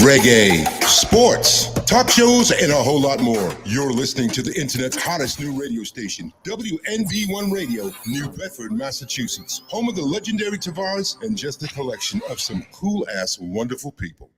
reggae, sports, talk shows, and a whole lot more. You're listening to the internet's hottest new radio station, WNV1 Radio, New Bedford, Massachusetts, home of the legendary Tavares and just a collection of some cool-ass, wonderful people.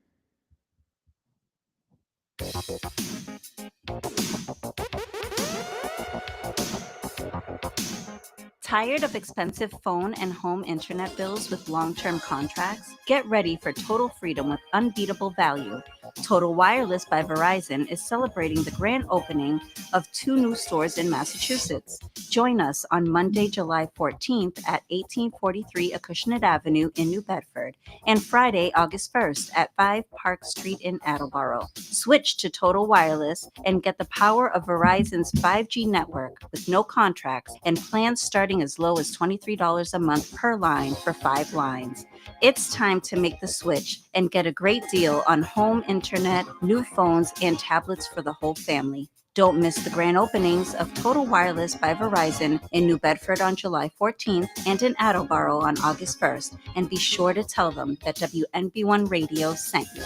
Tired of expensive phone and home internet bills with long-term contracts? Get ready for total freedom with unbeatable value. Total Wireless by Verizon is celebrating the grand opening of 2 new stores in Massachusetts. Join us on Monday, July 14th at 1843 Acushnet Avenue in New Bedford and Friday, August 1st at 5 Park Street in Attleboro. Switch to Total Wireless and get the power of Verizon's 5G network with no contracts and plans starting as low as $23 a month per line for 5 lines. It's time to make the switch and get a great deal on home internet, new phones, and tablets for the whole family. Don't miss the grand openings of Total Wireless by Verizon in New Bedford on July 14th and in Attleboro on August 1st. And be sure to tell them that WNB1 Radio sent you.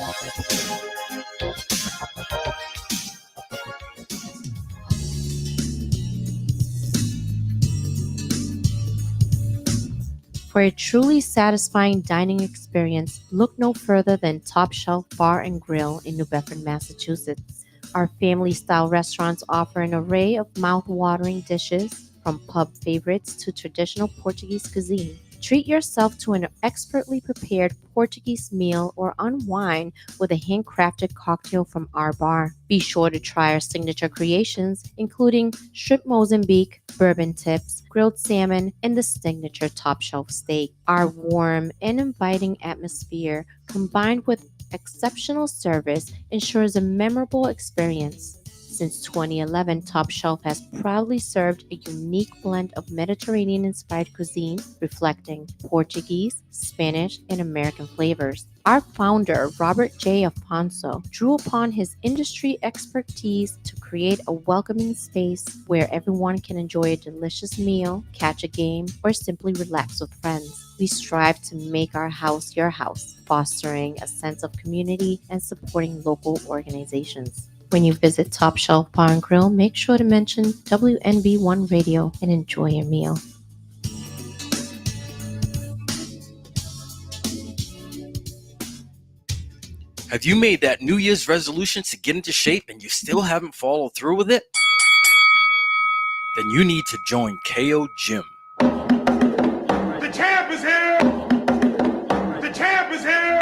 For a truly satisfying dining experience, look no further than Top Shelf Bar and Grill in New Bedford, Massachusetts. Our family-style restaurants offer an array of mouth-watering dishes, from pub favorites to traditional Portuguese cuisine. Treat yourself to an expertly prepared Portuguese meal or unwind with a handcrafted cocktail from our bar. Be sure to try our signature creations, including shrimp Mozambique, bourbon tips, grilled salmon, and the signature top shelf steak. Our warm and inviting atmosphere, combined with exceptional service, ensures a memorable experience. Since 2011, Top Shelf has proudly served a unique blend of Mediterranean-inspired cuisine, reflecting Portuguese, Spanish, and American flavors. Our founder, Robert J. Afonso, drew upon his industry expertise to create a welcoming space where everyone can enjoy a delicious meal, catch a game, or simply relax with friends. We strive to make our house your house, fostering a sense of community and supporting local organizations. When you visit Top Shelf Bar and Grill, make sure to mention WNB1 Radio and enjoy your meal. Have you made that New Year's resolution to get into shape and you still haven't followed through with it? Then you need to join KO Gym. The champ is here! The champ is here!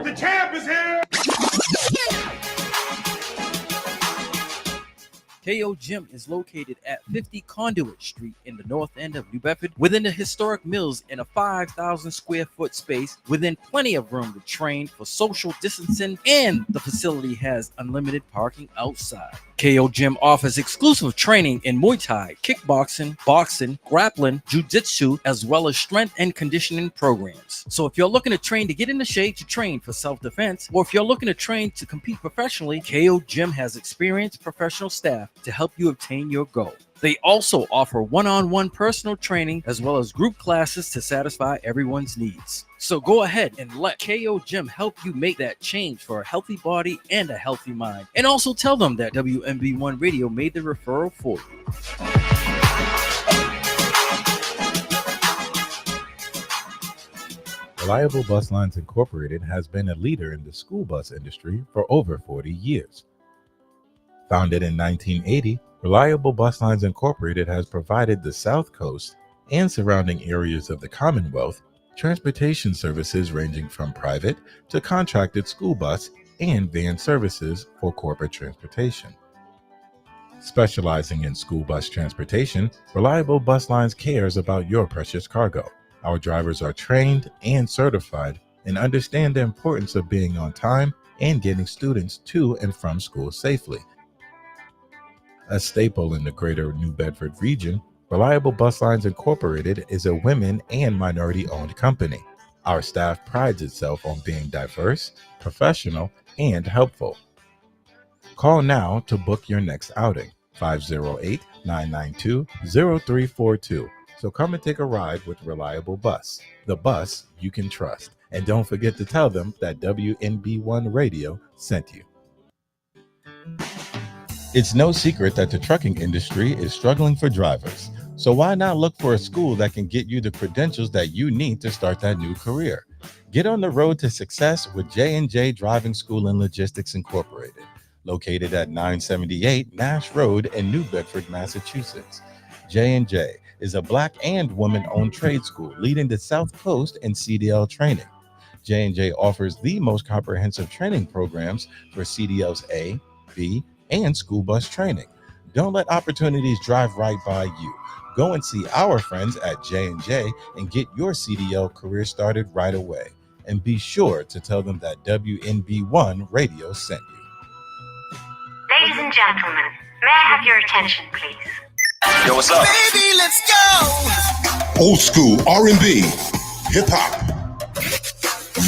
The champ is here! KO Gym is located at 50 Conduit Street in the north end of New Bedford, within the historic mills in a 5,000 square foot space, within plenty of room to train for social distancing, and the facility has unlimited parking outside. KO Gym offers exclusive training in Muay Thai, kickboxing, boxing, grappling, jiu-jitsu, as well as strength and conditioning programs. So if you're looking to train to get into shape to train for self-defense, or if you're looking to train to compete professionally, KO Gym has experienced professional staff to help you obtain your goal. They also offer one-on-one personal training as well as group classes to satisfy everyone's needs. So go ahead and let KO Gym help you make that change for a healthy body and a healthy mind. And also tell them that WMB1 Radio made the referral for you. Reliable Bus Lines Incorporated has been a leader in the school bus industry for over 40 years. Founded in 1980, Reliable Bus Lines Incorporated has provided the South Coast and surrounding areas of the Commonwealth transportation services ranging from private to contracted school bus and van services for corporate transportation. Specializing in school bus transportation, Reliable Bus Lines cares about your precious cargo. Our drivers are trained and certified and understand the importance of being on time and getting students to and from school safely. A staple in the greater New Bedford region, Reliable Bus Lines Incorporated is a women and minority-owned company. Our staff prides itself on being diverse, professional, and helpful. Call now to book your next outing, 508-992-0342. So come and take a ride with Reliable Bus, the bus you can trust. And don't forget to tell them that WNB1 Radio sent you. It's no secret that the trucking industry is struggling for drivers. So why not look for a school that can get you the credentials that you need to start that new career? Get on the road to success with J&J Driving School and Logistics Incorporated, located at 978 Nash Road in New Bedford, Massachusetts. J&J is a Black and woman-owned trade school leading the South Coast in CDL training. J&J offers the most comprehensive training programs for CDLs A, B, and school bus training. Don't let opportunities drive right by you. Go and see our friends at J&J and get your CDL career started right away. And be sure to tell them that WNB1 Radio sent you. Ladies and gentlemen, may I have your attention, please? Yo, what's up? Baby, let's go. Old school R&B, hip hop,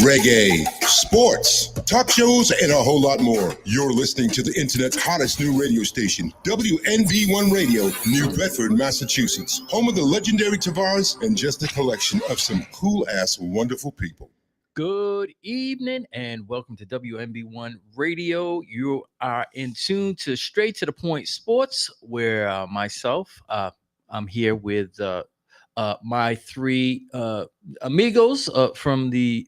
reggae, sports, talk shows, and a whole lot more. You're listening to the internet's hottest new radio station, WNV1 Radio, New Bedford, Massachusetts, home of the legendary Tavares and just a collection of some cool-ass, wonderful people. Good evening and welcome to WNB1 Radio. You are in tune to Straight to the Point Sports, where myself, I'm here with my three amigos from the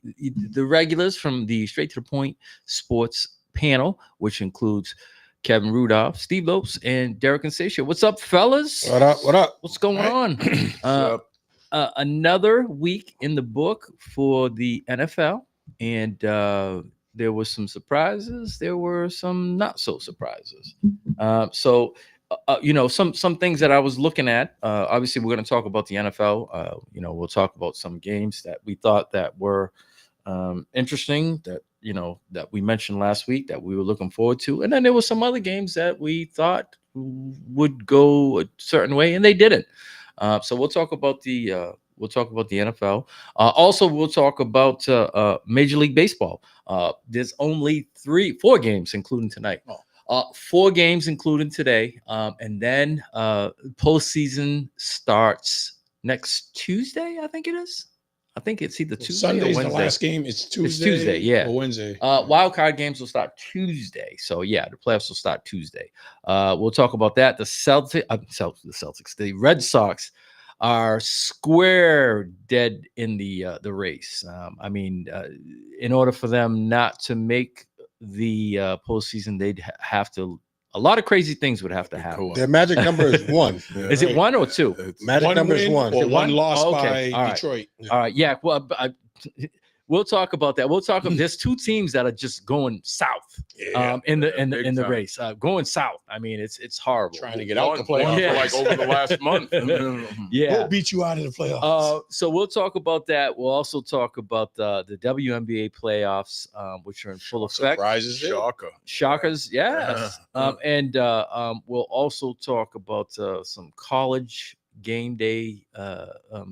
regulars from the Straight to the Point Sports panel, which includes Kevin Rudolph, Steve Lopes, and Derek Insatio. What's up, fellas? What up? What up? What's going on? Another week in the book for the NFL, and there were some surprises. There were some not so surprises. Some things that I was looking at. Obviously, we're going to talk about the NFL. We'll talk about some games that we thought that were interesting. That we mentioned last week that we were looking forward to, and then there were some other games that we thought would go a certain way, and they didn't. So we'll talk about the NFL. Also, we'll talk about Major League Baseball. There's only 4 games, including tonight. 4 games, including today, and then postseason starts next Tuesday. I think it is. I think it's either Tuesday Sunday's or Wednesday. The last game. It's Tuesday. It's Tuesday, yeah. Or Wednesday. Wild card games will start Tuesday. So yeah, the playoffs will start Tuesday. We'll talk about that. The Red Sox are square dead in the race. In order for them not to make the postseason, they'd have to. A lot of crazy things would have to happen. Their magic number is 1. Is it 1 or 2? Magic number is 1. Or 1 loss by All right. Detroit. All right. Yeah. Well, we'll talk about that. We'll talk. There's 2 teams that are just going south. In the race, going south. I mean, it's horrible. Trying to get out the playoffs Yeah. for like over the last month. Yeah. We'll beat you out of the playoffs. So we'll talk about that. We'll also talk about the WNBA playoffs, which are in full effect. Surprises. Shockers, yes. And we'll also talk about some college game day,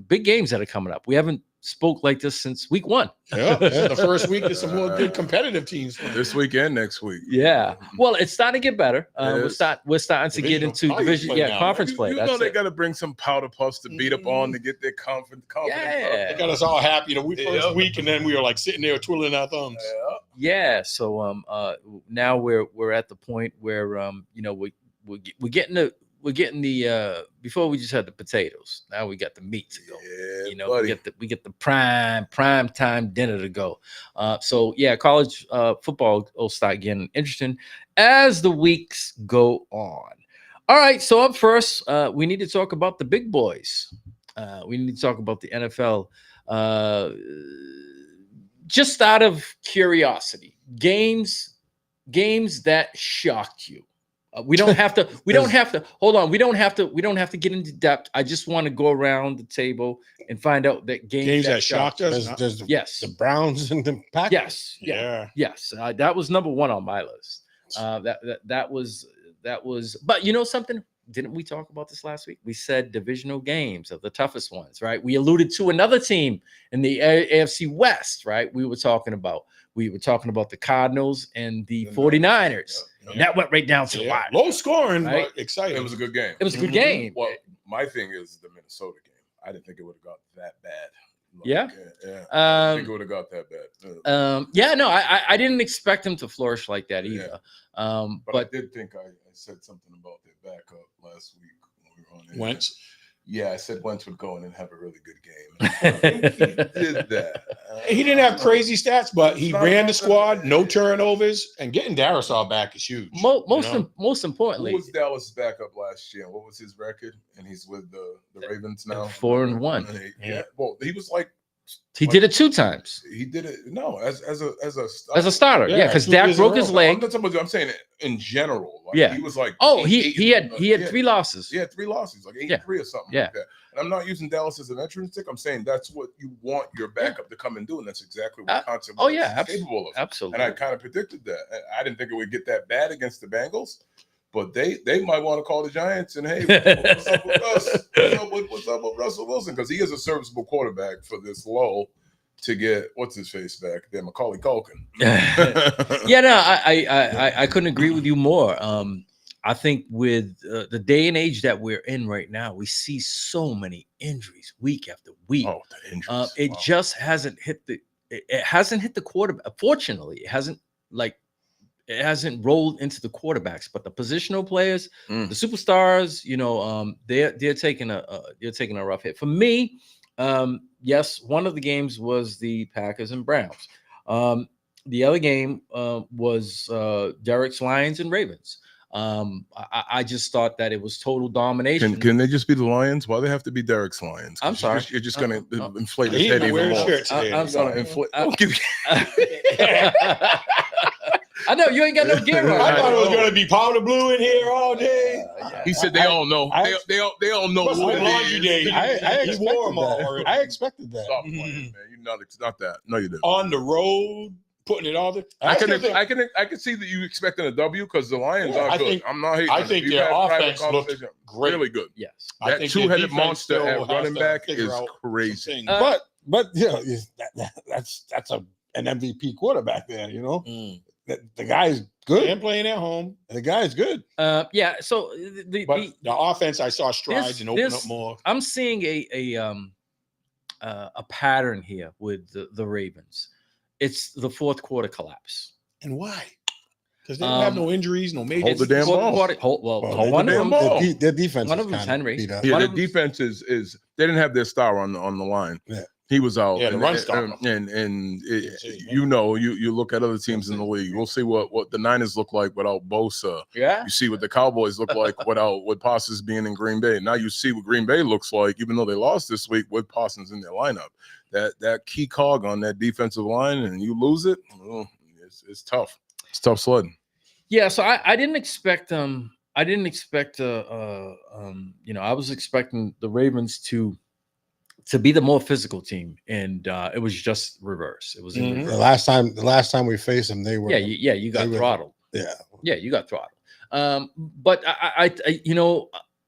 big games that are coming up. We haven't spoke like this since week 1. Yeah, the first week is some more good competitive teams. This weekend, next week. Yeah. Well, it's starting to get better. We're starting to get into conference play. You know they got to bring some powder puffs to beat up on to get their confidence They got us all happy the first week, and then we were like sitting there twiddling our thumbs. Yeah. So now we're at the point where we're getting the before we just had the potatoes. Now we got the meat to go. Yeah, we get the prime time dinner to go. College football will start getting interesting as the weeks go on. All right, so up first, we need to talk about the big boys. We need to talk about the NFL. Just out of curiosity, games that shocked you. We don't have to. Hold on. We don't have to get into depth. I just want to go around the table and find out that games that shocked us. Yes, the Browns and the Packers. Yes. That was number 1 on my list. That was. But you know something? Didn't we talk about this last week? We said divisional games are the toughest ones, right? We alluded to another team in the AFC West, right? We were talking about the Cardinals and the 49ers. And that went right down to the wire. Low scoring, right? But exciting. It was a good game. It was a good game. Well, my thing is the Minnesota game. I didn't think it would have got that bad. Yeah. I think it would have got that bad. Yeah, no, I didn't expect him to flourish like that either. But I did think I said something about their backup last week when we were on air. Wentz. Yeah, I said Wentz would go in and have a really good game. I think he did that. He didn't have crazy stats, but he ran the squad, no turnovers, and getting Darrisaw back is huge. Most importantly, who was Dallas' backup last year? What was his record? And he's with the Ravens now. 4-1. Yeah. Well, he was like. He did it 2 times. He did it as a starter. Yeah, because Dak broke his leg. I'm saying it in general. Like, yeah, he was like, he had 3 losses. He had 3 losses, like 8-3 or something like that. And I'm not using Dallas as a veteran stick. I'm saying that's what you want your backup to come and do, and that's exactly what concept is capable of. Absolutely. And I kind of predicted that. I didn't think it would get that bad against the Bengals. But they might want to call the Giants and, hey, what's up with Russ? What's up with Russell Wilson? Because he is a serviceable quarterback for this low to get what's his face back there, Macaulay Culkin. Yeah, no, I couldn't agree with you more. I think with the day and age that we're in right now, we see so many injuries week after week. Oh, the injuries! It just hasn't hit the quarterback. Fortunately, it hasn't rolled into the quarterbacks, but the positional players, the superstars, they're taking a rough hit. For me, yes, one of the games was the Packers and Browns. The other game was Derek's Lions and Ravens. I just thought that it was total domination. Can they just be the Lions? Why do they have to be Derek's Lions? I'm sorry. You're just going to inflate his head even more. I'm sorry. I know you ain't got no gear on. I thought it was going to be powder blue in here all day. He said they all know. They all know what it is. I expected that. Stop playing, man. It's not that. No, you didn't. On the road, putting it all there. I can see that you expecting a W because the Lions are good. I'm not hating. I think their offense looked great. Really good. Yes. That 2-headed monster at running back is crazy. But that's an MVP quarterback there, The guy's good. And playing at home. The guy's good. Yeah. So the offense, I saw strides and open up more. I'm seeing a pattern here with the Ravens. It's the fourth quarter collapse. And why? Because they don't have no injuries, no major. Hold the damn ball. Hold the damn ball. Their defense. One of them's Henry. Yeah, their defense is they didn't have their star on the line. Yeah. He was out. Yeah, the run stopper. You look at other teams in the league. We'll see what the Niners look like without Bosa. Yeah. You see what the Cowboys look like with Parsons being in Green Bay. Now you see what Green Bay looks like, even though they lost this week with Parsons in their lineup. That key cog on that defensive line, and you lose it. It's tough. It's tough sledding. Yeah. So I didn't expect I was expecting the Ravens to be the more physical team, and it was just reverse. It was the last time we faced them, they were you got throttled. You got throttled. But I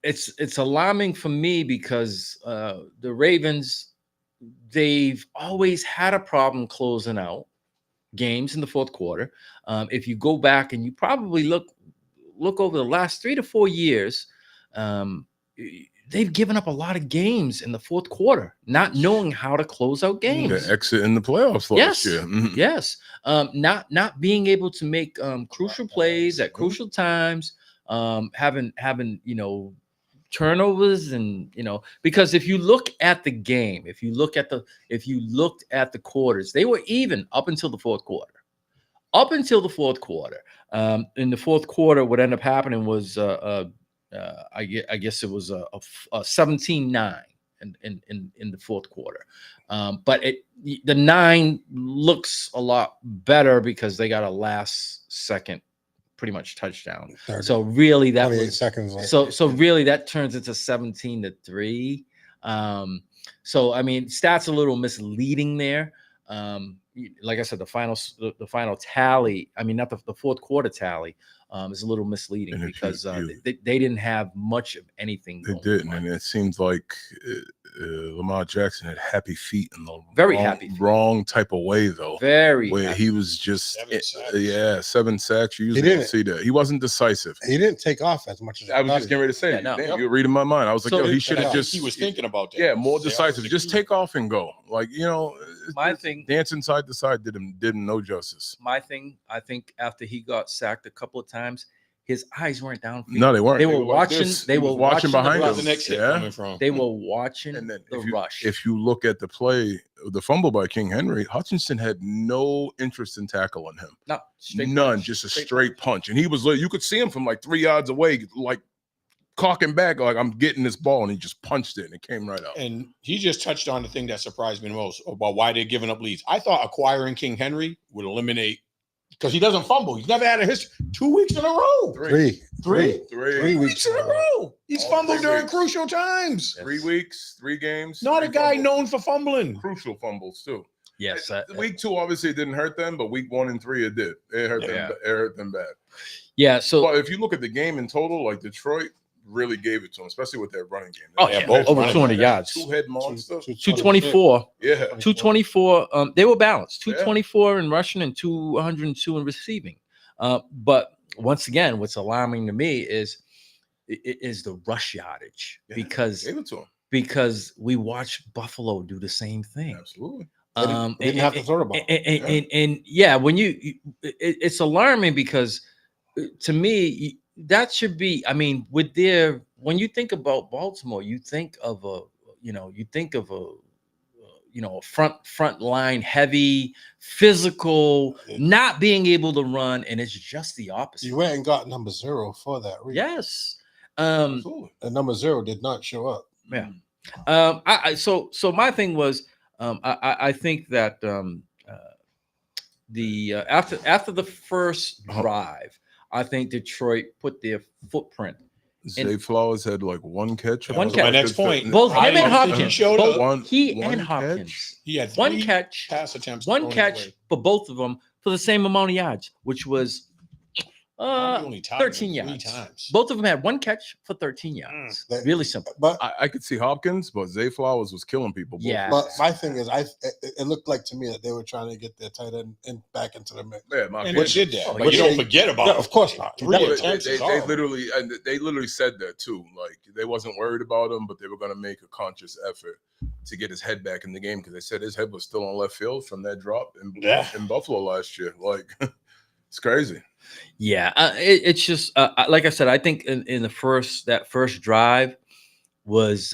it's alarming for me because the Ravens, they've always had a problem closing out games in the fourth quarter. If you go back and you probably look over the last 3 to 4 years, they've given up a lot of games in the fourth quarter, not knowing how to close out games. The exit in the playoffs last year. Yes. Not being able to make crucial plays at crucial times, having turnovers, and because if you look at the game, if you looked at the quarters, they were even up until the fourth quarter. In the fourth quarter, what ended up happening was I guess it was a 17-9 in the fourth quarter. But the 9 looks a lot better because they got a last second pretty much touchdown. 30, so really that was seconds. So really that turns into 17-3. So I mean, stats a little misleading there. like I said, the final tally. I mean, not the fourth quarter tally. Is a little misleading And because they didn't have much of anything. They didn't, and it seems like Lamar Jackson had happy feet in the happy feet. wrong type of way, though. Very where happy. he was just 7 sacks. You usually don't see that. He wasn't decisive. He didn't take off as much as I was just getting ready to say. Damn, you're reading my mind. I was like, yo, he should have just. He was thinking about that. Yeah, more decisive. Just take off and go. Like, my thing, dancing side to side did him no justice. My thing, I think after he got sacked a couple of times, his eyes weren't downfield. No, they weren't. They were watching. They were watching behind him. The next hit coming from. They were watching and then the rush. If you look at the play, the fumble by King Henry, Hutchinson had no interest in tackling him. No, none. Punch. Just a straight punch. And he was, you could see him from like 3 yards away, like cocking back, like I'm getting this ball, and he just punched it, and it came right out. And he just touched on the thing that surprised me the most about why they're giving up leads. I thought acquiring King Henry would eliminate. Because he doesn't fumble. He's never had a history. 2 weeks in a row. Three weeks in a row. He's fumbled during crucial times. 3 weeks, 3 games. Not a guy known for fumbling. Crucial fumbles too. Yes. Week 2 obviously it didn't hurt them, but week 1 and 3 it did. It hurt them. It hurt them bad. Yeah. So, but if you look at the game in total, like Detroit really gave it to them, especially with their running game. Over 200 yards. 2-head monster. 224. Yeah. 224. They were balanced. 224 in rushing and 202 in receiving. But once again, what's alarming to me is the rush yardage because gave it to them. Because we watched Buffalo do the same thing. Absolutely. They didn't have to throw the ball. And when it's alarming because to me. That should be. I mean, when you think about Baltimore, you think of a front line heavy, physical, not being able to run, and it's just the opposite. You went and got number 0 for that reason. Yes. And number 0 did not show up. Yeah. So my thing was, I think that after the first drive. I think Detroit put their footprint. Zay Flowers had like 1 catch. One catch. My next point. Both him and Hopkins showed up. He and Hopkins. He had 1 catch, pass attempts. 1 catch for both of them for the same amount of yards, which was 13 yards. Both of them had 1 catch for 13 yards. Really simple. But I could see Hopkins, but Zay Flowers was killing people. Yeah. But my thing is, it looked like to me that they were trying to get their tight end back into the mix. Yeah, and they did that. But you don't forget about it. Of course not. They literally said that too. Like they wasn't worried about him, but they were going to make a conscious effort to get his head back in the game because they said his head was still on left field from that drop in Buffalo last year. Like it's crazy. Yeah, it's just like I said. I think in the first drive was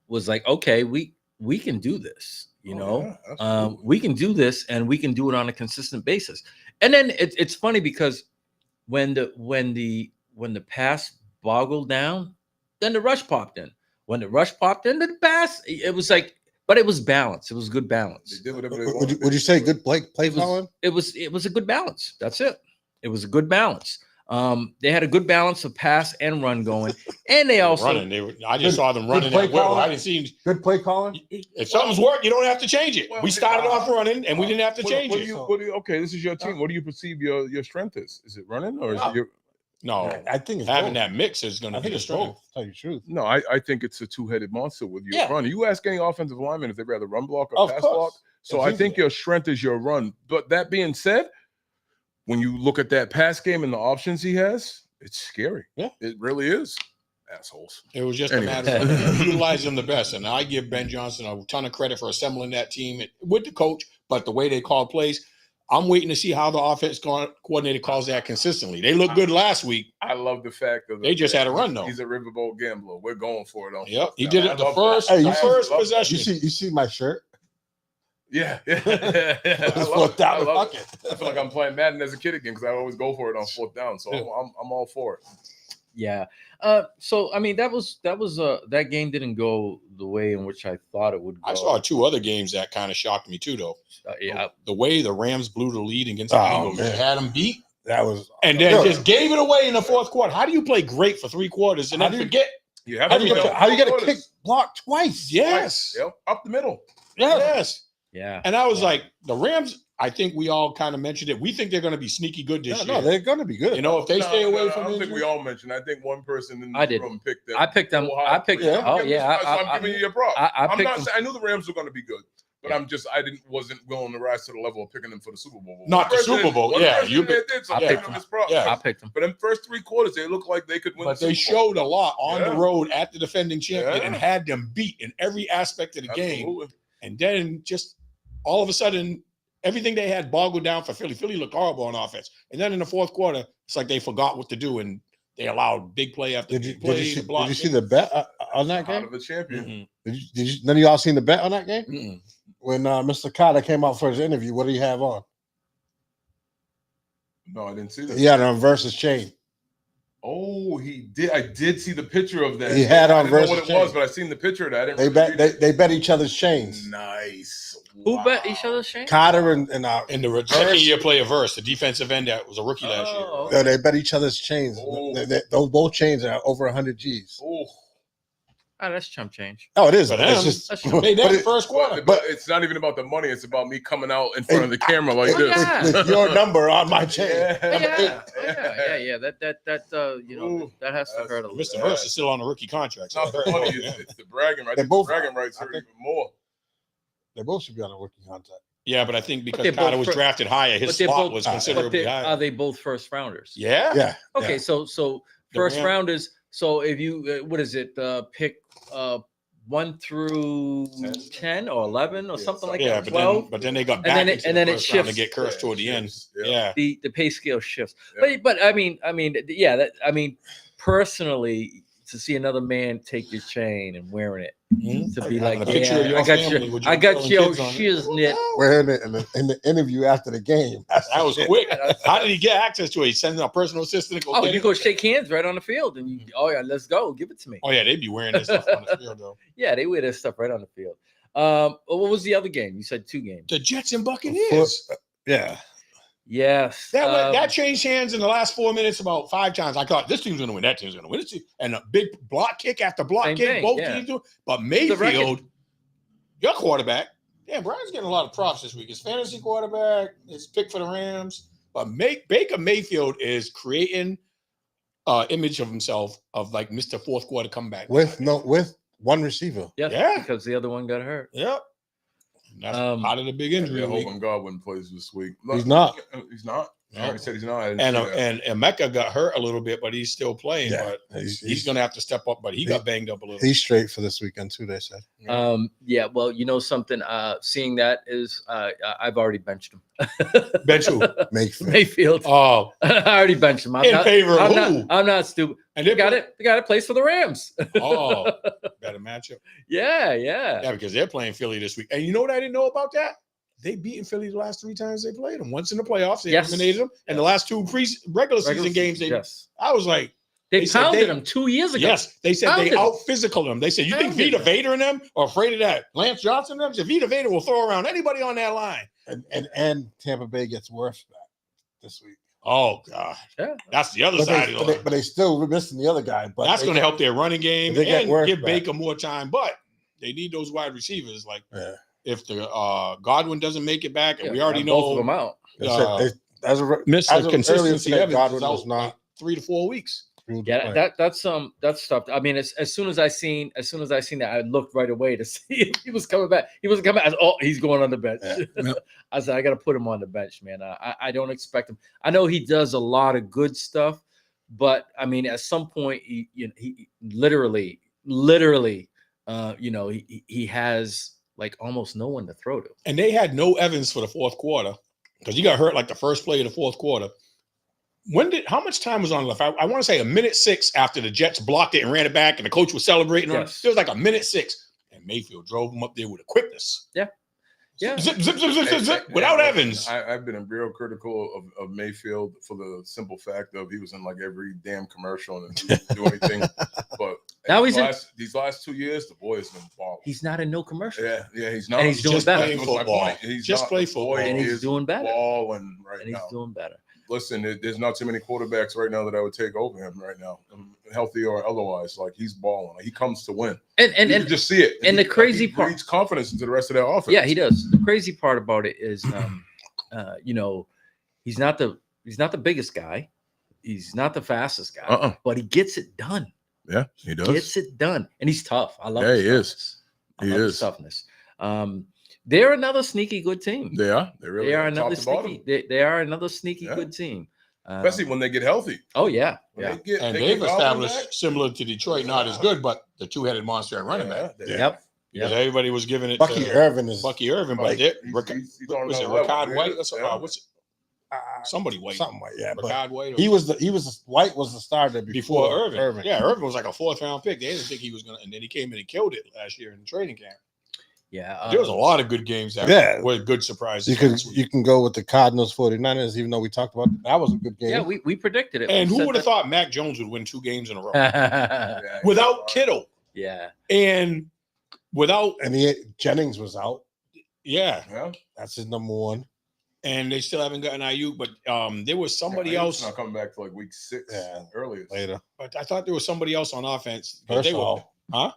like, okay, we can do this. We can do this, and we can do it on a consistent basis. And then it's funny because when the pass boggled down, then the rush popped in. When the rush popped in, the pass it was like. But it was balanced. It was good balance. They did whatever they wanted. Would you say good play calling? It was a good balance. That's it. It was a good balance. They had a good balance of pass and run going, and they also running. I just saw them running at will. I didn't see good play calling. If something's worked, you don't have to change it. We started off running, and we didn't have to change it. Okay, this is your team. What do you perceive your strength is? Is it running or is it your? No, I think it's having both. that mix is going to be the strength. Tell you the truth. No, I think it's a 2-headed monster with your run. You ask any offensive lineman if they'd rather run block or pass block. So I think your strength is your run. But that being said, when you look at that pass game and the options he has, it's scary. Yeah, it really is. Assholes. It was just a matter of utilizing them the best. And I give Ben Johnson a ton of credit for assembling that team with the coach, but the way they call plays. I'm waiting to see how the offense coordinator calls that consistently. They looked good last week. I love the fact that they just had a run though. He's a riverboat gambler. We're going for it. Yep, he did it the first possession. You see my shirt? Yeah. I feel like I'm playing Madden as a kid again because I always go for it on 4th down. So I'm all for it. Yeah. So I mean that was that game didn't go the way in which I thought it would go. I saw 2 other games that kind of shocked me too, though. The way the Rams blew the lead against the Eagles, they had them beat. That was and then just gave it away in the 4th quarter. How do you play great for 3 quarters and then forget? How do you get a kick blocked twice? Yes. Yep. Up the middle. Yes. Yeah. And I was like, the Rams I think we all kind of mentioned it. We think they're going to be sneaky good this year. No, they're going to be good. You know, if they stay away from I don't think injury. we all mentioned. I think one person in I the did. room picked them. I picked them. I picked. Yeah. Oh yeah. I'm giving you your prop. I I'm picked not them. saying I knew the Rams were going to be good, but wasn't willing to rise to the level of picking them for the Super Bowl. Not the Super Bowl. Yeah, you did. So I I picked them them. as props. I picked them. But in the first 3 quarters, they looked like they could win. But the they Super Bowl. showed a lot on the road at the defending champion Yeah. and had them beat in every aspect of the game. Absolutely. And then just all of a sudden, everything they had boggled down for Philly. Philly looked horrible on offense. And then in the fourth quarter, it's like they forgot what to do and they allowed big play after big play. Did you see the bet on that game? Out of the champion. Did you, none of y'all seen the bet on that game? Mm-mm. When Mr. Carter came out for his interview, what did he have on? No, I didn't see that. He had on Versus chain. Oh, he did. I did see the picture of that. He had on I didn't know Versus what it chain. was, but I seen the picture of that. I didn't They really bet they bet each other's chains. Nice. Who bet each other's chain? Carter and In the second year player verse, the defensive end that was a rookie last year. Oh, no, they bet each other's chains. Those both chains are over 100 G's. Oh, that's chump change. Oh, it is. For It's them, just that's Made that but in the it- first quarter. but it's not even about the money. It's about me coming out in front of the camera like Oh, this. yeah. with your number on my chain. Yeah. That Ooh, that has to hurt a little. Mr. Verse is still on a rookie contract. It's not the money. It's the bragging rights. They both- The bragging rights hurt even more. They both should be on a rookie contract. Yeah, but I think because they're Carter both was drafted higher, his but they're spot both- was But considerably higher. are they both first rounders? Yeah. Yeah. Okay, so The first Rams- rounders. So if you what is it? Pick 1 through 10 or 11 or something like Yeah, that. but 12. then they got And back then it- into and the then it first round to shifts. get cursed toward the end. Yeah. The pay scale shifts. Yeah. But I mean, personally, to see another man take your chain and wearing it, Mhm. to be Having like, a picture of yeah, your I got family with your, I your got girl and your kids on it. shiznit. We're in the interview after the game. That was quick. How did he get access to it? He sent a personal assistant to go Oh, get you it? go shake hands right on the field, and you, oh yeah, let's go, give it to me. Oh, yeah, they'd be wearing this stuff on the field, though. Yeah, they wear their stuff right on the field. What was the other game? You said 2 games. The Jets and Buccaneers. Yeah. Yes. That changed hands in the last 4 minutes about 5 times. I thought this team's going to win, that team's going to win. And a big block kick after block Same kick, thing, both yeah. teams do. But The Mayfield, record. your quarterback, yeah, Brian's getting a lot of props this week. His fantasy quarterback, his pick for the Rams. But Baker Mayfield is creating image of himself of like Mr. Fourth Quarter comeback. With one receiver. Yes, Yeah. because the other one got hurt. Yep. That's out of the big Yeah, injury. league. hoping Godwin plays this week. He's not. He's not. No. I said he's not. I didn't And see that. and Mecca got hurt a little bit, but he's still playing. Yeah, But he's- he's going to have to step up. But he got banged up a little. He's straight for this weekend too, they said. Yeah, well, you know something. Seeing that is, I've already benched him. Bench who? Mayfield. Oh, I already benched him. In favor of who? I'm not stupid. And They got it. They got it. Plays for the Rams. Oh, better matchup. Yeah. Yeah, because they're playing Philly this week. And you know what I didn't know about that? They beaten Philly the last 3 times they played them. Once in the playoffs, they Yes. eliminated them. And the last 2 regular season games, Yes. I was like, They said pounded them 2 years ago. yes, they said they Pounded out physical them. They said, you think Pounded Vita them. Vader and them are afraid of that? Lance Johnson and them? So Vita Vader will throw around anybody on that line. And Tampa Bay gets worse back this week. Oh, God. Yeah. That's the other But side they, of but, the they, but they still missing the other guy. But That's they going to get- help their running game they get and worse give back. Baker more time. But they need those wide receivers. Like, Yeah. if the Godwin doesn't make it back, and Yeah, we already both of know them out. They said they- as of Mr. as of Consistency earlier today, Evans Godwin is out was not like 3 to 4 weeks. through the Yeah, play. that's tough. I mean, as soon as I seen that, I looked right away to see if he was coming back. He wasn't coming back. I said, oh, he's going on the bench. Yeah. I said, I got to put him on the bench, man. I don't expect him. I know he does a lot of good stuff, but I mean, at some point, he literally, he has like almost no one to throw to. And they had no Evans for the fourth quarter because he got hurt like the first play of the fourth quarter. How much time was on left? I want to say 1:06 after the Jets blocked it and ran it back, and the coach was celebrating on it. Yes. It was like 1:06, and Mayfield drove him up there with a quickness. Yeah. Zip, zip, zip, zip, zip, zip, without Evans. I've been real critical of Mayfield for the simple fact of he was in like every damn commercial and didn't do anything. But Now these last 2 years, the boy has been balling. He's not in no commercial. Yeah, he's not. And he's doing just better. playing That was my football. point. He's Just not- play the boy football. And he's is doing better. balling right And he's now. doing better. Listen, there's not too many quarterbacks right now that I would take over him right now, healthy or otherwise. Like he's balling. Like, he comes to win. And You can just see it. and the crazy he part- breeds confidence into the rest of their offense. Yeah, he does. The crazy part about it is he's not the biggest guy. He's not the fastest guy, but he gets it done. Yeah, he does. Gets it done, and he's tough. I love. Yeah, his he toughness. is. I love his toughness. They're another sneaky good team. They are. They really are are. another Top to bottom. sneaky. They are another sneaky good team. Especially when they get healthy. Oh yeah, When yeah. And they've established, similar to Detroit, not as good, but the two-headed monster at running back. Yep. Because everybody was giving it Bucky to Irvin is Bucky Irvin, but was it Ricard White? What's it? Somebody White. Something like that. Ricard White. White was the starter before Irvin. Yeah, Irvin was like a 4th-round pick. They didn't think he was gonna, and then he came in and killed it last year in the training camp. Yeah, there was a lot of good games that were good surprises. You can go with the Cardinals 49ers, even though we talked about that was a good game. Yeah, we predicted it. And who would have thought Mac Jones would win 2 games in a row without Kittle? Yeah, and without Jennings was out. Yeah, that's his number 1. And they still haven't gotten IU, but there was somebody else not coming back to like week 6 earlier later. But I thought there was somebody else on offense. Pearsall.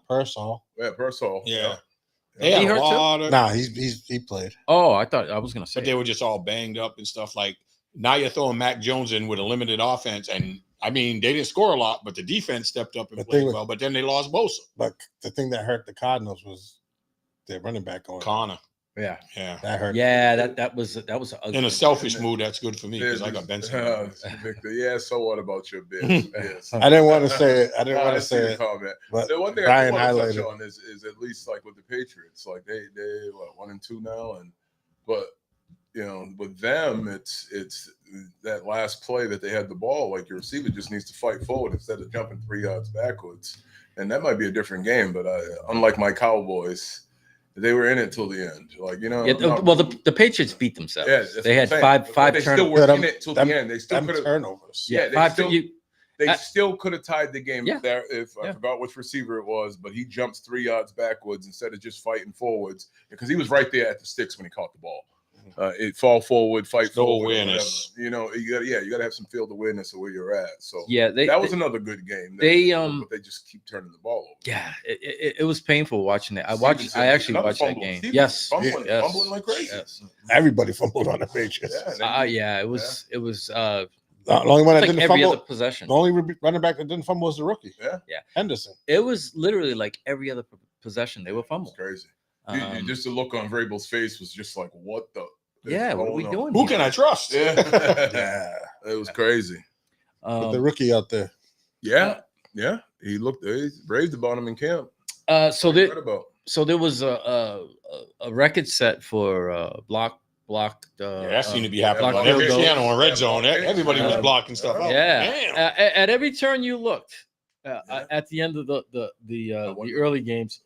Pearsall. Yeah, Pearsall. Yeah. He hurt too? Nah, he played. Oh, I thought I was gonna say, but they were just all banged up and stuff. Like now you're throwing Mac Jones in with a limited offense, and I mean they didn't score a lot, but the defense stepped up and played well. But then they lost Bosa. But the thing that hurt the Cardinals was their running back on Connor. Yeah, that hurt. Yeah, that was in a selfish mood. That's good for me because I got Benson. Victor, yeah. So what about your Bears? Yes. I didn't want to say it. I didn't want to say it. Comment. But the one thing Brian I want to touch highlighted on is at least like with the Patriots, like they what 1-2 now, but with them it's that last play that they had the ball, like your receiver just needs to fight forward instead of jumping 3 yards backwards, and that might be a different game. But unlike my Cowboys, they were in it till the end, well, the Patriots beat themselves. Yeah, they had five They turnovers. still were in it till the end. They still could have turnovers. Yeah, they still could have tied the game there if I Yeah. forgot which receiver it was, but he jumps 3 yards backwards instead of just fighting forwards because he was right there at the sticks when he caught the ball. It fall forward, fight forward. Awareness. You got to have some field awareness of where you're at. So that was another good game. But they just keep turning the ball over. Yeah, it was painful watching it. I actually watched that game. Yes, fumbling like crazy. Yes. Everybody fumbled on the Patriots. It was. The only one that like didn't every fumble. other possession. The only running back that didn't fumble was the rookie. Yeah, Henderson. It was literally like every other possession they were fumbling. Crazy. Just the look on Vrabel's face was just like, what the. Yeah, what are we doing? Who can I trust? Yeah, it was crazy. With the rookie out there. Yeah, he raved about him in camp. So there was a record set for blocked. That seemed to be happening on blocked every field goals. channel on Red Zone. Everybody was blocking stuff out. Yeah, at every turn you looked, at the end of the early games.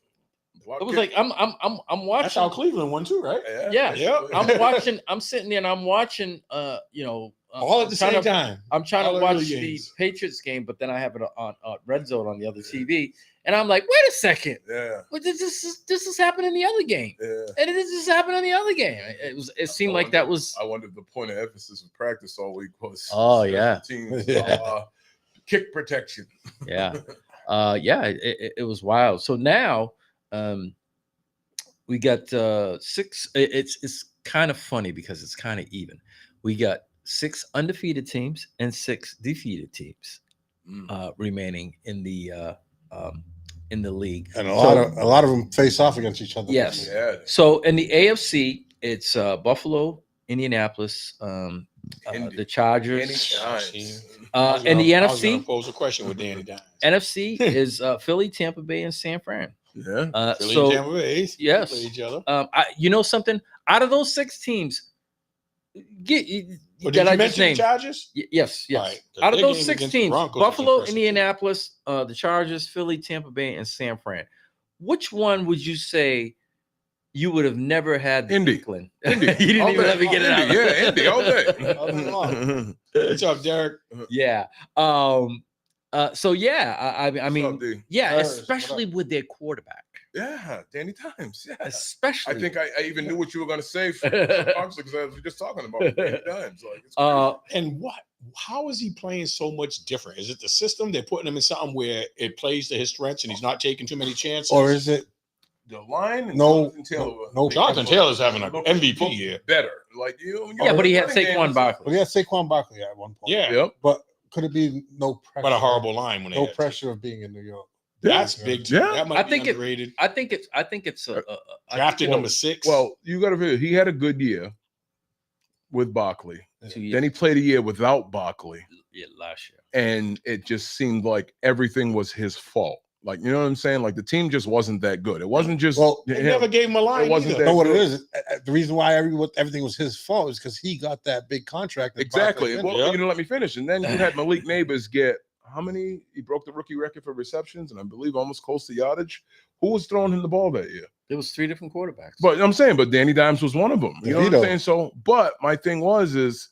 It was like I'm watching. That's how Cleveland won too, right? Yeah. I'm sitting there and I'm watching. All at the same time. I'm trying All to the watch early the games. Patriots game, but then I have it on Red Zone on the other TV, and I'm like, wait a second. Yeah. Well, this is happening in the other game, and this is happening in the other game. It seemed like that was. I wondered the point of emphasis of practice all week was. Oh yeah. Teams, kick protection. Yeah. It was wild. So now. We got 6. It's kind of funny because it's kind of even. We got 6 undefeated teams and 6 defeated teams remaining in the league, and a lot of them face off against each other. Yes. So in the AFC, it's Buffalo, Indianapolis, the Chargers. And the I was NFC. gonna pose a question with Danny Dimes. NFC is Philly, Tampa Bay, and San Fran. Yeah. Philly So and Tampa Bay, yes, play each other. you know something? Out of those 6 teams, But that did I you just mention the named, Chargers? Yes. All right, 'cause Out of their those game 6 against the teams, Broncos was Buffalo, impressive, too. Indianapolis, the Chargers, Philly, Tampa Bay, and San Fran. Which one would you say you would have never had? Indy. Inkling? Indy. You didn't All even day. let me get it out. Indy. Yeah, Indy all day. What's up, Derek? Yeah. So yeah, I mean, up, D? yeah, Harris, especially with their quarterback. Yeah, Danny Dimes. Yeah. Especially. I think I even knew what you were going to say because I was just talking about Danny Dimes. Like, it's crazy. And how is he playing so much different? Is it the system? They're putting him in something where it plays to his strengths and he's not taking too many chances? Or is it the line. And No, Jonathan Taylor's having an MVP year. Better, like you. Yeah, but he had running game Saquon was- Barkley. But he had Saquon Barkley at one point. Yeah. Yep. But could it be no pressure? But a horrible line when they No had pressure of being in New York. That's big. Too. Yeah. That might I be think underrated. I think it's Drafted number 6. Well, you got to figure he had a good year with Barkley. 2 years. Then he played a year without Barkley, Yeah, last year. and it just seemed like everything was his fault. Like, you know what I'm saying? Like the team just wasn't that good. It wasn't just They never gave him a line. It wasn't either. that know what it good. is? The reason why everything was his fault is because he got that big contract. and Exactly. Barkley Well, didn't. you know, let me finish. And then you had Malik Neighbors get how many? He broke the rookie record for receptions, and I believe almost close to yardage. Who was throwing him the ball that year? There was 3 different quarterbacks. But I'm saying, but Danny Dimes was one of them. You know what I'm DeVito. saying? So, but my thing is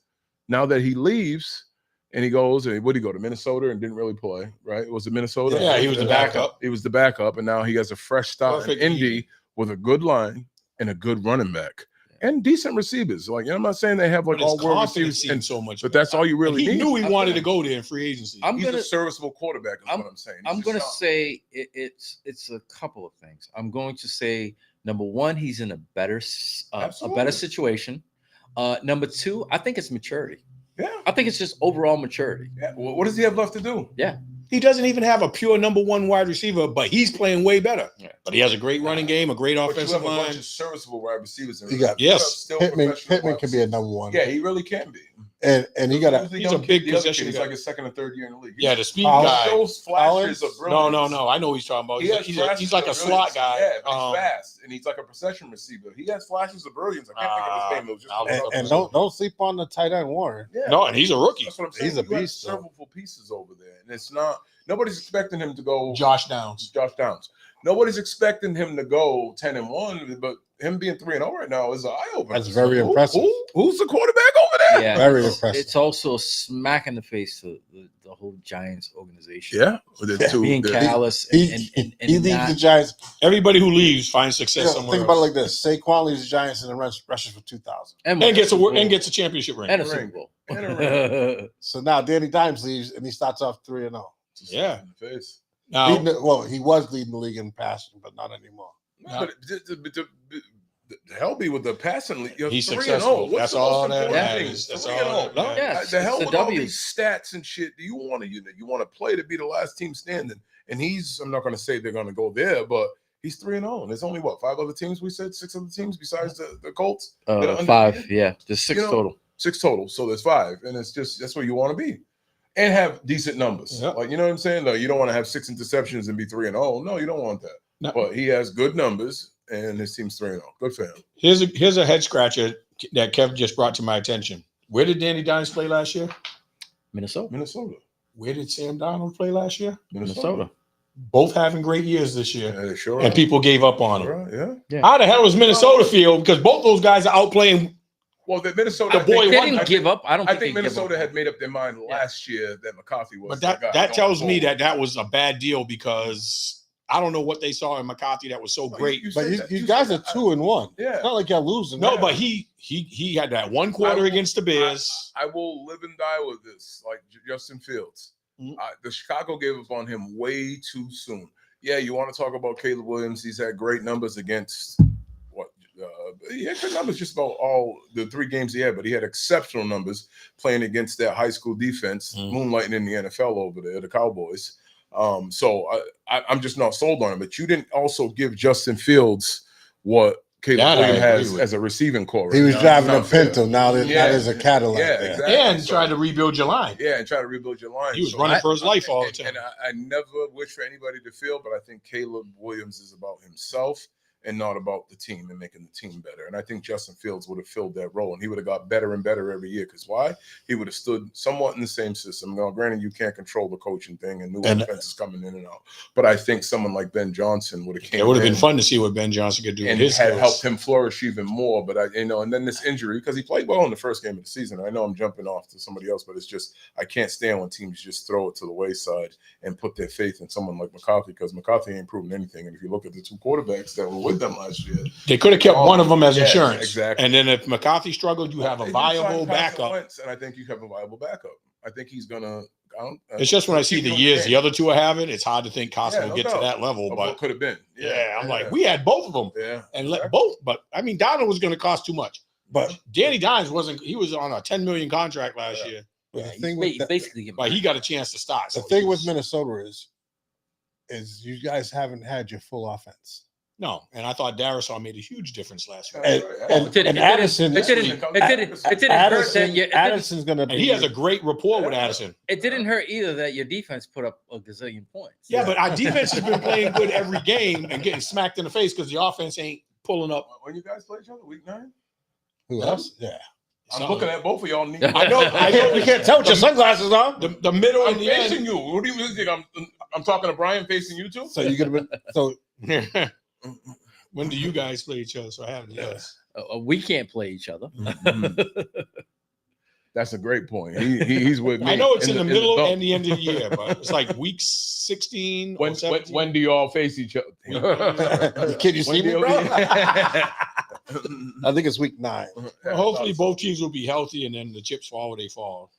now that he leaves and he goes, and would he go to Minnesota and didn't really play, right? Was it Minnesota? Yeah, he was the backup. He was the backup, and now he has a fresh start Perfect in Indy team. with a good line and a good running back and decent receivers. Like, you know, I'm not saying they have like But his all world confidence receivers, seemed so much. but that's all you really he need. knew he wanted to go there in free agency. He's a serviceable quarterback. Is what I'm saying. I'm He's going to just say it's a couple of things. I'm going to say number one, he's in a better Absolutely. situation. Number two, I think it's maturity. Yeah. I think it's just overall maturity. Yeah. Well, what does he have left to do? Yeah. He doesn't even have a pure number 1 wide receiver, but he's playing way better. Yeah. But he has a great running game, a great But you offensive have a line. bunch of serviceable wide receivers. You got Pittman can be a number 1. Yeah, he really can be. And he got a. He's a big possession He's guy. like a second or third year in the league. Yeah, the speed He guy. shows flashes of No, brilliance. I know what he's talking about. He has He's flashes like a of slot brilliance. guy. Yeah, but he's fast, and he's like a possession receiver. He has flashes of brilliance. I can't think of his name. It was just And don't sleep on the tight end Warren. Yeah. No, and he's a rookie. That's what I'm saying. He's a You have beast, though. several pieces over there, and it's not. Nobody's expecting him to go. Josh Downs. Nobody's expecting him to go 10-1, but him being 3-0 right now is an eye opener. That's very impressive. Who's the quarterback over there? Yeah, Very it's- impressive. It's also a smack in the face to the whole Giants organization. Yeah, with the two, being the- callous He and leaves not- the Giants. Everybody who leaves finds success You know, somewhere think about it else. like this: Saquon leaves the Giants and then rushes for 2,000. And gets a championship ring. and a Super Bowl. And a So now Danny Dimes leaves and he starts off 3-0. Yeah. in the face. Now, Well, he was leading the league in passing, but not anymore. No, but the hell be with the passing league. You're He's 3-0. successful. What's That's the all most that important matters. thing? That's 3-0. all that matters. Yeah, The hell it's with the all W's. these stats and shit. You want to play to be the last team standing, and I'm not going to say they're going to go there, but he's 3-0. And there's only 5 other teams. We said 6 other teams besides the Colts. that are 5, undefeated? yeah, there's 6 total. 6 total. So there's 5, and it's just that's where you want to be, and have decent numbers. Yep. Like, you know what I'm saying? Though you don't want to have 6 interceptions and be 3-0. No, you don't want that. No. But he has good numbers, and his team's 3-0. Good for him. here's a head scratcher that Kev just brought to my attention. Where did Danny Dimes play last year? Minnesota. Where did Sam Darnold play last year? Minnesota. Both having great years this year. Yeah, sure. And people gave up on him. Sure, yeah. How the hell was Minnesota feel? Because both those guys are outplaying. Well, the Minnesota. The boy They won. didn't give up. I don't I think think they give Minnesota up. had made up their mind last year that McCarthy was. But the guy that going tells me forward. that was a bad deal because I don't know what they saw in McCarthy that was so great. you But said you that. you You guys said are that. 2-1. Yeah. It's not like y'all losing. No, now. but he had that one quarter against the Bears. I will live and die with this, like Justin Fields. Mhm. The Chicago gave up on him way too soon. Yeah, you want to talk about Caleb Williams? He's had great numbers against what? He had good numbers just about all the 3 games he had, but he had exceptional numbers playing against that high school defense, moonlighting in the NFL over there, the Cowboys. So I'm just not sold on him. But you didn't also give Justin Fields what Caleb That I Williams has agree with. as a receiving core. he was right now. driving a It's not fair. Pinto. Now there's a Cadillac. Yeah, there. exactly. And So- tried to rebuild your line. Yeah, and try to rebuild your line. He was So running for his life all the and- time. And I never wish for anybody to feel, but I think Caleb Williams is about himself and not about the team and making the team better. And I think Justin Fields would have filled that role, and he would have got better and better every year. Because why? He would have stood somewhat in the same system. Now, granted, you can't control the coaching thing, and new offenses coming in and out. But I think someone like Ben Johnson would have came. It would have been in fun to see what Ben Johnson could do and with his had skills. helped him flourish even more. But and then this injury, because he played well in the first game of the season. I know I'm jumping off to somebody else, but it's just I can't stand when teams just throw it to the wayside and put their faith in someone like McCarthy, because McCarthy ain't proven anything. And if you look at the 2 quarterbacks that were with them last year, They could have kept one of them as Yeah, insurance. exactly. And then if McCarthy struggled, you have a They did viable sign Carson backup. Wentz, and I think you have a viable backup. I think he's gonna. It's just when I see the years the other two are having, it's hard to think Costa will no get doubt. to that level. Of But what could have been. I'm like, we had both of them. Yeah. And let both. But I mean, Donald was going to cost too much. But Danny Dimes wasn't. He was on a $10 million contract last year. But the thing with basically, but he got a chance to start. The thing with Minnesota is you guys haven't had your full offense. No, and I thought Darisaw made a huge difference last year. And Addison, Addison's gonna be. And he has a great rapport with Addison. It didn't hurt either that your defense put up a gazillion points. Yeah, but our defense has been playing good every game and getting smacked in the face because the offense ain't pulling up. When you guys play each other, week 9. Who else? Yeah. I'm looking at both of y'all. I know. You can't tell with your sunglasses on. The middle I'm and the facing end. you. What do you think? I'm talking to Brian facing you too. So you could have been. So when do you guys play each other? So I haven't. Yes. We can't play each other. That's a great point. He's with me. I know it's in the middle belt. and the end of the year, but it's like week 16 or 17. When do you all face each other? Can you see me, do bro? you- I think it's week 9. Well, hopefully both teams will be healthy and then the chips fall where they fall.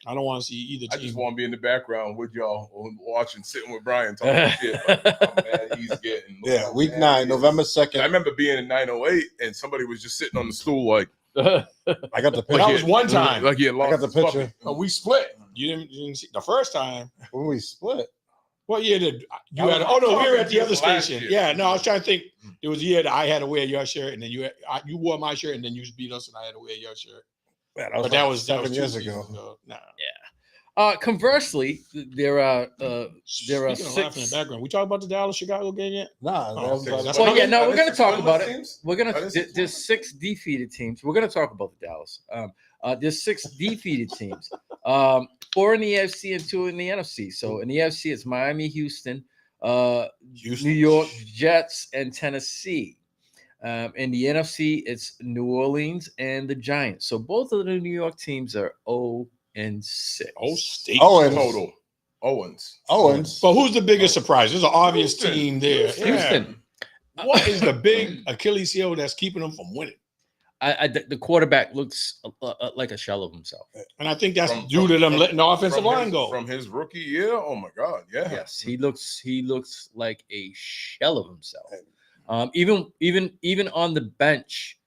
I don't want to see either I team. just want to be in the background with y'all watching, sitting with Brian talking shit. Like, how mad he's getting. Look Yeah, how week mad 9, he is. November I 2nd. remember being in 908 and somebody was just sitting on the stool like. I got the picture. That was one time. Like he had lost I got the his puppy. picture. But we split. You didn't see the first time. When we split. What year did you I had? was Oh no, we were talking at the to other you last station. year. Yeah, no, I was trying to think. It was a year that I had to wear your shirt, and then you wore my shirt, and then you beat us, and I had to wear your shirt. Man, But that was 7 years 2 ago. seasons ago. Nah. Conversely, there are Speaking of laughing in six. the background. We talk about the Dallas Chicago game yet? Nah, Oh, that was okay. like- That's Well, what yeah, I'm- no, Are we're this going to talk winless about it. teams? We're gonna. Are this There's 6 defeated teams. We're going to talk about the Dallas. There's 6 defeated teams. 4 in the AFC and 2 in the NFC. So in the AFC, it's Miami, Houston, New York Jets, and Tennessee. In the NFC, it's New Orleans and the Giants. So both of the New York teams are 0-6. Oh, state Total. Owens. But who's the biggest surprise? There's an obvious Houston. team there. Houston. Yeah. What is the big Achilles heel that's keeping them from winning? The quarterback looks like a shell of himself. And I think that's due to them letting the offensive line go. From his rookie year. Oh my God. Yeah. Yes, he looks like a shell of himself. Even on the bench,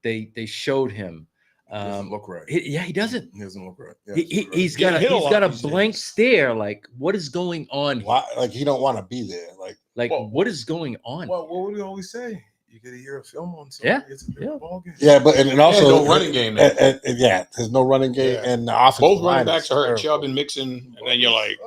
they showed him. Doesn't look right. He doesn't. He doesn't look right. Yeah, He's Getting got hit a he's lot got a these blank days. stare. Like, what is going on? Why, like he don't want to be there. Like Well, What is going on? Well, what would we always say? You get to hear a film on something. Yeah, It's a different ball game. yeah, but and also no running game there. yeah, there's no running game, Yeah. and the offensive Both line running backs is are hurt, terrible. Chubb and Mixon, and then you're like,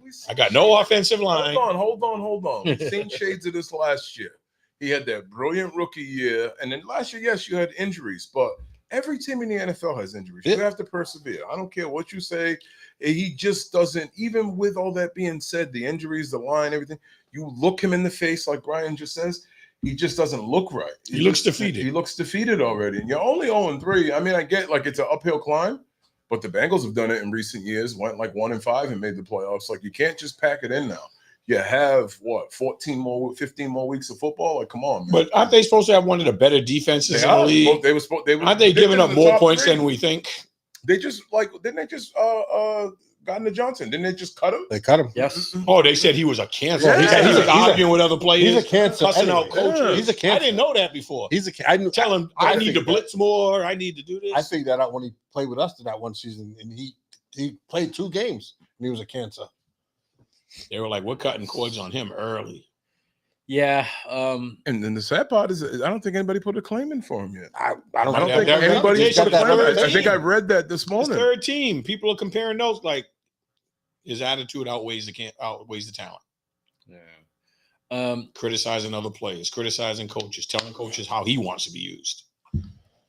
We see I got no offensive line. Hold on. We've seen shades of this last year. He had that brilliant rookie year, and then last year, yes, you had injuries, but every team in the NFL has injuries. You have to persevere. I don't care what you say. He just doesn't, even with all that being said, the injuries, the line, everything, you look him in the face, like Brian just says, he just doesn't look right. He looks defeated. He looks defeated already. And you're only 0-3. I mean, I get like it's an uphill climb, but the Bengals have done it in recent years, went like 1-5 and made the playoffs. Like you can't just pack it in now. You have what 15 more weeks of football. Like, come on, man. But aren't they supposed to have one of the better defenses in the league? Aren't they giving up more points than we think? They just didn't they just Gardner Johnson? Didn't they just cut him? They cut him. Yes. Oh, they said he was a cancer. Yeah, He was he's a- arguing with other players. He's a cancer. Cussing out anyway. coaches. He's a cancer. I didn't know that before. He's a. I knew. Tell him I need to blitz more. I need to do this. I figured that out when he played with us that one season, and he played 2 games, and he was a cancer. They were like, we're cutting cords on him early. Yeah. And then the sad part is, I don't think anybody put a claim in for him yet. I don't think they're- anybody they put a got claim that in. I think team. I read that this His morning. third team. People are comparing notes like his attitude outweighs the talent. Criticizing other players, criticizing coaches, telling coaches how he wants to be used.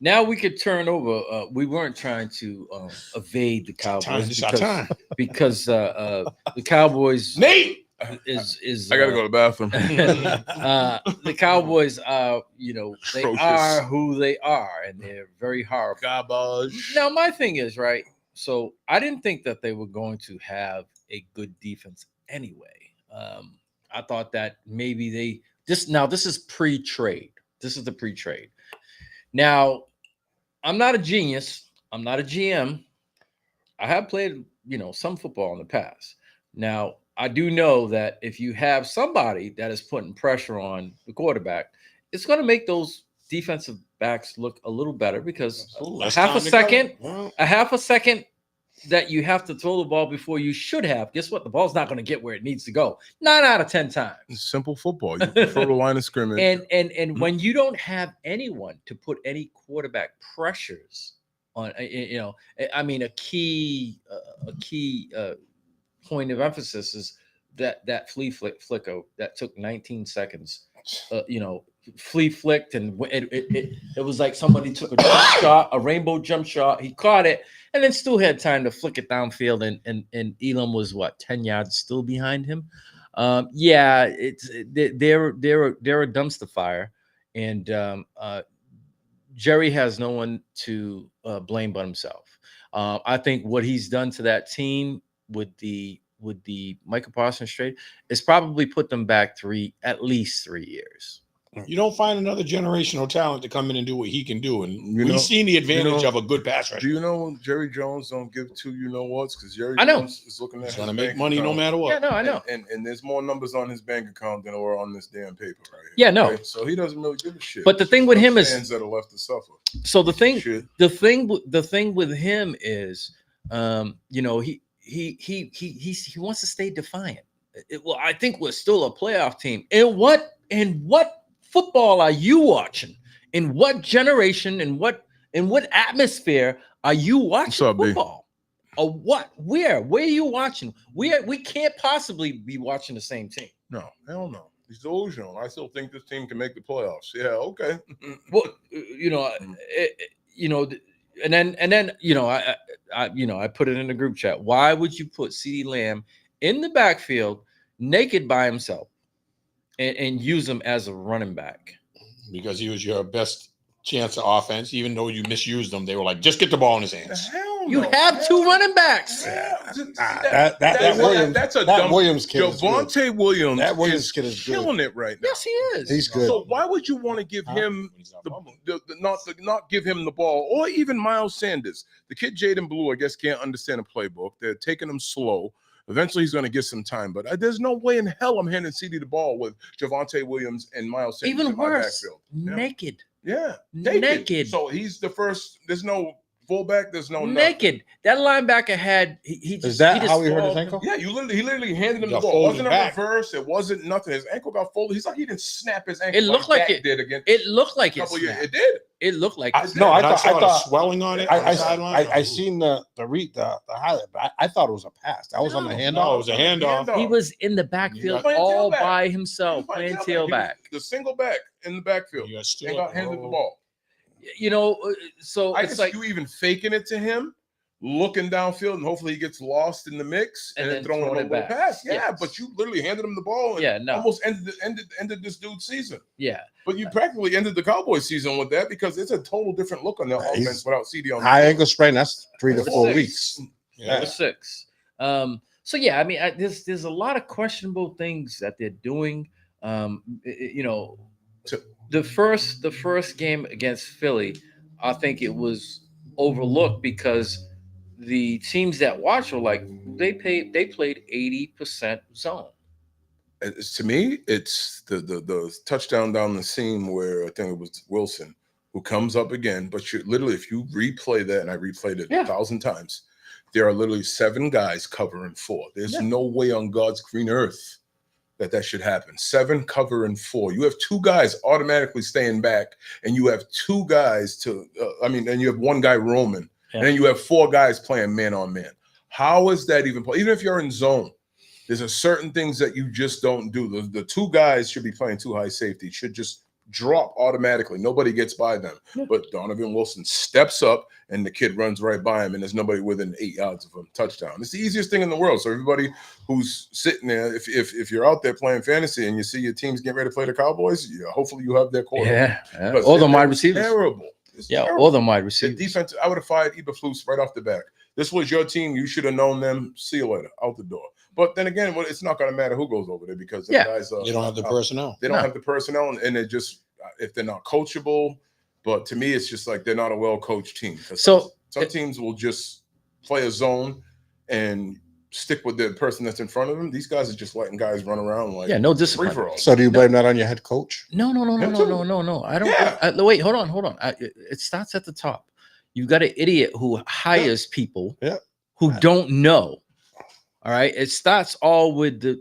Now we could turn over. We weren't trying to evade the Cowboys It's our time. because the Cowboys Nate is I got to go to the bathroom. the Cowboys are, they Atrocious. are who they are, and they're very horrible. Garbage. Now, my thing is, right, so I didn't think that they were going to have a good defense anyway. I thought that maybe this is pre-trade. This is the pre-trade. Now, I'm not a genius. I'm not a GM. I have played, some football in the past. Now, I do know that if you have somebody that is putting pressure on the quarterback, it's going to make those defensive backs look a little better because Less time to go. Well, a half a second that you have to throw the ball before you should have. Guess what? The ball's not going to get where it needs to go. 9 out of 10 times. It's simple football. You control the line of scrimmage. And when you don't have anyone to put any quarterback pressures on, I mean, a key point of emphasis is that flea flicker that took 19 seconds. Flea flicked, and it was like somebody took a jump shot, a rainbow jump shot. He caught it, and then still had time to flick it downfield. And Elam was 10 yards still behind him. They're a dumpster fire, and Jerry has no one to blame but himself. I think what he's done to that team with the Michael Parsons trade is probably put them back at least 3 years. you don't find another generational talent to come in and do what he can do, and we've seen the advantage of a good pass rusher. Do you know Jerry Jones don't give two whats? Because Jerry I know. Jones is looking at He's going to make money no matter what. Yeah, no, I know. And there's more numbers on his bank account than are on this damn paper right here. Yeah, no. Okay? So he doesn't really give a shit. But the thing with him is fans that are left to suffer. So the thing with him is, he wants to stay defiant. I think we're still a playoff team. And what football are you watching? In what generation? In what atmosphere are you watching football? Or what? Where are you watching? We can't possibly be watching the same team. No, hell no. He's delusional. I still think this team can make the playoffs. Yeah, okay. Well, and then I put it in the group chat. Why would you put CeeDee Lamb in the backfield naked by himself and use him as a running back? Because he was your best chance of offense. Even though you misused him, they were like, just get the ball in his hands. You have two running backs. That's a dumb Williams kid. Javonte Williams. That Williams kid is killing it right now. Yes, he is. He's good. So why would you want to give him not give him the ball, or even Miles Sanders? The kid Jaden Blue, I guess, can't understand a playbook. They're taking him slow. Eventually, he's going to get some time, but there's no way in hell I'm handing CD the ball with Javonte Williams and Miles Sanders. Even in my worse, backfield. naked. Yeah, naked. So he's the first. There's no fullback. There's no naked. That linebacker had. Is that how he hurt his ankle? Yeah, he literally handed him the ball. It wasn't a reverse. It wasn't nothing. His ankle got folded. He's like he didn't snap his ankle. It looked like it did again. It looked like it. It did. It looked like it. No, I thought swelling on it. I seen the highlight, but I thought it was a pass. That was on the handoff. No, it was a handoff. He was in the backfield all by himself, playing tailback. The single back in the backfield. And got handed the ball. So I it's guess like you even faking it to him, looking downfield, and hopefully he gets lost in the mix and then throwing him a little pass. Yeah, but you literally handed him the ball and almost ended this dude's season. Yeah. But you practically ended the Cowboys season with that because it's a total different look on their offense without CD on the high ankle sprain. That's 3 to 4 weeks. Yeah, 6. So yeah, I mean, there's a lot of questionable things that they're doing. The first game against Philly, I think it was overlooked because the teams that watch were like they played 80% zone. To me, it's the touchdown down the seam where I think it was Wilson who comes up again. But you literally, if you replay that, and I replayed it 1,000 times, there are literally 7 guys covering 4. There's no way on God's green earth that should happen. 7 covering 4. You have 2 guys automatically staying back, and you have 2 guys and you have 1 guy roaming, and then you have 4 guys playing man on man. How is that even play? Even if you're in zone, there's a certain things that you just don't do. The 2 guys should be playing 2 high safety, should just drop automatically. Nobody gets by them. But Donovan Wilson steps up and the kid runs right by him, and there's nobody within 8 yards of him. Touchdown. It's the easiest thing in the world. So everybody who's sitting there, if you're out there playing fantasy and you see your team's getting ready to play the Cowboys, hopefully you have their quarterback. Yeah. All the wide receivers. Terrible. All the wide receivers. The defense, I would have fired Eberflus right off the back. This was your team. You should have known them. See you later. Out the door. But then again, it's not going to matter who goes over there because the guys they don't have the personnel. They don't have the personnel, and they're just if they're not coachable. But to me, it's just like they're not a well-coached team. So some teams will just play a zone and stick with the person that's in front of them. These guys are just letting guys run around like no discipline. free-for-all. So do you blame that on your head coach? No. I don't. Wait, hold on. It starts at the top. You've got an idiot who hires people who don't know. All right, it starts all with the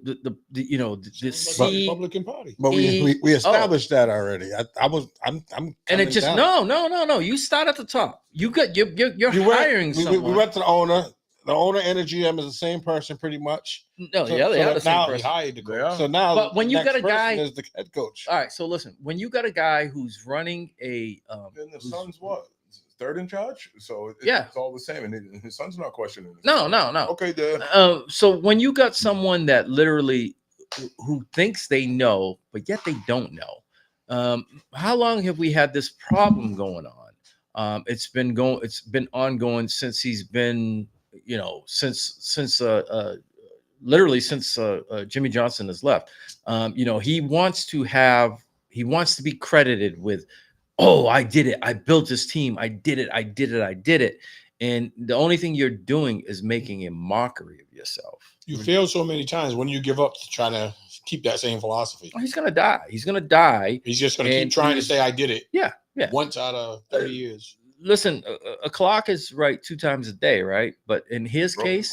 Republican Party. But we established that already. I'm and it just down. no. You start at the top. You're hiring someone. We went to the owner. The owner and the GM is the same person, pretty much. No, they are the same person. He hired the coach. So now, but when you got a guy is the head coach. All right, so listen, when you got a guy who's running a, then the son's what? Third in charge, so it's all the same, and his son's not questioning it. No. Okay, Dad. So when you got someone that literally who thinks they know, but yet they don't know, how long have we had this problem going on? It's been ongoing since he's been, since literally since Jimmy Johnson has left. He wants to be credited with, oh, I did it. I built this team. I did it. And the only thing you're doing is making a mockery of yourself. You fail so many times. When you give up to try to keep that same philosophy? Well, he's going to die. He's just going to keep trying to say, I did it. Yeah. Once out of 30 years. Listen, a clock is right 2 times a day, right? But in his case,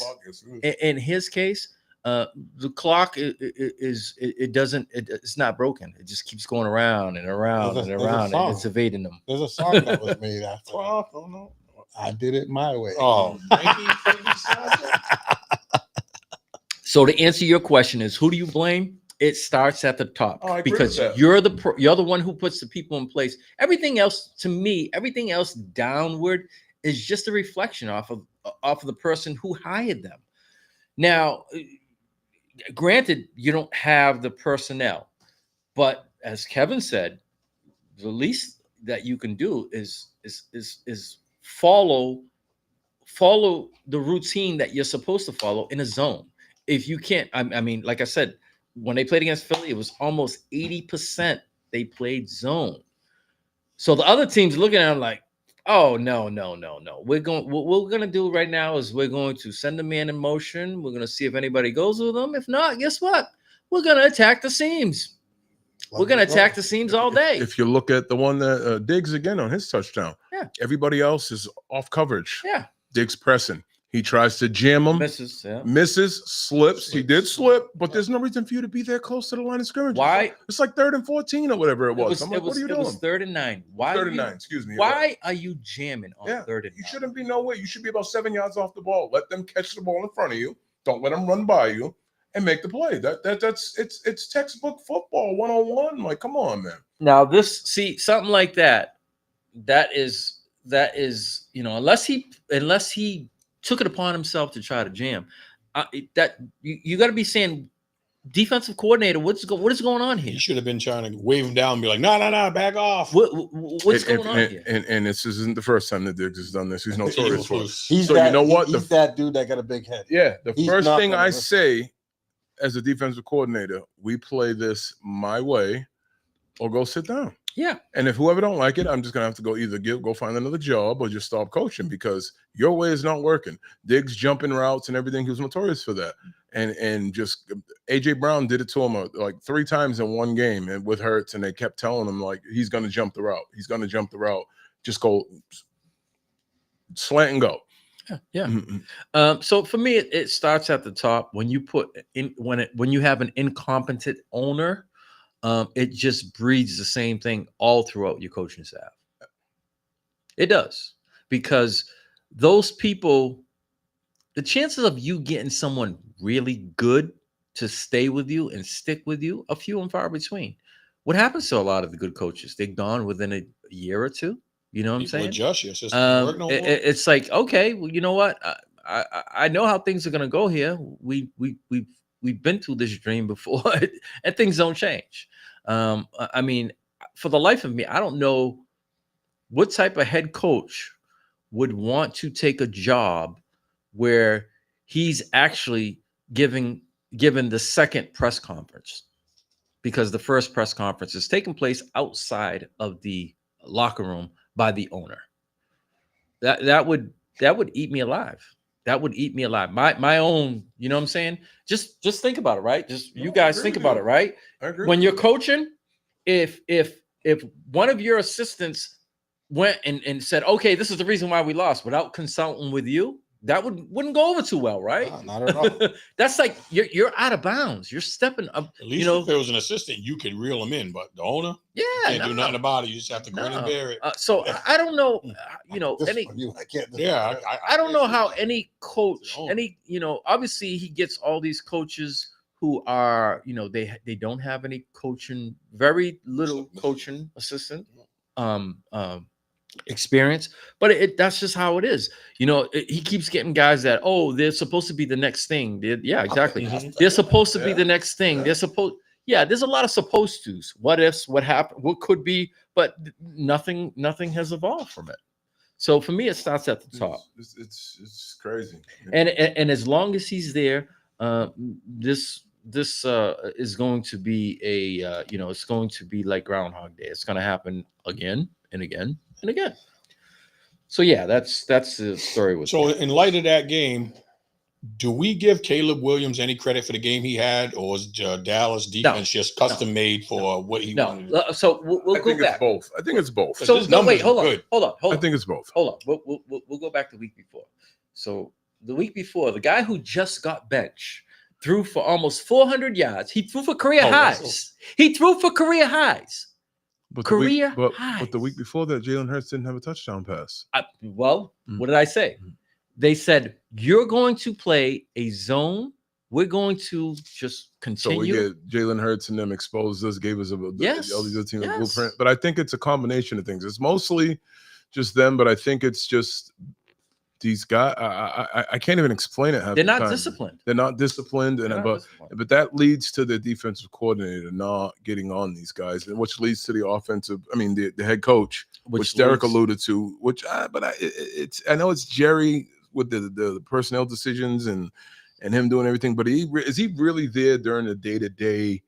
the clock it's not broken. It just keeps going around and around and around, and it's evading them. There's a song that was made after. Well, I don't know. I did it my way. Oh, so to answer your question is, who do you blame? It starts at the top, because you're the one who puts the people in place. Everything else, to me, everything else downward is just a reflection off of the person who hired them. Now, granted, you don't have the personnel, but as Kevin said, the least that you can do is follow the routine that you're supposed to follow in a zone. If you can't, I mean, like I said, when they played against Philly, it was almost 80% they played zone. So the other teams looking at them like, oh, no. What we're going to do right now is we're going to send a man in motion. We're going to see if anybody goes with them. If not, guess what? We're going to attack the seams. We're going to attack the seams all day. If you look at the one that Diggs again on his touchdown, everybody else is off coverage. Yeah. Diggs pressing. He tries to jam him. Misses, slips. He did slip, but there's no reason for you to be there close to the line of scrimmage. Why? It's like 3rd and 14 or whatever it was. I'm like, what are you doing? It was 3rd and 9. Why? 3rd and 9. Excuse me. Why are you jamming on 3rd and 9? You shouldn't be nowhere. You should be about 7 yards off the ball. Let them catch the ball in front of you. Don't let them run by you and make the play. It's textbook football 101. Like, come on, man. Now something like that. That is unless he took it upon himself to try to jam. That you got to be saying, defensive coordinator, what is going on here? He should have been trying to wave him down and be like, no, back off. What's going on here? And this isn't the first time that Diggs has done this. He's notorious for it. He's that dude that got a big head. Yeah. The first thing I say as a defensive coordinator, we play this my way or go sit down. Yeah. And if whoever don't like it, I'm just gonna have to go find another job or just stop coaching, because your way is not working. Diggs jumping routes and everything, he was notorious for that. And just AJ Brown did it to him like 3 times in one game and with Hurts, and they kept telling him like he's gonna jump the route. He's gonna jump the route. Just go slant and go. Yeah. So for me, it starts at the top. When you when you have an incompetent owner, it just breeds the same thing all throughout your coaching staff. It does, because those people, the chances of you getting someone really good to stay with you and stick with you are few and far between. What happens to a lot of the good coaches? They're gone within a year or two. You know what I'm saying? Adjust your system. It's like, okay, well, you know what? I know how things are gonna go here. We've been through this dream before, and things don't change. I mean, for the life of me, I don't know what type of head coach would want to take a job where he's actually given the second press conference, because the first press conference is taking place outside of the locker room by the owner. That would eat me alive. that would eat me alive. My own, you know what I'm saying? Just think about it, right? Just you I guys agree think with about you. it, right? I agree When with you're you. coaching, if one of your assistants went and said, okay, this is the reason why we lost without consulting with you, that wouldn't go over too well, right? No, not at all. That's like you're out of bounds. You're stepping up. At least if there was an assistant, you could reel him in. But the owner, you can't do nothing about it. You just have to grin and bear it. So I don't know, any. I can't. Yeah, I don't know how any coach, obviously he gets all these coaches who are, they don't have any coaching, very little coaching assistant experience, but that's just how it is. He keeps getting guys that, they're supposed to be the next thing. Yeah, exactly. They're supposed to be the next thing. They're supposed. Yeah, there's a lot of supposed tos, what ifs, what happened, what could be, but nothing has evolved from it. So for me, it starts at the top. It's crazy. And as long as he's there, this is going to be it's going to be like Groundhog Day. It's going to happen again and again and again. So yeah, that's the story with. So in light of that game, do we give Caleb Williams any credit for the game he had, or is Dallas defense just custom made for what he wanted? So we'll go back. Both. I think it's both. So wait, hold on. I think it's both. Hold on. We'll go back the week before. So the week before, the guy who just got benched threw for almost 400 yards. He threw for career highs. Russell. He threw for career highs. But Career but the week before that, Jalen Hurts didn't have a touchdown pass. What did I say? They said, you're going to play a zone. We're going to just continue. So we get Jalen Hurts and them exposed us, gave us all these other teams a blueprint. But I think it's a combination of things. It's mostly just them, but I think it's just these guys. I can't even explain it. They're not disciplined. They're not disciplined, but that leads to the defensive coordinator not getting on these guys, which leads to the offensive. I mean, the head coach, which Derek alluded to. I know it's Jerry with the personnel decisions and him doing everything, but is he really there during the day-to-day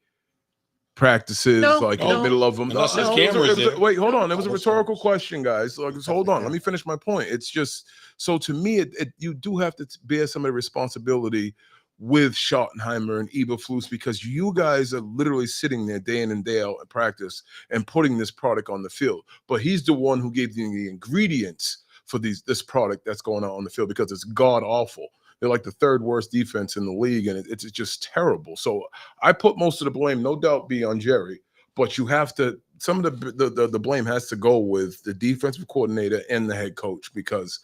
practices, in the middle of them? Wait, hold on. It was a rhetorical question, guys. So just hold on. Let me finish my point. It's just, so to me, you do have to bear some of the responsibility with Schottenheimer and Eberflus, because you guys are literally sitting there day in and day out at practice and putting this product on the field. But he's the one who gave you the ingredients for this product that's going on the field, because it's god awful. They're like the third worst defense in the league, and it's just terrible. So I put most of the blame, no doubt, be on Jerry, but you have to. Some of the blame has to go with the defensive coordinator and the head coach, because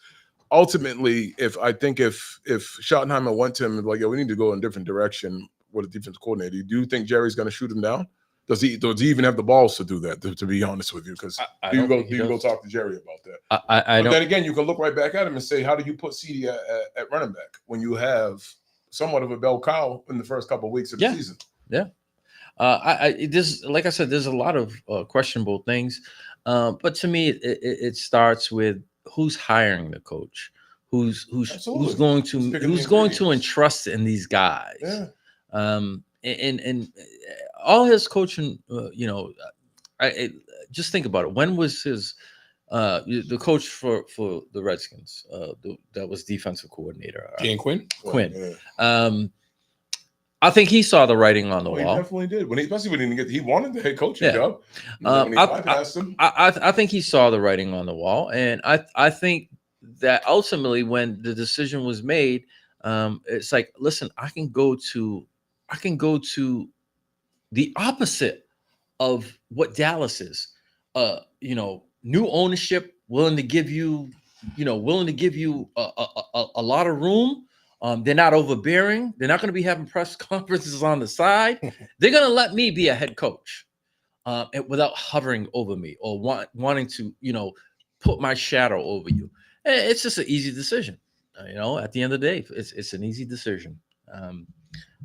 ultimately, if Schottenheimer went to him and like, yo, we need to go in a different direction with a defensive coordinator, do you think Jerry's going to shoot him down? Does he even have the balls to do that? To be honest with you, because do you go talk to Jerry about that? But then again, you can look right back at him and say, how do you put CD at running back when you have somewhat of a bell cow in the first couple of weeks of the season? Yeah, like I said, there's a lot of questionable things, but to me, it starts with who's hiring the coach, who's going to entrust in these guys. Yeah. And all his coaching, just think about it. When was his the coach for the Redskins? That was defensive coordinator. Dan Quinn. Quinn. I think he saw the writing on the wall. He definitely did. Especially when he wanted the head coaching job. I think he saw the writing on the wall, and I think that ultimately, when the decision was made, it's like, listen, I can go to the opposite of what Dallas is. New ownership, willing to give you a lot of room. They're not overbearing. They're not going to be having press conferences on the side. They're going to let me be a head coach without hovering over me or wanting to, put my shadow over you. It's just an easy decision. At the end of the day, it's an easy decision.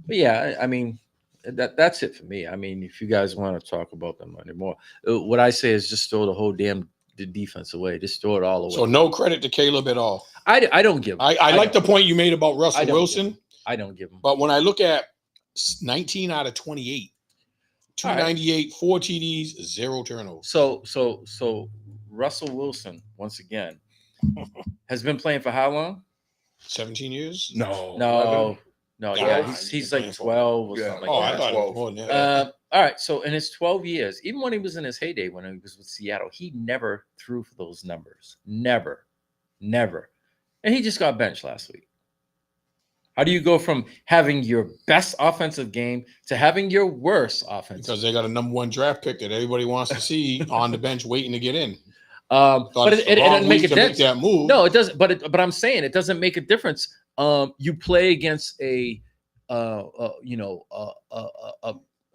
But yeah, I mean, that's it for me. I mean, if you guys want to talk about them anymore, what I say is just throw the whole damn defense away. Just throw it all away. So no credit to Caleb at all. I don't give him. I like the point you made about Russell Wilson. I don't give him. But when I look at 19 out of 28, 298, 4 TDs, 0 turnovers. So Russell Wilson, once again, has been playing for how long? 17 years? No, No, no, yeah, Nah, he's playing like for- 12 or Yeah. something like Oh, that. I thought it was 12. more than that. All right, so in his 12 years, even when he was in his heyday, when he was with Seattle, he never threw for those numbers. Never. And he just got benched last week. How do you go from having your best offensive game to having your worst offensive? Because they got a number 1 draft pick that everybody wants to see on the bench waiting to get in. But it doesn't make a difference. That move. No, it doesn't. But I'm saying it doesn't make a difference. You play against an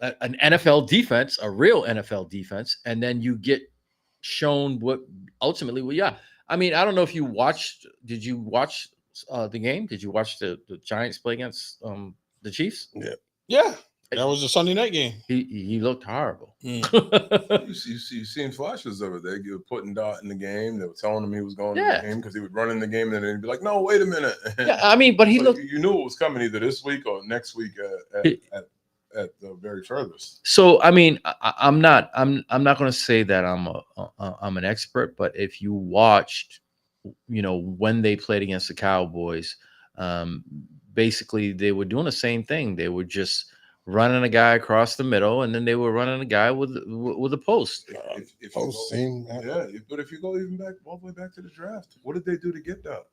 NFL defense, a real NFL defense, and then you get shown what ultimately we are. I mean, I don't know if you watched. Did you watch the game? Did you watch the Giants play against the Chiefs? Yeah. That was a Sunday night game. He looked horrible. You seen flashes of it. They were putting Dot in the game. They were telling him he was going to the game because he would run in the game and then they'd be like, "No, wait a minute." Yeah, I mean, but he looked. You knew it was coming either this week or next week at the very furthest. So I mean, I'm not going to say that I'm an expert, but if you watched, when they played against the Cowboys, basically they were doing the same thing. They were just running a guy across the middle, and then they were running a guy with a post. But if you go even back all the way back to the draft, what did they do to get that?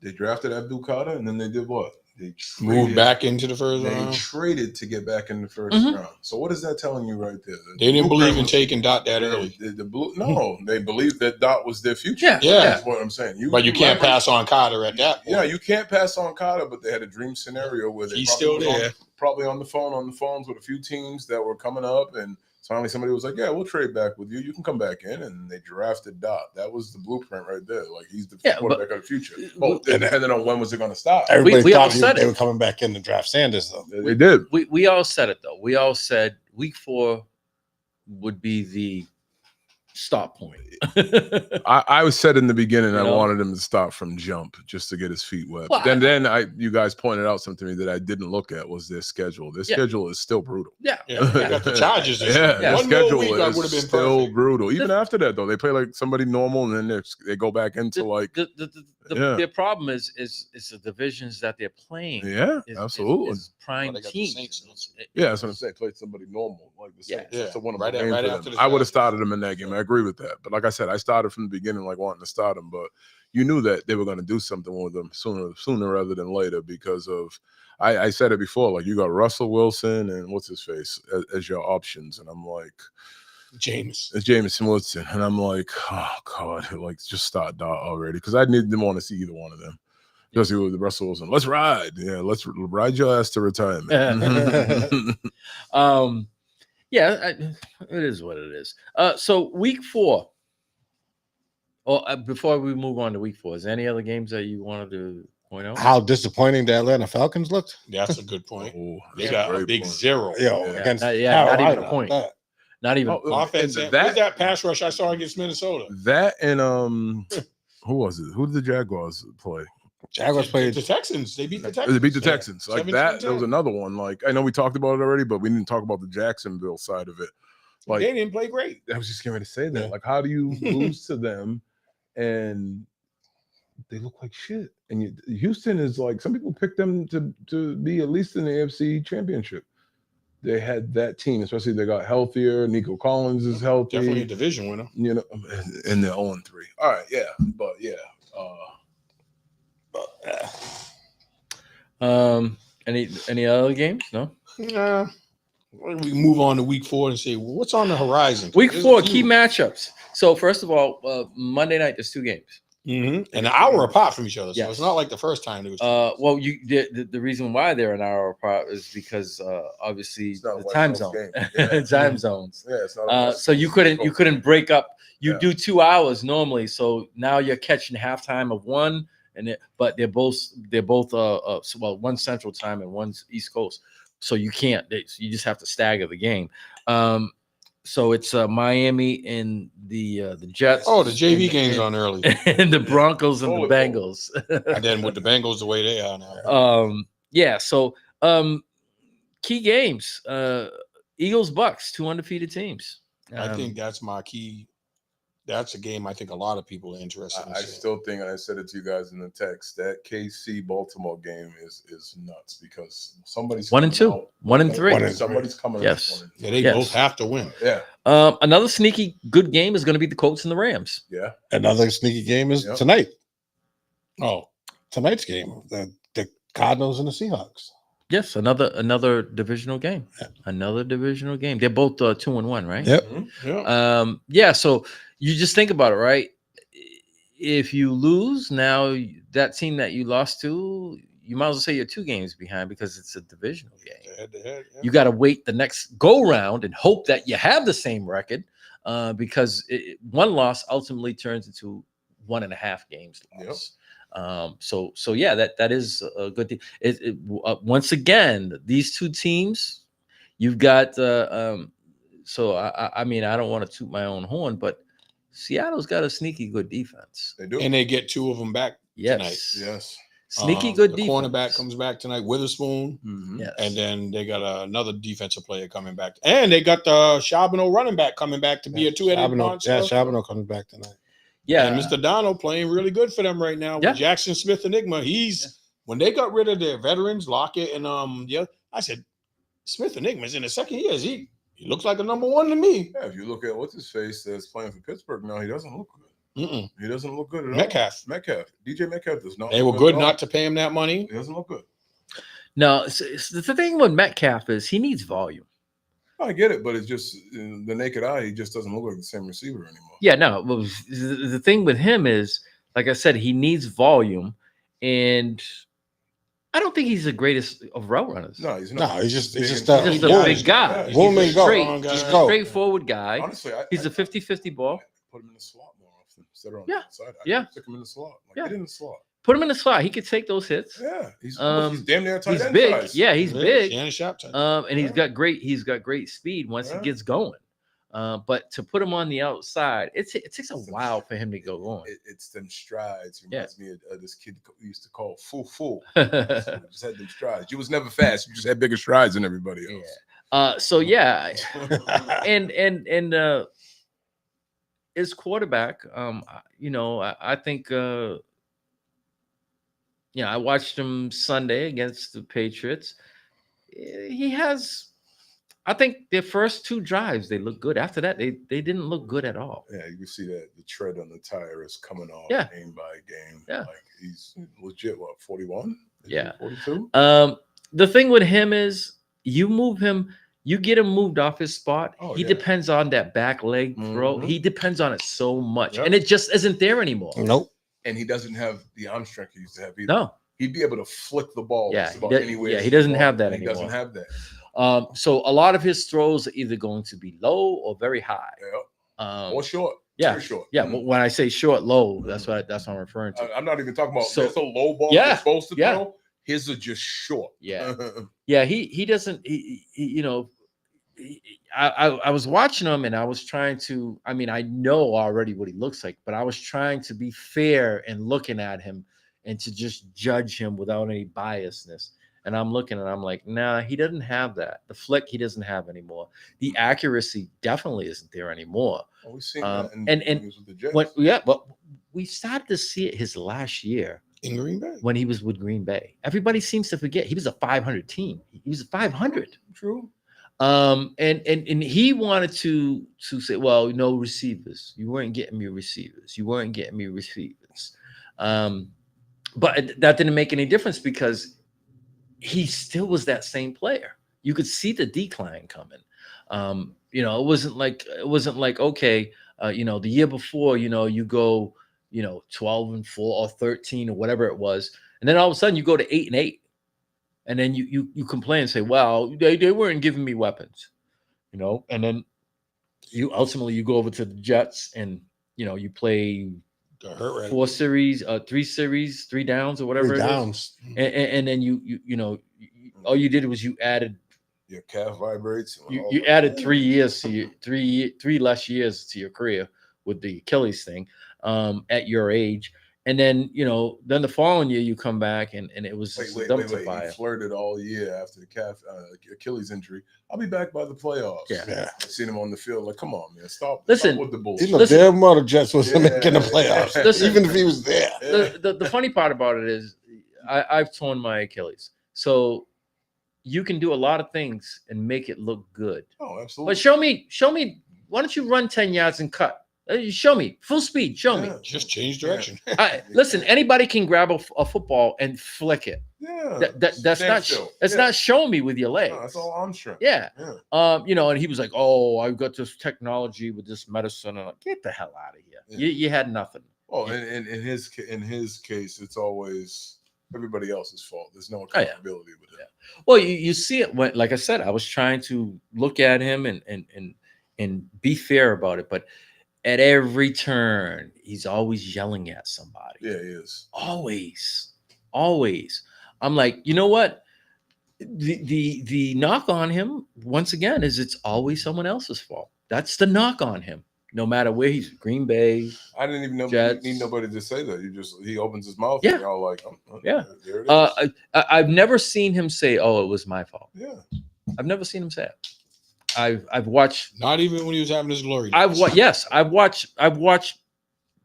They drafted Abdul Qadir, and then they did what? They moved back into the first round. They traded to get back in the first round. So what is that telling you right there? They didn't believe in taking Dot that early. No, they believed that Dot was their future. Yeah. That's what I'm saying. But you can't pass on Carter at that point. Yeah, you can't pass on Carter, but they had a dream scenario where He's still there. Probably on the phones with a few teams that were coming up, and finally somebody was like, "Yeah, we'll trade back with you. You can come back in," and they drafted Dot. That was the blueprint right there. Like he's the quarterback of the future. Depending on when was it going to stop. Everybody thought they were coming back in to draft Sanders, though. They did. We all said it though. We all said week 4 would be the stop point. I said in the beginning I know? wanted him to stop from jump just to get his feet wet. Well, Then you guys pointed out something to me that I didn't look at was their schedule. Their schedule is still brutal. Yeah. They got the Chargers. Their One more schedule week, I would have been is still perfect. brutal. Even after that, though, they play like somebody normal, and then they go back into like their problem is the divisions that they're playing. Yeah, absolutely. Is prime teams. Yeah, that's what I'm saying. Play somebody normal like the Saints. Yeah. It's a winnable Right game for them. after the I would have draft. started them in that game. I agree with that. But like I said, I started from the beginning like wanting to start them, but you knew that they were going to do something with them sooner rather than later because of I said it before, like you got Russell Wilson and what's his face as your options, and I'm like it's Jameson Wilson, and I'm like, oh god, like just start Dot already because I didn't want to see either one of them. Especially with Russell Wilson. Let's ride. Yeah, let's ride your ass to retirement. It is what it is. So week 4. Before we move on to week 4, is there any other games that you wanted to point out? How disappointing the Atlanta Falcons looked. That's a good point. They that's got a a big point. 0. Against not even Carolina. a point. Not even. Offense. Who's that pass rush I saw against Minnesota? That and who was it? Who did the Jaguars play? Jaguars played the Texans. They beat the Texans. They beat the Texans. Like that. 17-10. There was another one. Like I know we talked about it already, but we didn't talk about the Jacksonville side of it. Like They didn't play great. I was just getting ready to say that. Like, how do you lose to them and they look like shit? And Houston is like some people picked them to be at least in the AFC Championship. They had that team, especially they got healthier. Nico Collins is healthy. Definitely a division winner. You know, and they're 0-3. All right, yeah, but yeah. Any other games? No. Nah. We move on to week 4 and say, well, what's on the horizon? Week 4 key matchups. So first of all, Monday night there's 2 games. And an hour apart from each other, so Yes. it's not like the first time it was. Well, the reason why they're an hour apart is because obviously not a the West time Coast zone, game. Yeah. time zones. Yeah, it's not. A West So you couldn't Coast. break up. You Yeah. do 2 hours normally, so now you're catching halftime of one, but they're both one Central Time and one's East Coast. So you can't. You just have to stagger the game. So it's Miami and the Jets. Oh, the JV game's on early. And the Broncos and the Bengals. And then with the Bengals the way they are now. So key games. Eagles, Bucks, 2 undefeated teams. I think that's my key that's a game I think a lot of people are interested in I seeing. still think, and I said it to you guys in the text, that KC Baltimore game is nuts because somebody's 1 and coming 2, out. 1 and 3. 1 and 3. Somebody's coming Yes. out. 1 and 3. Yeah, they Yes. both have to win. Yeah. Another sneaky good game is going to be the Colts and the Rams. Yeah. Another sneaky game is Yep. tonight. Oh, Tonight's game, the Cardinals and the Seahawks. Yes, another divisional game. Another divisional game. They're both 2-1, right? Yep. yeah. Yeah. So you just think about it, right? If you lose now, that team that you lost to, you might as well say you're 2 games behind because it's a divisional game. Head-to-head, yeah. You got to wait the next go round and hope that you have the same record, because one loss ultimately turns into 1.5 games loss. So yeah, that is a good thing. Once again, these 2 teams, you've got. So I mean, I don't want to toot my own horn, but Seattle's got a sneaky good defense. They do. And they get 2 of them back tonight. Yes. Sneaky good the defense. cornerback comes back tonight, Witherspoon. Mhm. Yes. And then they got another defensive player coming back. And they got the Charbonneau running back coming back to be a two-headed monster. Yeah, Charbonneau coming back tonight. Yeah. And Mr. Donald playing really good for them right now. Yeah. With Jackson Smith Enigma. When they got rid of their veterans, Lockett and I said, Smith Enigma's in his second year. He looks like a number 1 to me. Yeah, if you look at what's his face that's playing for Pittsburgh now, he doesn't look good. Mm-mm. He doesn't look good at Metcalf. all. DJ Metcalf does not. They were look good at not all. to pay him that money. He doesn't look good. No, the thing with Metcalf is he needs volume. I get it, but it's just the naked eye. He just doesn't look like the same receiver anymore. Yeah, no. The thing with him is, like I said, he needs volume, and I don't think he's the greatest of route runners. No, he's not. No, he's just He's just a big guy. Yeah, Woman He's go. straight, Just he's go. a straightforward guy. Honestly, He's a 50-50 ball. Put him in the slot more often instead of on Yeah. the outside. Yeah. Stick him in the slot. Yeah. Get in the slot. Put him in the slot. He could take those hits. Yeah, he's damn near tight He's end big. size. Yeah, he's big. Shannon Sharp type. And he's got great speed once he gets going. But to put him on the outside, it takes a while for him to go on. It's them strides. Reminds me of this kid we used to call Foo. Yeah. Just had them strides. You was never fast. You just had bigger strides than everybody else. So yeah, and his quarterback, I think, I watched him Sunday against the Patriots. He has, I think their first 2 drives, they look good. After that, they didn't look good at all. Yeah, you can see that the tread on the tire is coming off game by game. Yeah. Like he's legit, 41? Yeah. 42? The thing with him is you move him, you get him moved off his spot. Oh, He yeah. depends on that back leg throw. Mhm. He depends on it so much. Yep. And it just isn't there anymore. Nope. And he doesn't have the arm strength he used to have either. No. He'd be able to flick the ball Yeah, just about he does- anywhere. yeah, he doesn't have that He doesn't anymore. have that. So a lot of his throws are either going to be low or very high. Yeah. Or short. Yeah. Very short. Yeah. When I say short, low, that's what I'm referring to. I'm not even talking about So- there's a low ball Yeah, you're supposed to yeah. throw. His are just short. Yeah. Yeah. He doesn't, I was watching him and I was trying to, I mean, I know already what he looks like, but I was trying to be fair and looking at him and to just judge him without any biasness. And I'm looking and I'm like, nah, he doesn't have that. The flick he doesn't have anymore. The accuracy definitely isn't there anymore. Well, we've seen that when he was with the Jets. But we started to see it his last year in Green Bay when he was with Green Bay. Everybody seems to forget he was a 500 team. He was a 500. True. And he wanted to say, well, no receivers. You weren't getting me receivers. You weren't getting me receivers. But that didn't make any difference because he still was that same player. You could see the decline coming. It wasn't like okay, the year before, you go, 12-4 or 13 or whatever it was, and then all of a sudden you go to 8-8, and then you complain and say, well, they weren't giving me weapons, and then you ultimately go over to the Jets and you play 4 series, 3 series, 3 downs or whatever 3 it is. downs. And then you all you did was you added your calf vibrates. you added 3 years to your 3 less years to your career with the Achilles thing at your age, And then, then the following year you come back and it was just a dumpster He fire. flirted all year after the calf Achilles injury. I'll be back by the playoffs. Yeah. I seen him on the field. Like, come on, man, stop Listen, with the bullshit. Even damn well the Jets wasn't making the playoffs, Listen, even if he was there. The funny part about it is I've torn my Achilles. So you can do a lot of things and make it look good. Oh, absolutely. But show me, why don't you run 10 yards and cut? Show me full speed. Show me. Just change direction. Listen, anybody can grab a football and flick it. Yeah, that's not showing me with your legs. No, that's all I'm sure. Yeah. And he was like, "Oh, I've got this technology with this medicine." And I'm like, get the hell out of here. Yeah. You had nothing. Well, in his case, it's always everybody else's fault. There's no accountability with it. Yeah. Well, you see it when, like I said, I was trying to look at him and be fair about it, but at every turn, he's always yelling at somebody. Yeah, he is. Always. I'm like, you know what? The knock on him, once again, is it's always someone else's fault. That's the knock on him. No matter where he's Green Bay. I didn't even need nobody to say that. He opens his mouth Yeah. and y'all like, Yeah. There it is. I've never seen him say, "Oh, it was my fault." Yeah. I've never seen him say it. I've watched. Not even when he was having his glory. I've watched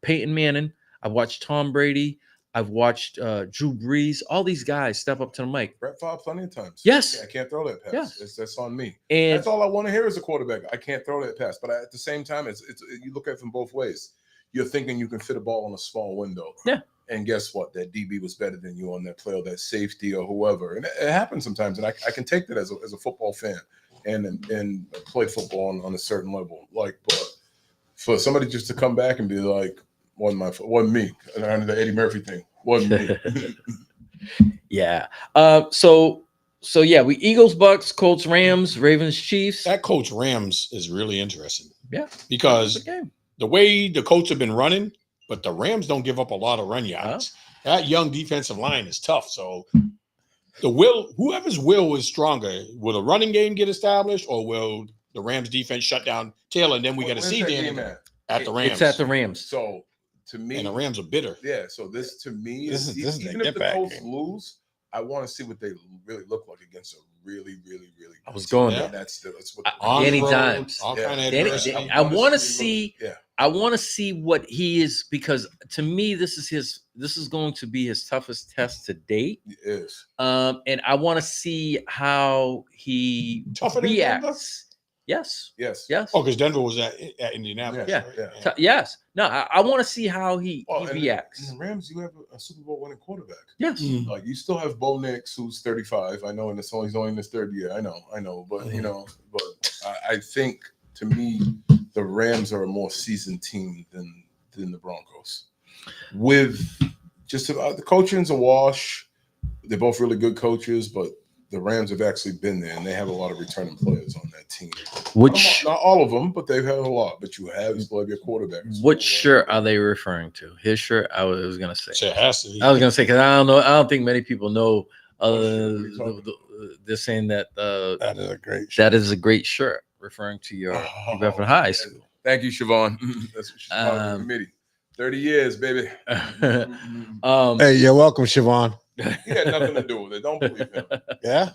Peyton Manning. I've watched Tom Brady. I've watched Drew Brees. All these guys step up to the mic. Brett Favre plenty of times. Yes. I can't throw that pass. Yeah. That's on me. And that's all I want to hear as a quarterback. I can't throw that pass. But at the same time, it's you look at it from both ways. You're thinking you can fit a ball in a small window. Yeah. And guess what? That DB was better than you on that play, or that safety, or whoever. And it happens sometimes. And I can take that as a football fan and play football on a certain level. Like, but for somebody just to come back and be like, wasn't me. And the Eddie Murphy thing. Wasn't me. Yeah. So yeah, we Eagles, Bucks, Colts, Rams, Ravens, Chiefs. That Colts Rams is really interesting. Yeah. Because the way the Colts have been running, but the Rams don't give up a lot of run yards. That young defensive line is tough. So whoever's will is stronger. Will the running game get established, or will the Rams defense shut down Taylor, and then we got to see them at the Rams? It's at the Rams. So to me, and the Rams are bitter. Yeah. So this to me This is even if the Colts lose, I want to see what they really look like against a really, really, really. I was going there. there. That's what Danny Dimes. I want to see. Yeah. I want to see what he is, because to me, this is going to be his toughest test to date. It is. And I want to see how he reacts. Yes. Oh, because Denver was at Indianapolis. Yeah. Yes. No, I want to see how he reacts. In the Rams, you have a Super Bowl winning quarterback. Yes. Like, you still have Bo Nix, who's 35. I know, and he's only in his third year. I know. But I think, to me, the Rams are a more seasoned team than the Broncos. With just about the coaching's a wash. They're both really good coaches, but the Rams have actually been there, and they have a lot of returning players on that team. Not all of them, but they've had a lot. But you have still have your quarterback. What shirt are they referring to? His shirt? I was going to say. It has to be. I was going to say, because I don't know. I don't think many people know. They're saying that that is a great shirt. That is a great shirt, referring to your New Bedford High School. Thank you, Siobhan. That's what she's part of the committee. 30 years, baby. Hey, you're welcome, Siobhan. He had nothing to do with it. Don't believe him. Yeah?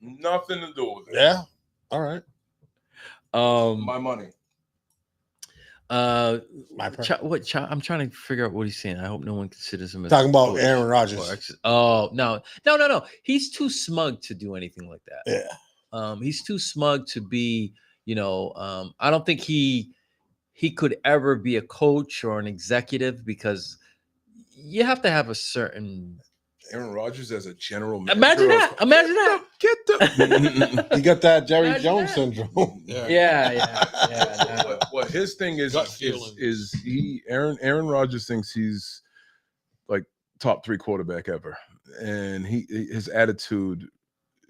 Nothing to do with it. Yeah? All right. My money. My I'm trying to figure out what he's saying. I hope no one considers him as talking about coach. Aaron Rodgers. Oh, no. He's too smug to do anything like that. Yeah. He's too smug to be, I don't think he could ever be a coach or an executive, because you have to have a certain. Aaron Rodgers as a general manager. Imagine that. Get the. He got that Jerry Jones syndrome. Yeah. What his thing is Aaron Rodgers thinks he's like top 3 quarterback ever, and his attitude,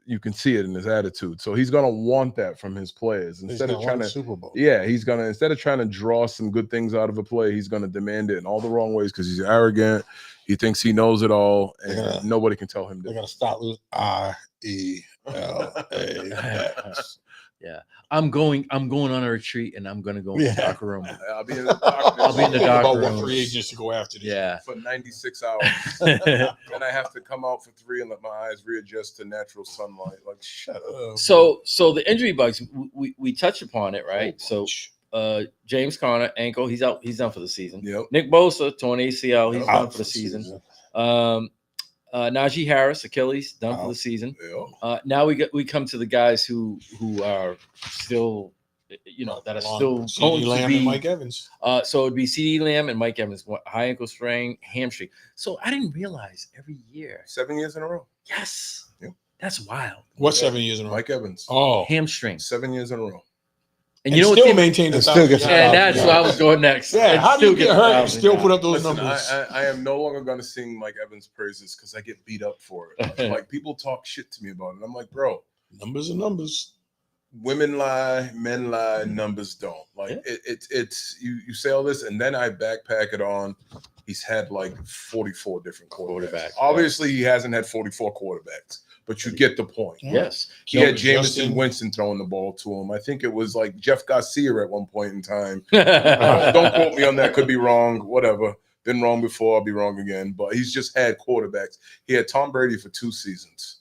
you can see it in his attitude. So he's gonna want that from his players instead of trying to Super Bowl. Yeah, instead of trying to draw some good things out of a play, he's gonna demand it in all the wrong ways because he's arrogant. He thinks he knows it all, and nobody can tell him They're that. gonna start losing RELAX. Yeah. I'm going on a retreat, and I'm going to go in the dark room. I'll be in the dark room. I'll be in the dark about room. what free agents to go after this. Yeah. For 96 hours. And I have to come out for 3 and let my eyes readjust to natural sunlight. Like, shut up. So the injury bugs, we touched upon it, right? So James Conner, ankle, he's out. He's done for the season. Yep. Nick Bosa, torn ACL, he's done for the season. Najee Harris, Achilles, done for the season. Now we come to the guys who are still, that are still CeeDee Lamb and Mike Evans. So it'd be CeeDee Lamb and Mike Evans, high ankle sprain, hamstring. So I didn't realize every year. 7 years in a row. Yes. Yep. That's wild. What 7 years in a row? Mike Evans. Oh, hamstring. 7 years in a row. And you know still what? maintained the still gets and that's where I was going next. Yeah, And how do you get hurt and 1,000 still yards. put up those Listen, numbers? I am no longer going to sing Mike Evans' praises because I get beat up for it. Like, people talk shit to me about it. I'm like, bro, Numbers are numbers. women lie, men lie, numbers don't. Like, it's you say all this, and then I backpack it on. He's had like 44 different quarterbacks. Obviously, he hasn't had 44 quarterbacks, but you get the point. Yes. He had Jameson Winston throwing the ball to him. I think it was like Jeff Garcia at one point in time. Don't quote me on that. Could be wrong. Whatever. Been wrong before. I'll be wrong again. But he's just had quarterbacks. He had Tom Brady for 2 seasons.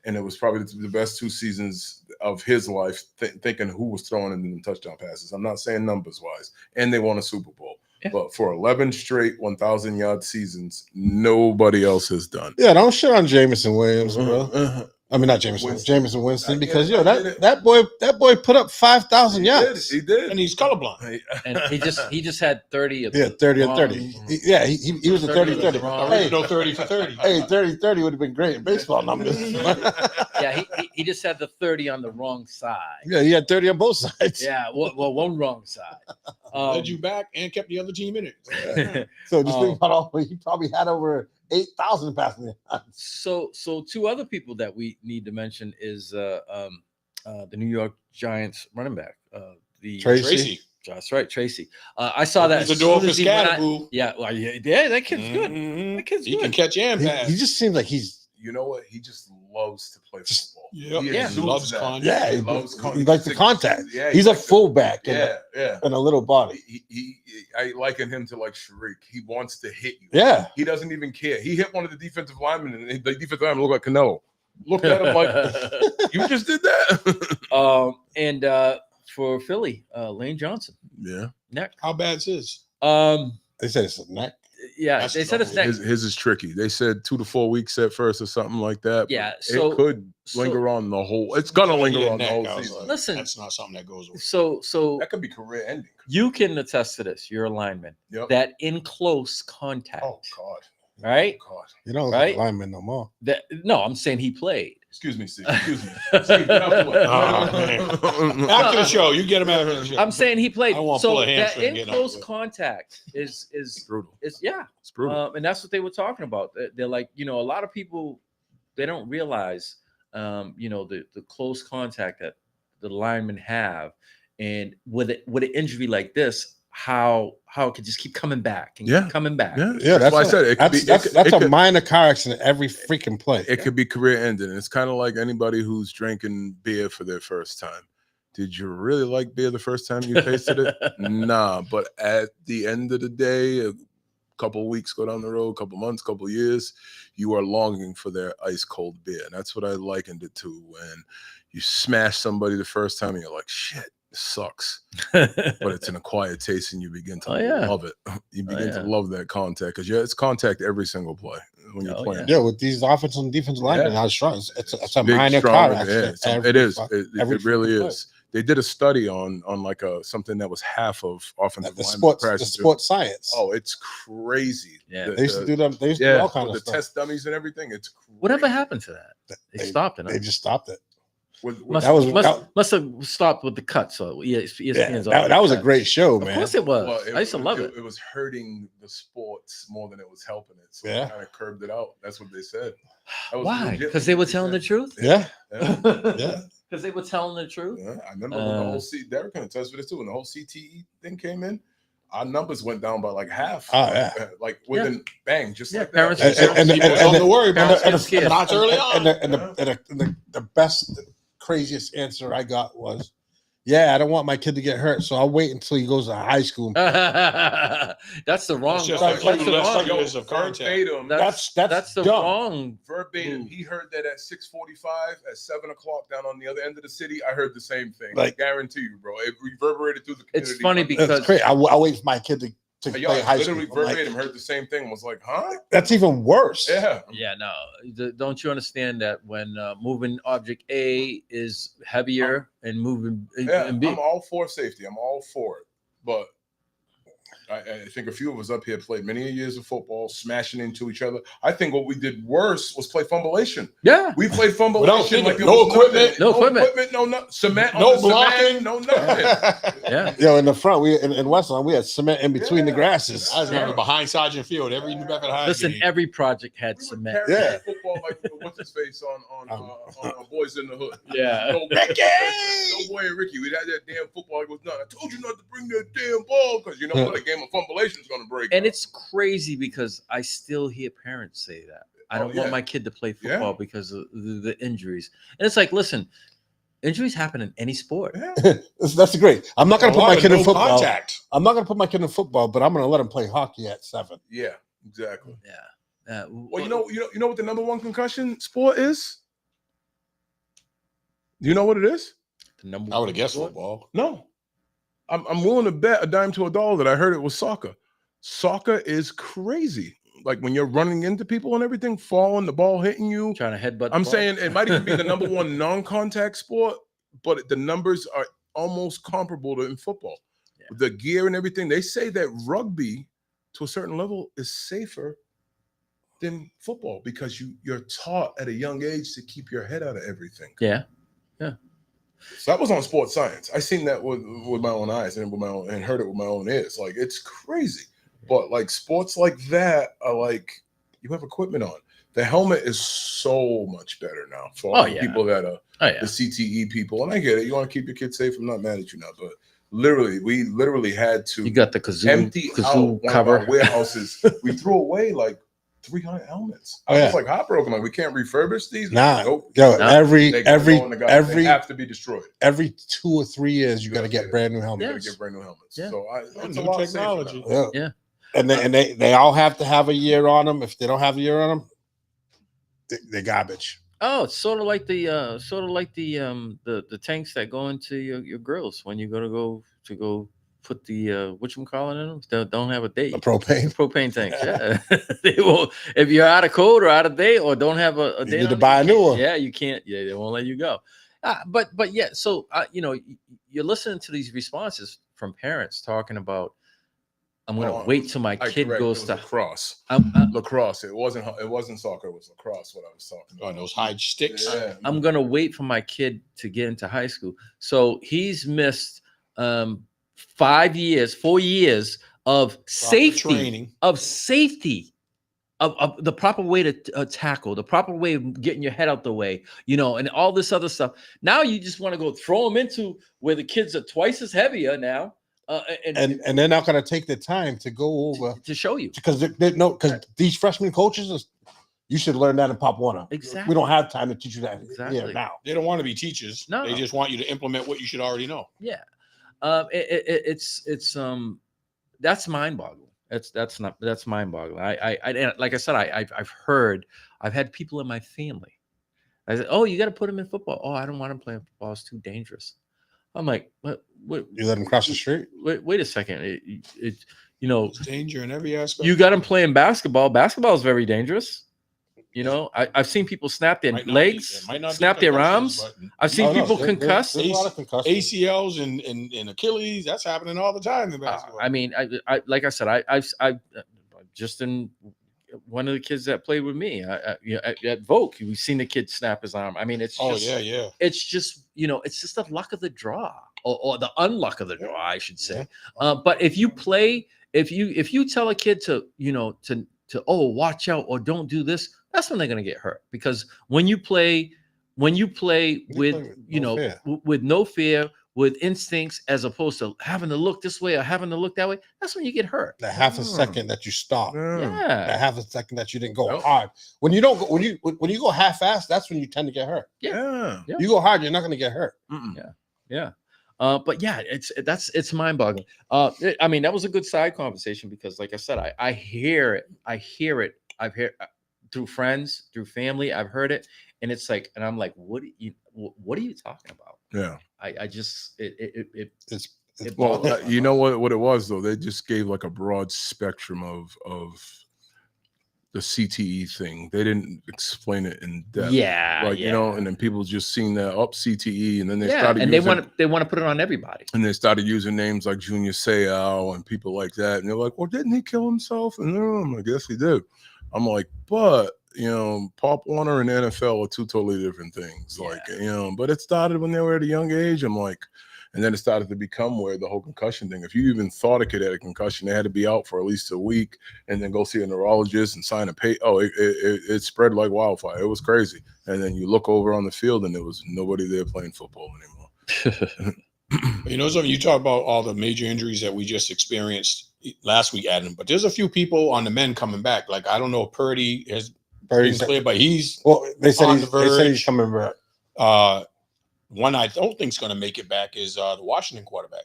And it was probably the best 2 seasons of his life, thinking who was throwing in the touchdown passes. I'm not saying numbers-wise. And they won a Super Bowl. Yeah. But for 11 straight 1,000-yard seasons, nobody else has done. Yeah, don't shit on Jameson Williams, bro. I mean, not Jameson Winston, because that boy put up 5,000 yards. He did, and he's colorblind. And he just had 30 of 30 and 30. He was a 30-30. Hey, no 30 for 30. Hey, 30-30 would have been great in baseball numbers. Yeah, he just had the 30 on the wrong side. Yeah, he had 30 on both sides. Yeah, well, one wrong side. Led you back and kept the other team in it. So just think about he probably had over 8,000 passing yards. So 2 other people that we need to mention is the New York Giants running back, Tracy. That's right, Tracy. I saw that. The door for Scatterboo. Yeah, well, yeah, that kid's good. That kid's he good. can catch and pass. He just seems like he's. You know what? He just loves to play football. He loves contact. Yeah, he loves contact. He likes the contact. Yeah, he's a fullback. Yeah, and a little body. I liken him to like Sharik. He wants to hit you. Yeah. He doesn't even care. He hit one of the defensive linemen, and the defensive lineman looked like Canelo. Looked at him like, you just did that. And for Philly, Lane Johnson. Yeah. Neck. How bad's his? They said it's a neck. Yeah, they said it's neck. His is tricky. They said 2 to 4 weeks at first or something like that. Yeah, so it could linger on the whole. It's gonna linger on the whole season. Listen, that's not something that goes away. So that could be career ending. You can attest to this. You're a lineman. Yep. That in close contact. Oh God. Right. Oh, God. You don't look like a lineman no more. No, I'm saying he played. Excuse me, Steve. Excuse me. Steve, after the show, you get him after the show. I'm saying he played. I won't so pull a that hamstring. in close contact is brutal. It's brutal. And that's what they were talking about. They're like, a lot of people, they don't realize, the close contact that the linemen have, and with an injury like this, how it could just keep coming back and keep coming back. Yeah, that's why I said that's a minor car accident every freaking play. It could be career ending. It's kind of like anybody who's drinking beer for their first time. Did you really like beer the first time you tasted it? Nah, but at the end of the day, a couple of weeks go down the road, couple months, couple years, you are longing for their ice cold beer. And that's what I likened it to when you smash somebody the first time and you're like, shit. Sucks, but it's an acquired taste, and you begin to love it. You begin to love that contact because it's contact every single play when you're playing. Yeah, with these offensive and defensive linemen, how strong it's a Big, minor strong, car accident. it is. It really is. They did a study on like something that was half of offensive the linemen. sports science. Oh, it's crazy. Yeah, they used to do them. They used to do all kinds of the stuff. test dummies and everything. It's crazy. Whatever happened to that? They stopped it. They just stopped it. Must have stopped with the cut. So that was a great show, man. Of course it was. I used to love it. It was hurting the sports more than it was helping it. So they kind of curbed it out. That's what they said. Why? Because they were telling the truth. Yeah. Because they were telling the truth. Yeah, I remember when the whole Derek can attest to this too. When the whole CTE thing came in, our numbers went down by like half. Oh yeah, like within bang, just like parents that. And don't worry about the best craziest answer I got was, "Yeah, I don't want my kid to get hurt, so I'll wait until he goes to high school." That's the wrong. That's just That's a few the less wrong- years of contact. Verbatim, That's That's the dumb. wrong. verbatim. He heard that at 6:45, at 7 o'clock down on the other end of the city. I heard the same thing. Like- I guarantee you, bro. It reverberated through the community. It's funny because That's crazy. I'll wait for my kid to Yo, play I high literally school. I'm like, verbatim heard the same thing. Was like, huh? that's even worse. Yeah. Yeah, no. Don't you understand that when moving object A is heavier and moving Yeah, and B? I'm all for safety. I'm all for it. But I think a few of us up here played many years of football, smashing into each other. I think what we did worse was play fumbleation. Yeah. We played Without fumbleation thinking, like it no was equipment. nothing. No equipment. No cement. No on the blocking. cement, no nothing. Yeah. Yo, in the front, we in Westland, we had cement in between the grasses. I remember behind Sergeant Field, every New Bedford High Listen, game. every project had We cement. would carry Yeah. that football like what's his face on Boys in the Hood. Yeah. No, Ricky! No boy and Ricky. We had that damn football like it was nothing. I told you not to bring that damn ball because you know what? A game of fumbleation is going to break. And it's crazy because I still hear parents say that. I don't want my kid to play football because of the injuries. And it's like, listen, injuries happen in any sport. That's great. I'm not going to put my kid in football. Contact. I'm not going to put my kid in football, but I'm going to let him play hockey at 7. Yeah, exactly. Yeah. Well, you know what the number one concussion sport is? You know what it is? The number I would have one guessed sport? football. No. I'm willing to bet a dime to a dollar that I heard it was soccer. Soccer is crazy. Like when you're running into people and everything, falling, the ball hitting you. Trying to headbutt. I'm saying it might even be the number one non-contact sport, but the numbers are almost comparable to in football. Yeah. The gear and everything. They say that rugby, to a certain level, is safer than football because you're taught at a young age to keep your head out of everything. Yeah. So that was on Sports Science. I seen that with my own eyes and and heard it with my own ears. Like it's crazy. But like sports like that are like you have equipment on. The helmet is so much better now for all the people that are the CTE people. And I get it. You want to keep your kids safe. I'm not mad at you now, but we literally had to. You got the kazoo, empty out one cover of our warehouses. We threw away like 300 helmets. I was like heartbroken. Like we can't refurbish these. Nah, nope. yo, every They have to be destroyed. Every 2 or 3 years, you got to get brand new You helmets. got to get brand new helmets. Yeah. So it's a New lot technology. safer now. Yeah. And they all have to have a year on them. If they don't have a year on them, they're garbage. Oh, it's sort of like the tanks that go into your grills when you go put the whatchamacallit in them. They don't have a date. The propane. Propane tanks. Yeah. They won't, if you're out of code or out of date or don't have a date. You need to buy a new one. Yeah, you can't. Yeah, they won't let you go. But yeah, so you're listening to these responses from parents talking about, I'm gonna wait till my kid goes to lacrosse. Lacrosse. It wasn't soccer. It was lacrosse. What I was talking about. Those hide sticks. Yeah. I'm gonna wait for my kid to get into high school. So he's missed 4 years of safety, of the proper way to tackle, the proper way of getting your head out the way, and all this other stuff. Now you just want to go throw them into where the kids are twice as heavier now. And they're not going to take the time to go over to show you because these freshman coaches, you should learn that in Pop Warner. Exactly. We don't have time to teach you that Exactly. now. They don't want to be teachers. No. They just want you to implement what you should already know. Yeah. It's that's mind-boggling. That's mind-boggling. I like I said, I've had people in my family. I said, "Oh, you got to put him in football." "Oh, I don't want him playing football. It's too dangerous." I'm like, "What? You let him cross the street?" Wait a second. It's danger in every aspect. You got him playing basketball. Basketball is very dangerous. I've seen people snap their legs, snap their arms. I've seen people concuss. There's a lot of concussions. ACLs and Achilles. That's happening all the time in basketball. I mean, I like I said, I've just in one of the kids that played with me at Vogue, we've seen the kid snap his arm. I mean, it's it's just it's just the luck of the draw or the unluck of the draw, I should say. But if you tell a kid to watch out or don't do this, that's when they're going to get hurt. Because when you play with with no fear, with instincts as opposed to having to look this way or having to look that way, that's when you get hurt. That half a second that you stop. Yeah. That half a second that you didn't go hard. When you don't go, when you go half-assed, that's when you tend to get hurt. Yeah. You go hard, you're not going to get hurt. Yeah. But yeah, it's mind-boggling. I mean, that was a good side conversation because, like I said, I hear it. I've heard through friends, through family. I've heard it, and it's like, and I'm like, what are you talking about? Yeah. I just it's well, you know what it was though. They just gave like a broad spectrum of the CTE thing. They didn't explain it in depth. Yeah, you know, and then people just seen that CTE, and then they yeah, started and using, they want to put it on everybody. And they started using names like Junior Seau and people like that, and they're like, "Well, didn't he kill himself?" And I guess he did. I'm like, but Pop Warner and NFL are two totally different things. Like, but it started when they were at a young age. I'm like, and then it started to become where the whole concussion thing, if you even thought a kid had a concussion, they had to be out for at least a week and then go see a neurologist and sign a pay. Oh, it spread like wildfire. It was crazy. And then you look over on the field and there was nobody there playing football anymore. You know something? You talk about all the major injuries that we just experienced last week, Adam, but there's a few people on the men coming back. Like, I don't know if Purdy's clear, but he's they said on the verge. They said he's coming back. One I don't think is going to make it back is the Washington quarterback.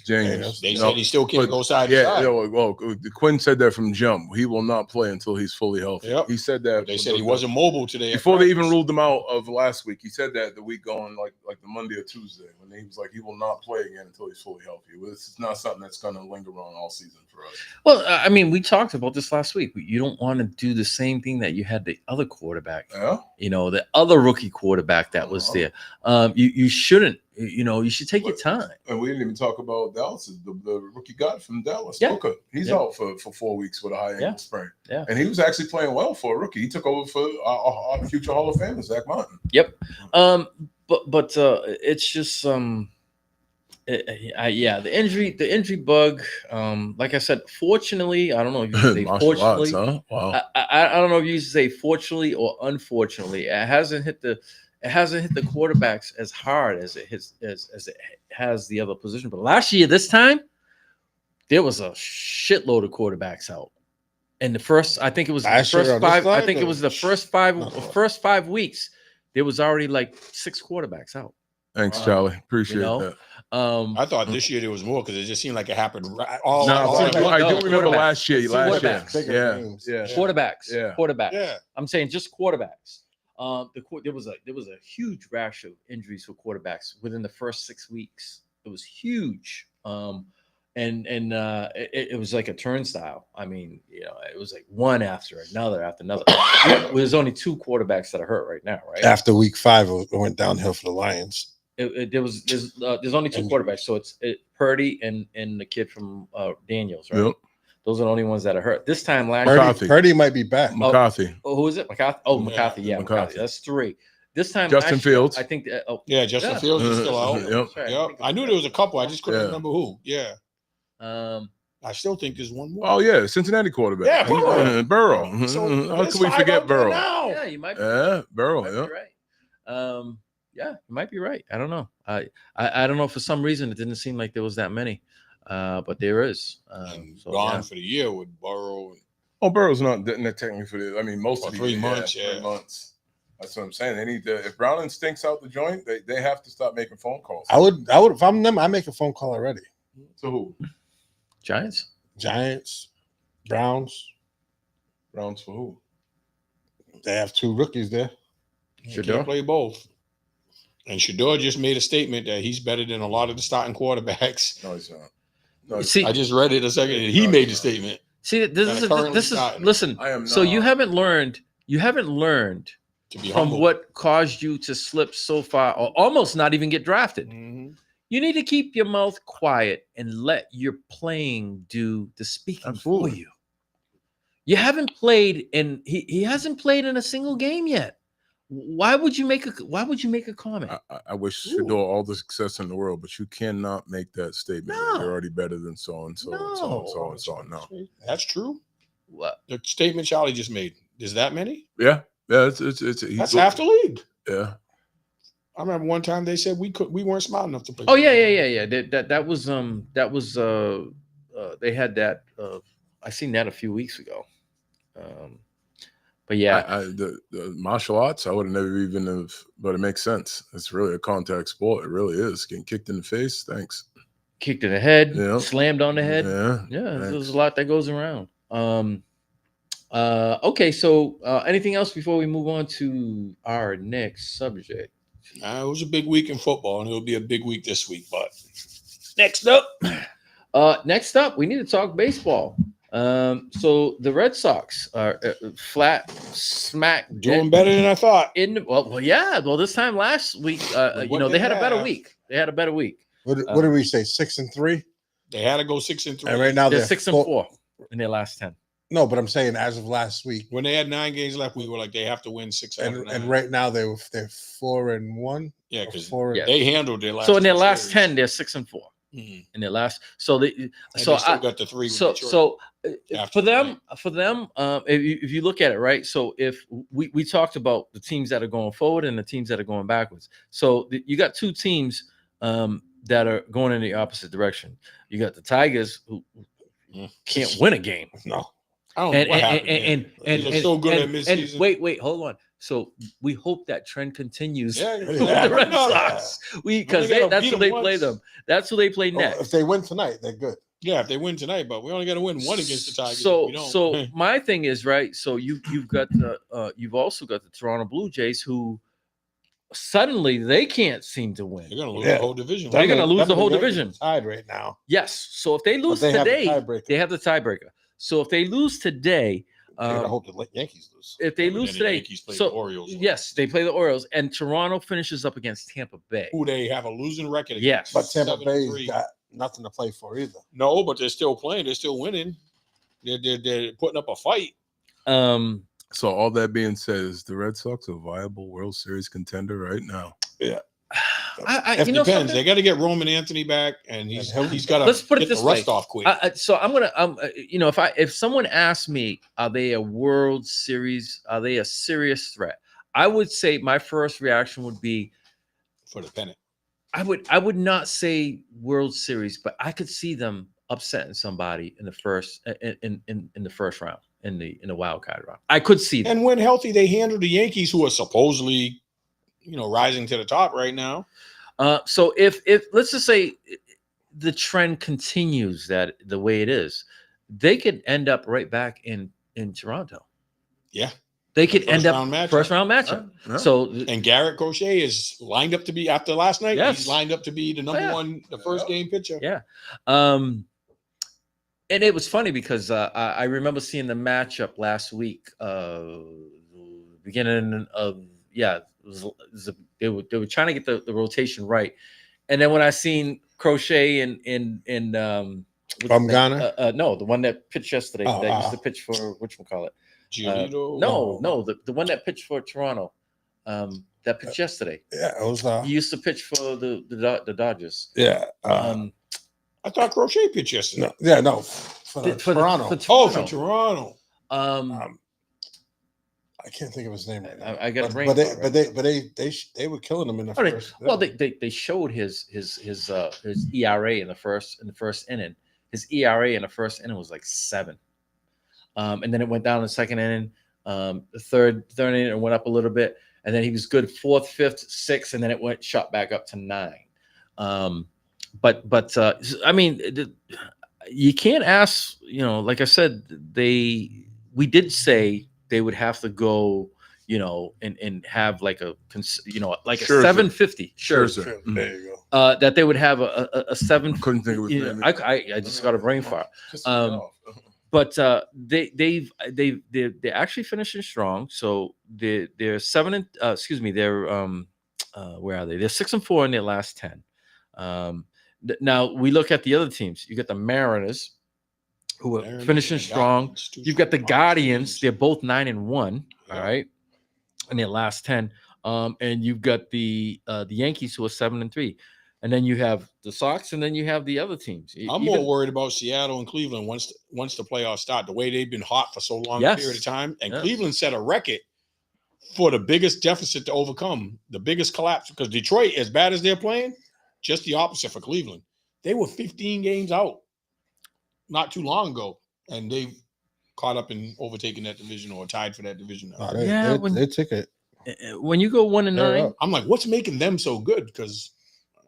James. They said he still can't go side to side. Yeah, well, Quinn said that from jump. He will not play until he's fully healthy. Yep. He said that. They said he wasn't mobile today. Before they even ruled him out of last week, he said that the week going like the Monday or Tuesday when he was like, he will not play again until he's fully healthy. Well, this is not something that's going to linger on all season for us. Well, I mean, we talked about this last week. You don't want to do the same thing that you had the other quarterback. Yeah. The other rookie quarterback that was there. You shouldn't. You should take your time. And we didn't even talk about Dallas, the rookie guy from Dallas, Yeah. Booker. He's out for 4 weeks with a high ankle sprain. Yeah. And he was actually playing well for a rookie. He took over for our future Hall of Famer, Zach Martin. Yep. But it's just the injury bug. Like I said, fortunately, I don't know if you say fortunately. Huh? Wow. I don't know if you say fortunately or unfortunately. It hasn't hit the quarterbacks as hard as it has the other position. But last year, this time, there was a shitload of quarterbacks out. And the first 5 weeks, there was already like 6 quarterbacks out. Thanks, Charlie. Appreciate that. I thought this year there was more because it just seemed like it happened. I do remember last year. Quarterbacks. Yeah. Quarterbacks. Yeah. I'm saying just quarterbacks. There was a huge rash of injuries for quarterbacks within the first 6 weeks. It was huge. It was like a turnstile. I mean, it was like one after another. There's only 2 quarterbacks that are hurt right now, right? After week 5, it went downhill for the Lions. There's only 2 quarterbacks, so it's Purdy and the kid from Daniels, right? Yep. Those are the only ones that are hurt. This time last year, Purdy might be back. McCarthy. Who is it? McCarthy. Oh, McCarthy. Yeah, McCarthy. That's 3. This time, Justin Fields. I think. Justin Fields is still out. Yep. Yep. I knew there was a couple. I just couldn't remember who. Yeah. I still think there's one more. Oh yeah, Cincinnati quarterback. Yeah, Burrow. So how can we forget Burrow? Yeah, you might. Burrow. Be right. Yeah, you might be right. I don't know. I don't know. For some reason, it didn't seem like there was that many, but there is. Gone for the year with Burrow. Burrow's not technically for the. I mean, most of the 3 months. 3 months. That's what I'm saying. They need to. If Browning stinks out the joint, they have to stop making phone calls. I would. If I'm them, I make a phone call already. To who? Giants, Browns. Browns for who? They have 2 rookies there. You can't play both. And Shador just made a statement that he's better than a lot of the starting quarterbacks. No, he's not. No, see, I just read it a second. And he made the statement. See, this is listen. I am so not. you haven't learned to be from humble. what caused you to slip so far, or almost not even get drafted. Mm-hmm. You need to keep your mouth quiet and let your playing do the speaking for you. You haven't played, and he hasn't played in a single game yet. Why would you make a comment? I wish Shador all the success in the world, but you cannot make that statement. No. You're already better than so and so and so and so and so. No, that's true. What the statement Charlie just made? Is that many? Yeah. That's half the league. Yeah. I remember one time they said we weren't smart enough to play. Oh yeah. That was they had that. I seen that a few weeks ago. But yeah, the martial arts, I would have never even have, but it makes sense. It's really a contact sport. It really is. Getting kicked in the face, thanks. Kicked in the head, Yeah. slammed on the head. Yeah, there's a lot that goes around. Okay, so anything else before we move on to our next subject? It was a big week in football, and it'll be a big week this week. But Next up, we need to talk baseball. So the Red Sox are flat smack doing better than I thought. Well, this time last week, they had a better week. They had a better week. What did we say? 6-3. They had to go 6-3, and right now they're 6-4 in their last 10. No, but I'm saying as of last week, when they had 9 games left, we were like, they have to win 6. And right now they're 4-1. Yeah, because they handled their last. So in their last 10, they're 6-4. In their last, they still got the 3. For them, if you look at it, right? So if we talked about the teams that are going forward and the teams that are going backwards. So you got 2 teams that are going in the opposite direction. You got the Tigers who can't win a game. No. I don't know what happened. And they're so good at midseason. Wait, hold on. So we hope that trend continues. Yeah, with the Red Sox. Because that's who they play them. That's who they play next. If they win tonight, they're good. Yeah, if they win tonight, but we only got to win one against the Tigers. So my thing is, right. So you've got you've also got the Toronto Blue Jays who suddenly they can't seem to win. They're going to lose the whole division. They're going to lose the whole division. Tied right now. Yes. So if they lose today, they have the tiebreaker. So if they lose today, I hope the Yankees lose. If they lose today, the Orioles. Yes, they play the Orioles, and Toronto finishes up against Tampa Bay, who they have a losing record Yes, against. But Tampa Bay's got nothing to play for either. No, but they're still playing. They're still winning. They're putting up a fight. So all that being said, is the Red Sox a viable World Series contender right now? Yeah. It depends. They got to get Roman Anthony back, and he's got to let's put it get this the way. rust off quick. So I'm gonna if someone asks me, are they a World Series? Are they a serious threat? I would say my first reaction would be for the pennant. I would not say World Series, but I could see them upsetting somebody in the first in the first round in the wild card round. I could see that. And when healthy, they handle the Yankees, who are supposedly rising to the top right now. So if let's just say the trend continues that the way it is, they could end up right back in Toronto. Yeah. They could end up first round matchup. Yeah. So and Garrett Crochet is lined up to be after last night. Yes. He's lined up to be the number one, the first game pitcher. Yeah. And it was funny because I remember seeing the matchup last week, beginning of they were trying to get the rotation right, and then when I seen Crochet in Ghana, no, the one that pitched yesterday that used to pitch for whatchamacallit. No, the one that pitched for Toronto, that pitched yesterday. Yeah, it was. He used to pitch for the Dodgers. Yeah. I thought Crochet pitched yesterday. No, for Toronto. For Toronto. I can't think of his name right now. I got a brain. But they were killing him in the first. Well, they showed his ERA in the first inning. His ERA in the first inning was like 7, and then it went down in the second inning. The third inning it went up a little bit, and then he was good 4th, 5th, 6th, and then it shot back up to 9. But I mean, you can't ask. Like I said, we did say they would have to go, and have like a 750. Sure. There you go. That they would have a 7. Couldn't think of his name. I just got a brain fart. But they're actually finishing strong. So they're 7 they're where are they? They're 6-4 in their last 10. Now we look at the other teams. You got the Mariners, who are finishing strong. You've got the Guardians. They're both 9-1. All right, in their last 10. And you've got the Yankees, who are 7-3. And then you have the Sox, and then you have the other teams. I'm more worried about Seattle and Cleveland once the playoffs start. The way they've been hot for so long a period of time, and Cleveland set a record for the biggest deficit to overcome, the biggest collapse, because Detroit, as bad as they're playing, just the opposite for Cleveland. They were 15 games out not too long ago, and they've caught up in overtaking that division or tied for that division. They took it. When you go 1-9, I'm like, what's making them so good? Because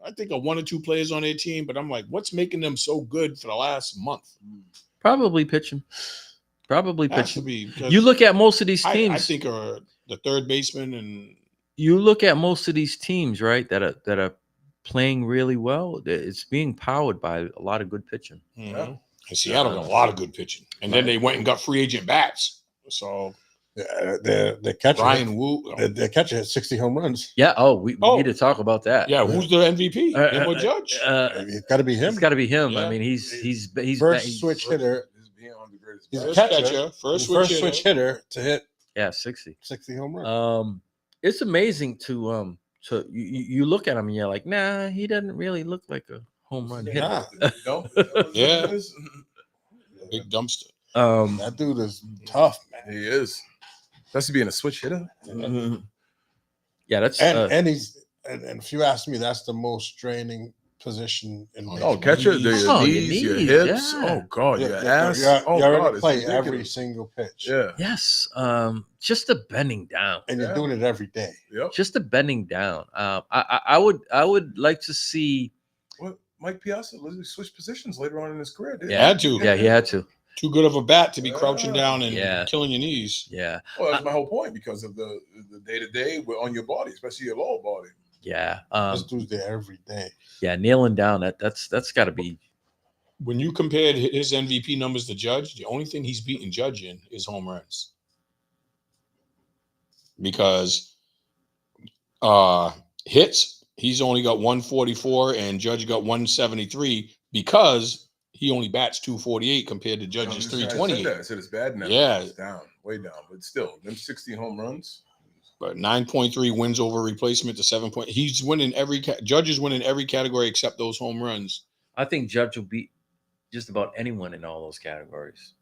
I think of 1 or 2 players on their team, but I'm like, what's making them so good for the last month? probably pitching. Probably Has to pitching. be, because You look at most of these teams. I think are the third baseman, and you look at most of these teams, right? That are playing really well. It's being powered by a lot of good pitching. and Seattle got a lot of good pitching, and then they went and got free agent bats. So the catcher, Ryan Wu, the catcher had 60 home runs. Yeah. Oh, we need to talk about that. Yeah, who's the MVP? Him or Judge? It's got to be him. It's got to be him. Yeah. I mean, he's First switch hitter. He's a First catcher. catcher, first switch hitter to hit 60 home runs. It's amazing to you look at him and you're like, nah, he doesn't really look like a home run hitter. Yeah, big dumpster. That dude is tough, man. He is. That's being a switch hitter. Yeah, that's and he's and if you ask me, that's the most draining position in baseball. Oh, catcher, your knees, your hips. yeah. Oh God, your ass. You Oh already God, it's play ridiculous. every single pitch. Yeah. yes. Just the bending down. And you're doing it every day. Yep. Just the bending down. I would like to see. What Mike Piazza literally switched positions later on in his career. Didn't He had to. Yeah, he had to. Too good of a bat to be crouching down and killing your knees. Yeah. Well, that's my whole point, because of the day-to-day on your body, especially your lower body. Yeah. This dude's there every day. Yeah, nailing down that's got to be. When you compared his MVP numbers to Judge, the only thing he's beaten Judge in is home runs. Because hits, he's only got 144 and Judge got 173, because he only bats 248 compared to Judge's 328. I said it's bad now. Yeah. It's down, way down. But still, them 16 home runs. But 9.3 wins over replacement to 7 point. He's winning Judge is winning every category except those home runs. I think Judge will beat just about anyone in all those categories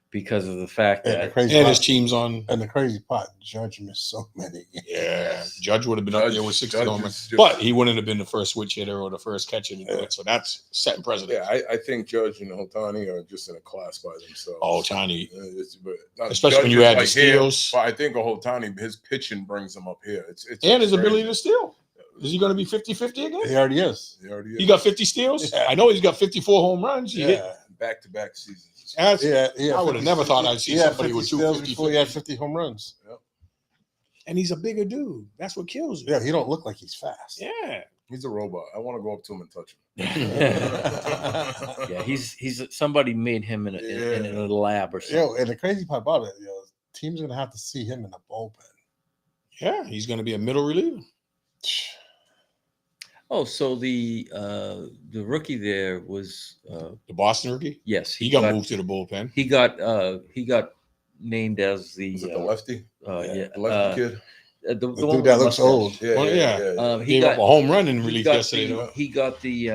because of the fact that his team's on. And the crazy part, Judge missed so many games. Yeah, Judge would have been up there with 60 home runs, but he wouldn't have been the first switch hitter or the first catcher to do it. So that's setting precedent. Yeah, I think Judge and Ohtani are just in a class by themselves. Ohtani, especially when you add the steals. But I think Ohtani, his pitching brings him up here. It's and his ability to steal. Is he going to be 50-50 again? He already is. He got 50 steals. Yeah. I know he's got 54 home runs. He hit back-to-back seasons. I would have never thought I'd see somebody with 250 before he had 50 home runs. Yep. And he's a bigger dude. That's what kills him. Yeah, he don't look like he's fast. Yeah. He's a robot. I want to go up to him and touch him. Yeah, he's somebody made him in a lab or something. Yo, and the crazy part about it, team's gonna have to see him in the bullpen. Yeah, he's gonna be a middle reliever. Oh, so the rookie there was the Boston rookie. Yes, he got moved to the bullpen. He got named as the lefty. The lefty kid. The dude that looks old. He got a home run in relief yesterday. He got the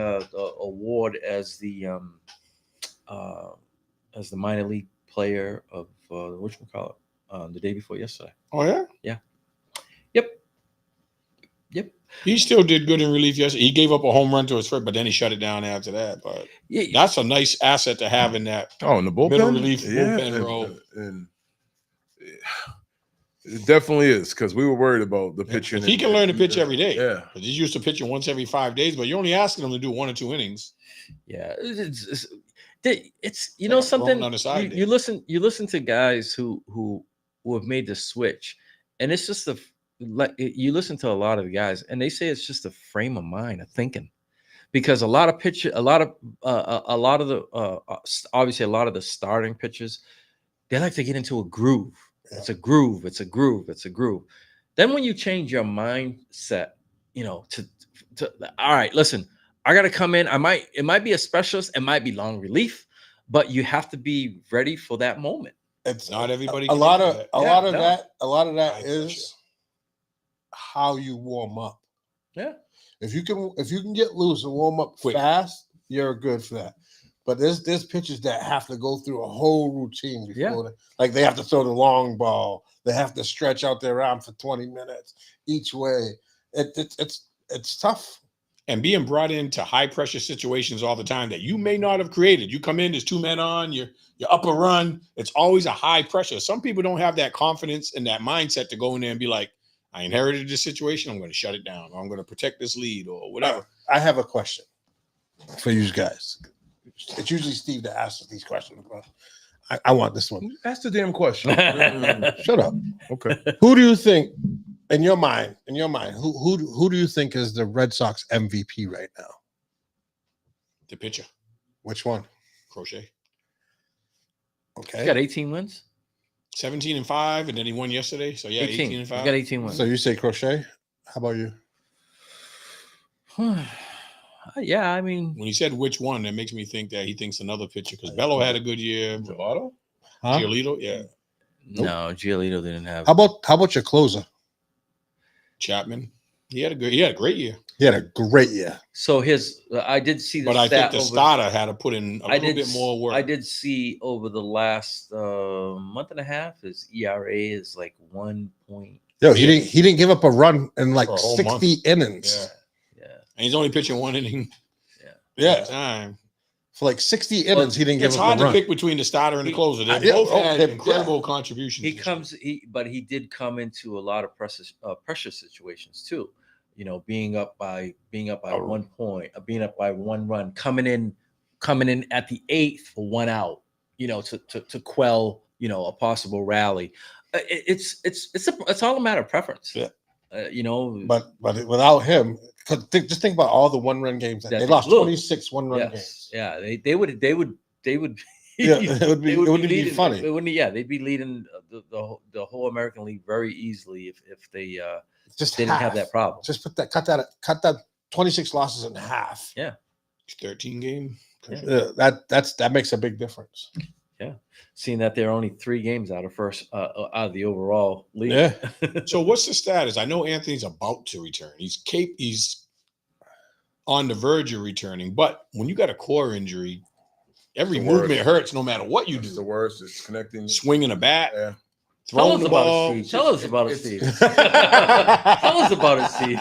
award as the minor league player of whatchamacallit the day before yesterday. Oh yeah. Yeah. Yep. He still did good in relief yesterday. He gave up a home run to his first, but then he shut it down after that. But that's a nice asset to have in that. Oh, in the bullpen, middle relief bullpen role. And it definitely is, because we were worried about the pitching. If he can learn to pitch every day. Yeah, he's used to pitching once every 5 days, but you're only asking him to do 1 or 2 innings. Yeah, it's something. On the side you listen to guys who have made the switch, and it's just you listen to a lot of the guys, and they say it's just a frame of mind of thinking, because obviously a lot of the starting pitchers, they like to get into a groove. Yeah. It's a groove. Then when you change your mindset, to all right, listen, I got to come in. It might be a specialist, it might be long relief, but you have to be ready for that moment. It's not everybody. A lot of that is how you warm up. Yeah. If you can get loose and warm up fast, you're good for that. But there's pitchers that have to go through a whole routine before, Yeah. like they have to throw the long ball, they have to stretch out their arm for 20 minutes each way. It's tough. And being brought into high pressure situations all the time that you may not have created. You come in, there's 2 men on, you're up a run. It's always a high pressure. Some people don't have that confidence and that mindset to go in there and be like, I inherited this situation, I'm going to shut it down, or I'm going to protect this lead, or whatever. I have a question for you guys. It's usually Steve that asks these questions, but I want this one. Ask the damn question. Shut up. Okay. Who do you think, in your mind, who do you think is the Red Sox MVP right now? The pitcher. Which one? Crochet. Okay. He's got 18 wins. 17-5, and then he won yesterday. So yeah, 18 and He's 5. got 18 wins. So you say Crochet? How about you? Yeah, I mean, When he said which one, that makes me think that he thinks another pitcher because Bello had a good year. Gelato? Huh? Giolito, yeah. no, Giolito didn't have. How about your closer? Chapman. He had a great year. He had a great year. So I did see the But I think stat the over- starter had to put in a I little did bit more work. I did see over the last month and a half, his ERA is like 1 point. Yo, he didn't give up a run in like For a whole 60 month. innings. Yeah. And he's only pitching 1 inning Yeah. at a time. For like 60 innings, he didn't give It's up hard a to run. pick between the starter and the closer. They Yeah, both oh, had yeah. incredible contributions. But he did come into a lot of pressure situations too. You know, being up by 1 point, being up by 1 run, coming in at the 8th for 1 out. You know, to quell a possible rally. It's all a matter of preference. Yeah. You know, But without him, just think about all the 1-run games that That they they lost. blew. 26 1-run games. yeah, they would. Yeah, it would be leading, funny. It wouldn't. Yeah, they'd be leading the whole American League very easily if they Just didn't have that problem. Just cut that 26 losses in half. Yeah, 13 game. Yeah, that makes a big difference. Yeah, seeing that they're only 3 games out of the overall league. Yeah. So what's the status? I know Anthony's about to return. He's on the verge of returning, but when you got a core injury, every The movement worst. hurts no matter what you It's do. the worst. It's connecting. Swinging a bat, Yeah. Tell throwing us the about ball. it, Steve. Tell us about it, Steve. Tell us about it, Steve.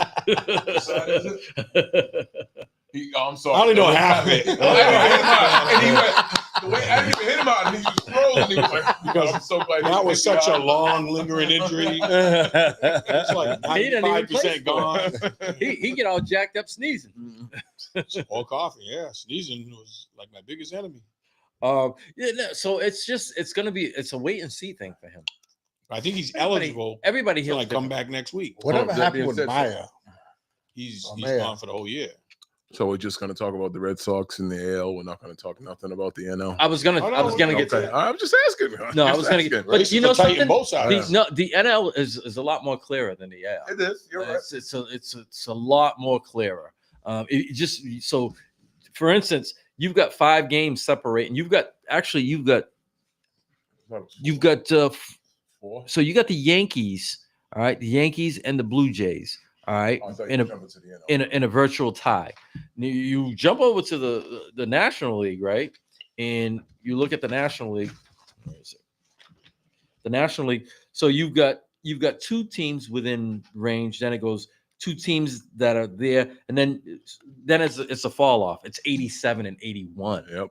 I'm sorry. I only know half of it. I didn't hit him out. And he went, the way I didn't even hit him out, and he was frozen. He was like, Because I'm so glad that he was picked me such a out. long, lingering injury. It's like He didn't even play 95% gone. he get all jacked up sneezing. Or coughing, yeah. Sneezing was like my biggest enemy. Yeah, no, so it's a wait and see thing for him. I think he's Everybody- eligible Everybody to he'll like come back next week. Whatever that happened being with said, Maya? He's man. gone for the whole year. So we're just going to talk about the Red Sox and the AL. We're not going to talk nothing about the NL. I was gonna get to that. I'm just asking. No, I Just was gonna asking. get. But Races you know are tight in something? both sides. The NL is a lot more clearer than the AL. It is. You're right. It's a lot more clearer. It just so, for instance, you've got 5 games separating. You've got 4. so you got the Yankees. All right, the Yankees and the Blue Jays. All right, I thought in you a were jumping to the NL. in a virtual tie. You jump over to the National League, right? And you look at the National League. Where is it? The National League. So you've got 2 teams within range. Then it goes 2 teams that are there, and then it's a fall off. It's 87 and 81. Yep.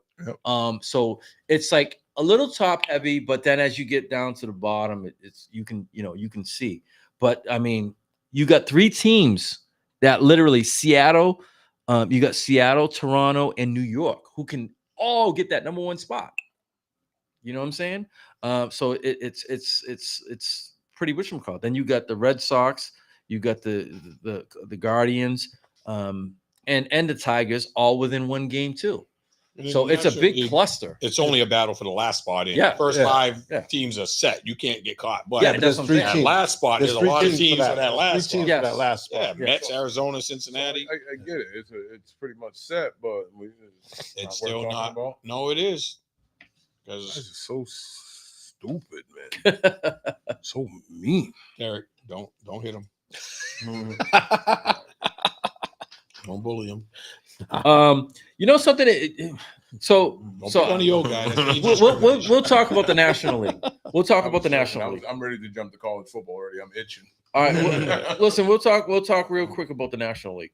So it's like a little top heavy, but then as you get down to the bottom, it's you can see. But I mean, you got 3 teams that literally Seattle, you got Seattle, Toronto, and New York who can all get that number 1 spot. You know what I'm saying? So it's pretty whatchamacallit. Then you got the Red Sox, you got the Guardians, and the Tigers all within 1 game too. So it's a big cluster. It's only a battle for the last spot in. Yeah. The first 5 teams are set. You can't get caught. But Yeah, but that's what I'm saying. that last spot, there's a lot of teams for that last spot. Teams for that last spot. Yeah, Mets, Arizona, Cincinnati. I get it. It's pretty much set, but It's still not. No, it is. This Because is so stupid, man. So mean. Derek, don't hit him. Don't bully him. You know something? So Don't pick on the old guy. We'll talk about the National League. We'll talk about the National League. I'm ready to jump to college football already. I'm itching. All right, listen, we'll talk real quick about the National League.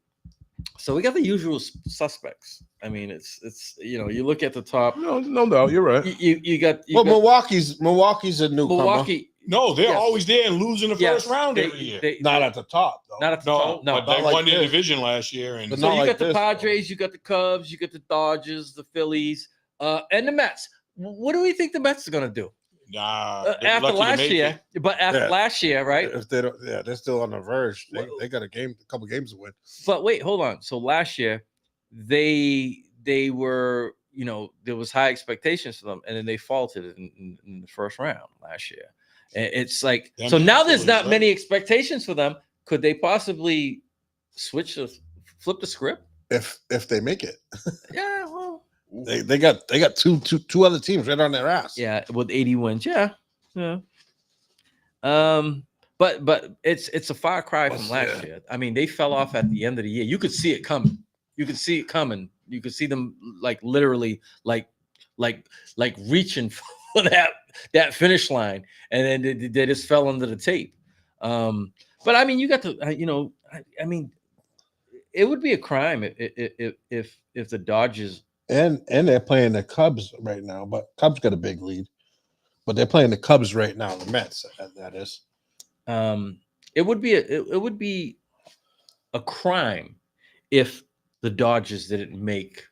So we got the usual suspects. I mean, it's you look at the top. No doubt, you're right. You got. Milwaukee's a newcomer. Milwaukee. No, they're always there and losing the first round every year. Not at the top, though. Not at the top. No, but they won their division last year. And so you got the Padres, you got the Cubs, you got the Dodgers, the Phillies, and the Mets. What do we think the Mets are going to do? After last year, last year, right? If they don't, they're still on the verge. They got a couple games to win. But wait, hold on. So last year, they were, there was high expectations for them, and then they faltered in the first round last year. And it's like, so now there's not many expectations for them. Could they possibly flip the script if they make it? Yeah, well, they got two other teams right on their ass. Yeah, with 80 wins. Yeah. But it's a far cry from last year. I mean, they fell off at the end of the year. You could see it coming. You could see them like literally like reaching for that finish line, and then they just fell under the tape. But I mean, you got to I mean, it would be a crime if the Dodgers and they're playing the Cubs right now, but Cubs got a big lead. But they're playing the Cubs right now, the Mets. That is. It would be a crime if the Dodgers didn't make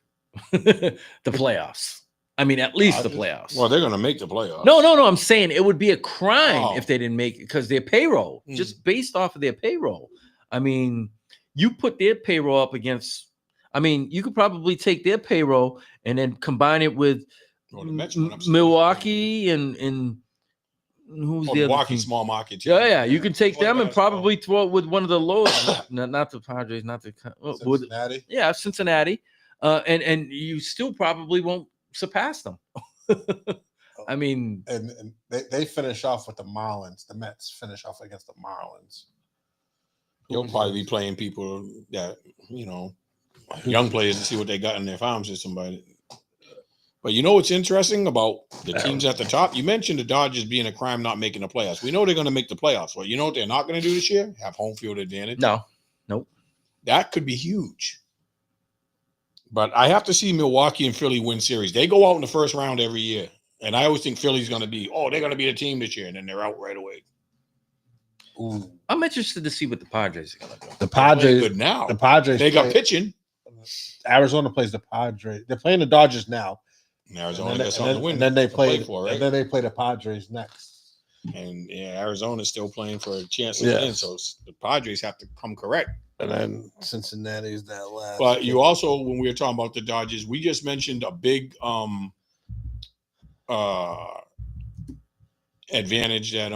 the playoffs. I mean, at least the playoffs. Well, they're going to make the playoffs. No. I'm saying it would be a crime if they didn't make it because their payroll, just based off of their payroll. I mean, you put their payroll up against. I mean, you could probably take their payroll and then combine it with Milwaukee and who's the Milwaukee other small market team. Yeah. You can take them and probably throw it with one of the lowest, not the Padres, not the Cincinnati. Cincinnati, and you still probably won't surpass them. I mean, and they finish off with the Marlins. The Mets finish off against the Marlins. You'll probably be playing people that young players to see what they got in their farm system. But you know what's interesting about the teams at the top? You mentioned the Dodgers being a crime not making the playoffs. We know they're going to make the playoffs. Well, you know what they're not going to do this year? Have home field advantage. Nope. That could be huge. But I have to see Milwaukee and Philly win series. They go out in the first round every year. And I always think Philly's going to be, they're going to be the team this year. And then they're out right away. Ooh. I'm interested to see what the Padres are going to do. The Padres good now. The Padres they got pitching. Arizona plays the Padres. They're playing the Dodgers now. And Arizona got something to win. And then they play for, right? And then they play the Padres next. And Arizona's still playing for a chance to win. So the Padres have to come correct. And then Cincinnati's that last. But you also, when we were talking about the Dodgers, we just mentioned a big advantage that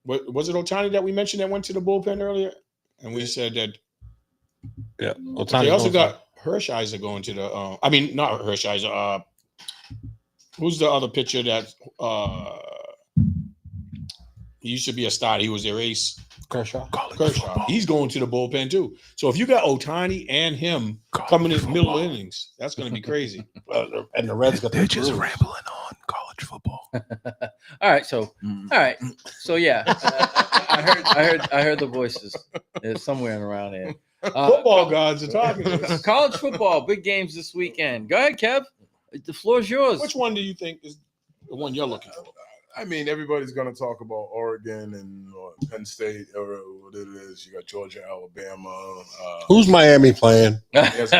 what was it Ohtani that we mentioned that went to the bullpen earlier? And we said that Ohtani. They also got Hershiser going to the I mean not Hershiser, who's the other pitcher that he used to be a star, he was their ace. Kershaw. He's going to the bullpen too. So if you got Ohtani and him coming in middle innings, that's going to be crazy. And the Reds got they're just rambling on college football. All right, so yeah, I heard the voices. It's somewhere around here. Football gods are talking. College football, big games this weekend. Go ahead, Kev. The floor is yours. Which one do you think is the one you're looking for? I mean, everybody's going to talk about Oregon and Penn State, or what it is. You got Georgia, Alabama. Who's Miami playing? That's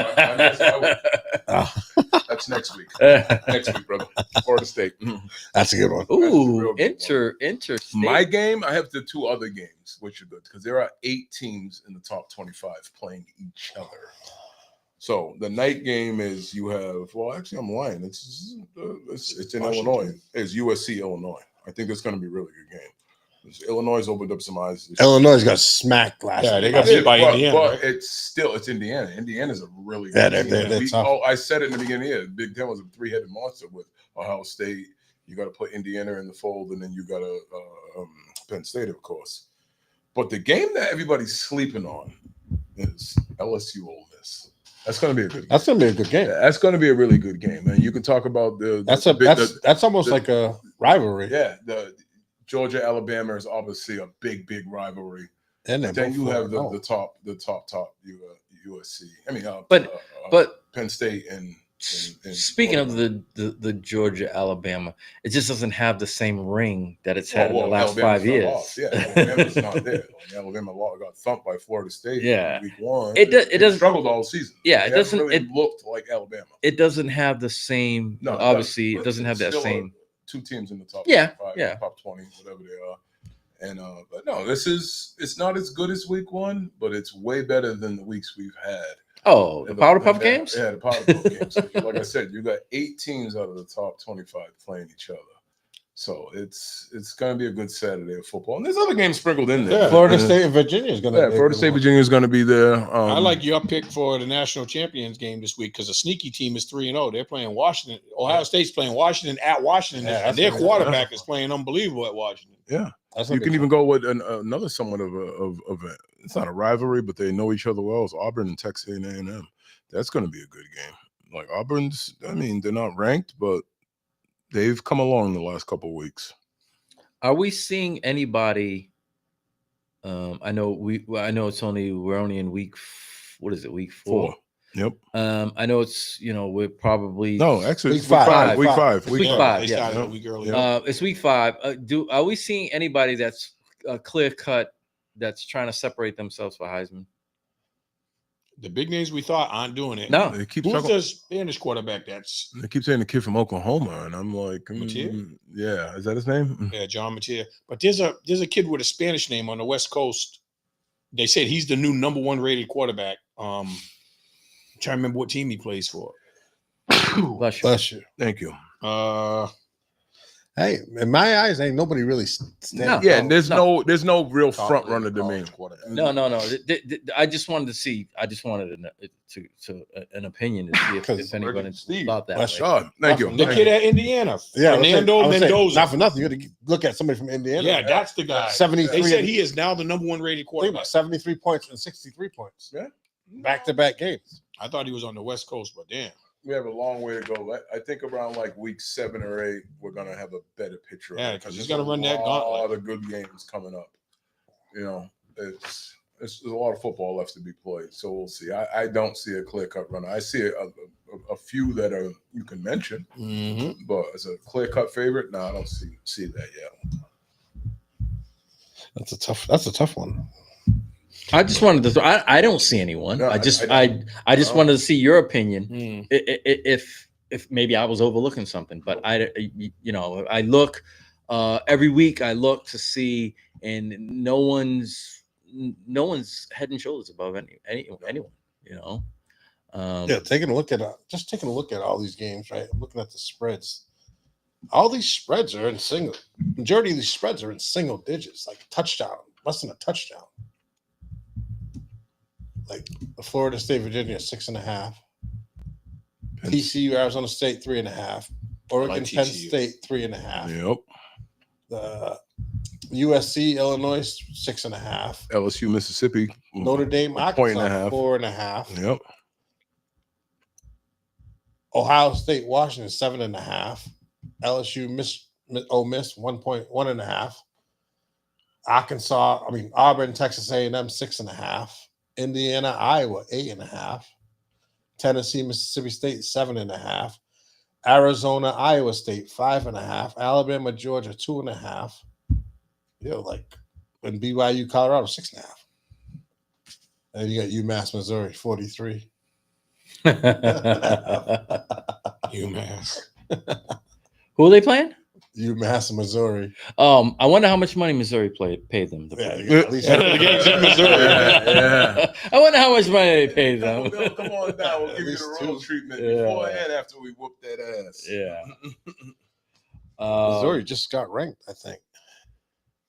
next week. Next week, brother. Florida State. That's a good one. Ooh, interesting. My game, I have the two other games, which are good because there are 8 teams in the top 25 playing each other. So the night game is you have, actually I'm lying. It's in Illinois. It's USC Illinois. I think it's going to be a really good game. Illinois opened up some eyes. Illinois got smacked last year. They got hit by Indiana. But it's Indiana. Indiana's a really good team. They're tough. I said it in the beginning of the year. Big Ten was a 3-headed monster with Ohio State. You got to put Indiana in the fold, and then you got Penn State, of course. But the game that everybody's sleeping on is LSU Ole Miss. That's going to be a good game. That's going to be a good game. That's going to be a really good game, man. You can talk about that's almost like a rivalry. Yeah, the Georgia Alabama is obviously a big rivalry. And then you have the top USC. I mean, but Penn State and speaking of the Georgia Alabama, it just doesn't have the same ring that it's had in the last Alabama's 5 years. Lost. Yeah, Alabama's not there. Alabama got thumped by Florida State in week 1. It doesn't struggled all season. Yeah, it doesn't. Really looked like Alabama. It doesn't have the same. No, obviously, it doesn't have that same. 2 teams in the top 5, top 20, whatever they are. And but no, it's not as good as week 1, but it's way better than the weeks we've had. Oh, the Powder Puff games? Yeah, the Powder Puff games. Like I said, you got 8 teams out of the top 25 playing each other. So it's going to be a good Saturday of football. And there's other games sprinkled in there. Yeah, Florida State and Virginia is going to Florida State, Virginia is going to be there. I like your pick for the national champions game this week because the sneaky team is 3-0. They're playing Washington. Ohio State's playing Washington at Washington. And their quarterback is playing unbelievable at Washington. Yeah. You can even go with another somewhat of a it's not a rivalry, but they know each other well. It's Auburn and Texas A&M. That's going to be a good game. Like Auburn's, I mean, they're not ranked, but they've come along the last couple of weeks. Are we seeing anybody? I know we're only in week. What is it? Week 4. Yep. I know it's we're probably actually week it's five. Week 5. Week 5. They started a week early. It's week 5. Are we seeing anybody that's clear cut that's trying to separate themselves for Heisman? The big names we thought aren't doing it. No, they keep who's talking. the Spanish quarterback? They keep saying the kid from Oklahoma, and I'm like, yeah, is that his name? Yeah, John Mateer. But there's a kid with a Spanish name on the West Coast. They said he's the new number 1 rated quarterback. I'm trying to remember what team he plays for. Bless you. Thank you. Hey, in my eyes, ain't nobody really standing. Yeah, there's no real front runner to me. No. I just wanted to see. I just wanted an opinion to see if anybody thought that. Thank you. The kid at Indiana. Yeah, Fernando Mendoza. Not for nothing. You got to look at somebody from Indiana. Yeah, that's the guy. 73. They said he is now the number 1 rated quarterback. 73 points and 63 points. Yeah, back-to-back games. I thought he was on the West Coast, but damn. We have a long way to go. I think around like week 7 or 8, we're gonna have a better picture. Yeah, because he's got to run that gauntlet. A lot of good games coming up. It's a lot of football left to be played, so we'll see. I don't see a clear-cut runner. I see a few that are you can mention, but as a clear-cut favorite, no, I don't see that yet. That's a tough one. I just wanted to. I don't see anyone. No, I just wanted to see your opinion. If maybe I was overlooking something, but I look every week. I look to see, and no one's head and shoulders above anyone. Taking a look at all these games, right? I'm looking at the spreads. All these spreads are in majority of these spreads are in single digits, like a touchdown, less than a touchdown. Like the Florida State, Virginia, 6.5. TCU, Arizona State, 3.5. Oregon, Penn State, 3.5. Yep. The USC, Illinois, 6.5. LSU, Mississippi, Notre Dame, Arkansas, 4.5. Yep. Ohio State, Washington, 7.5. LSU, Ole Miss, 1.5. Auburn, Texas A&M, 6.5. Indiana, Iowa, 8.5. Tennessee, Mississippi State, 7.5. Arizona, Iowa State, 5.5. Alabama, Georgia, 2.5. And BYU, Colorado, 6.5. And you got UMass, Missouri, 43. UMass. Who are they playing? UMass, Missouri. I wonder how much money Missouri paid them. At least the game's in Missouri. Yeah. I wonder how much money they paid them. Come on down. We'll give you the road treatment before and after we whoop that ass. Yeah. Missouri just got ranked, I think.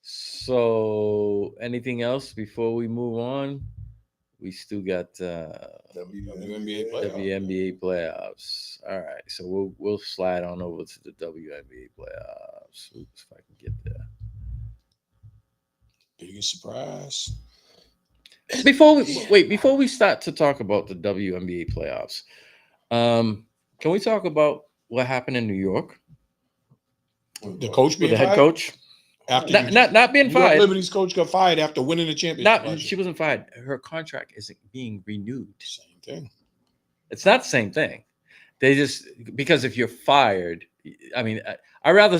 So, anything else before we move on? We still got WNBA playoffs. All right, so we'll slide on over to the WNBA playoffs. Oops, if I can get there. Biggest surprise. Before we start to talk about the WNBA playoffs, can we talk about what happened in New York The coach with being the head fired? coach? After Not being New York fired. Liberty's coach got fired after winning the championship. Not she wasn't fired. Her contract isn't being renewed. Same thing. It's not the same thing. They just because if you're fired, I mean, I'd rather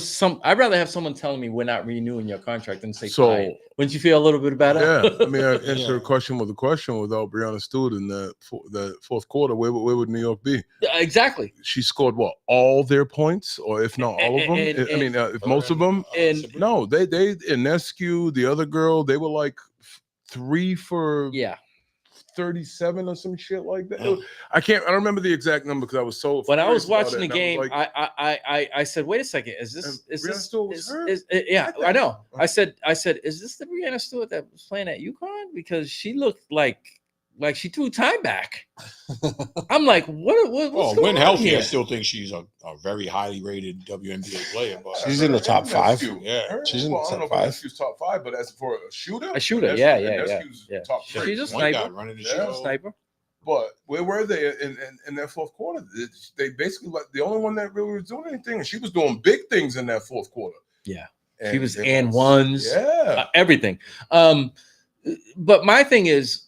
have someone telling me we're not renewing your contract than say So- fired. Wouldn't you feel a little bit better? Yeah, I mean, I answer Yeah. a question with a question without Brianna Stewart in that fourth quarter. Where would New York be? Yeah, exactly. She scored what, all their points, or if not all of them? If most of them. And No, they Inescu, the other girl, they were like 3 for yeah, 37 or some shit like that. Oh. I don't remember the exact number because I was so. when I was furious about watching it, the and I was game, like, I said, wait a second, is And this Brianna Stewart was hurt? yeah, I I know. I said, is this the Brianna Stewart that was playing at UConn? Because she looked like she threw time back. I'm like, what's Well, going when on healthy, I here? still think she's a very highly rated WNBA player. But She's in the top five. Yeah. She's in the I don't know top if five. Inescu's top 5, but as for a shooter, Yeah. Inescu's top 3. She's a Point sniper. guard running the Yeah. show. Sniper. But where were they in that fourth quarter? They basically like the only one that really was doing anything, and she was doing big things in that fourth quarter. Yeah. And She was they and lost. ones. Yeah. Everything. But my thing is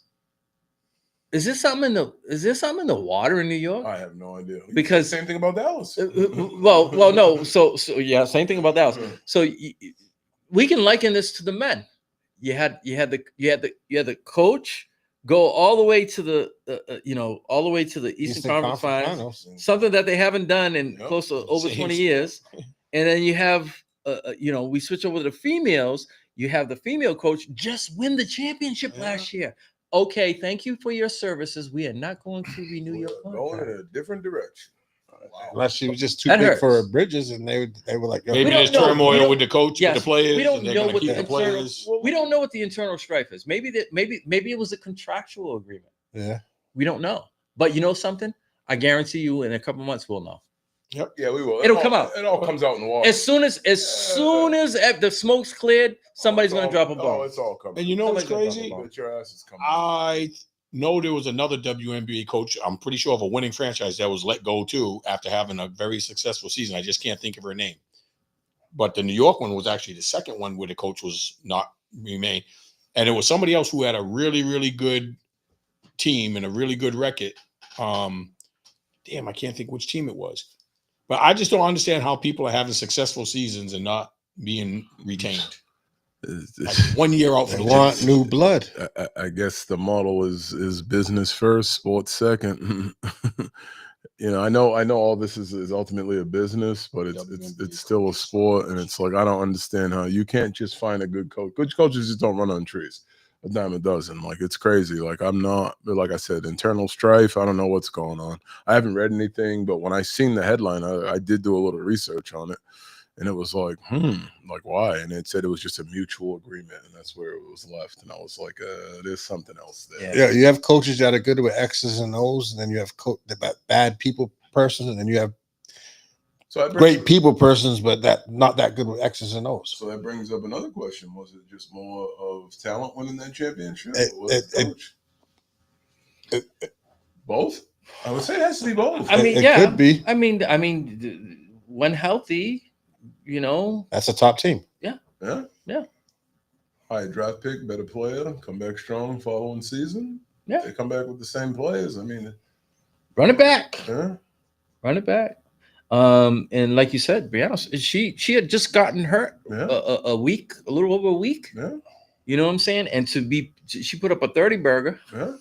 this something in the water in New York? I have no idea. Because same thing about Dallas. well, no. So yeah, same thing about Dallas. So we can liken this to the men. You had the coach go all the way to the all the way to the Eastern Conference Finals, something that they haven't done in close to over 20 years. And then you have we switch over to the females. You have the female coach just win the championship last year. Okay, thank you for your services. We are not going to renew your Going contract. in a different direction. Unless she was just too That big hurts. for her bridges, and they were like, yo, Maybe We don't there's know. We turmoil don't- with the coach, Yes, with the players. we don't and they're know gonna what keep the the players. we don't know what the internal strife is. Maybe it was a contractual agreement. yeah. We don't know. But you know something? I guarantee you in a couple months we'll know. Yep. Yeah, we will. It'll come out. It all comes out in the water. As soon as the smoke's cleared, somebody's gonna drop a Oh, bomb. it's all coming. And you know what's Somebody's gonna crazy? drop a bomb. But your ass is coming. I know there was another WNBA coach, I'm pretty sure of a winning franchise, that was let go too after having a very successful season. I just can't think of her name. But the New York one was actually the second one where the coach was not remained. And it was somebody else who had a really, really good team and a really good record. Damn, I can't think which team it was. But I just don't understand how people are having successful seasons and not being retained. Like 1 year out They for the want team. new blood. I guess the model is business first, sports second. I know all this is ultimately a business, but it's still a sport, and it's like I don't understand how you can't just find a good coach. Good coaches just don't run on trees. A dime a dozen. Like it's crazy. Like I'm not, but like I said, internal strife. I don't know what's going on. I haven't read anything, but when I seen the headline, I did do a little research on it. And it was like, like why? And it said it was just a mutual agreement, and that's where it was left. And I was like, there's something else there. Yeah, you have coaches that are good with X's and O's, and then you have the bad people persons, and then you have great people persons, but not that good with X's and O's. So that brings up another question: was it just more of talent winning that championship? Or was it coach? Both? I would say it has to be both. I mean, It yeah. could be. I mean, when healthy, that's a top team. Yeah. High draft pick, better player, come back strong following season. Yeah. They come back with the same players. I mean, run it back. Yeah. Run it back. And like you said, Brianna, she had just gotten hurt a little over a week. Yeah. You know what I'm saying? And she put up a 30 burger. Yeah.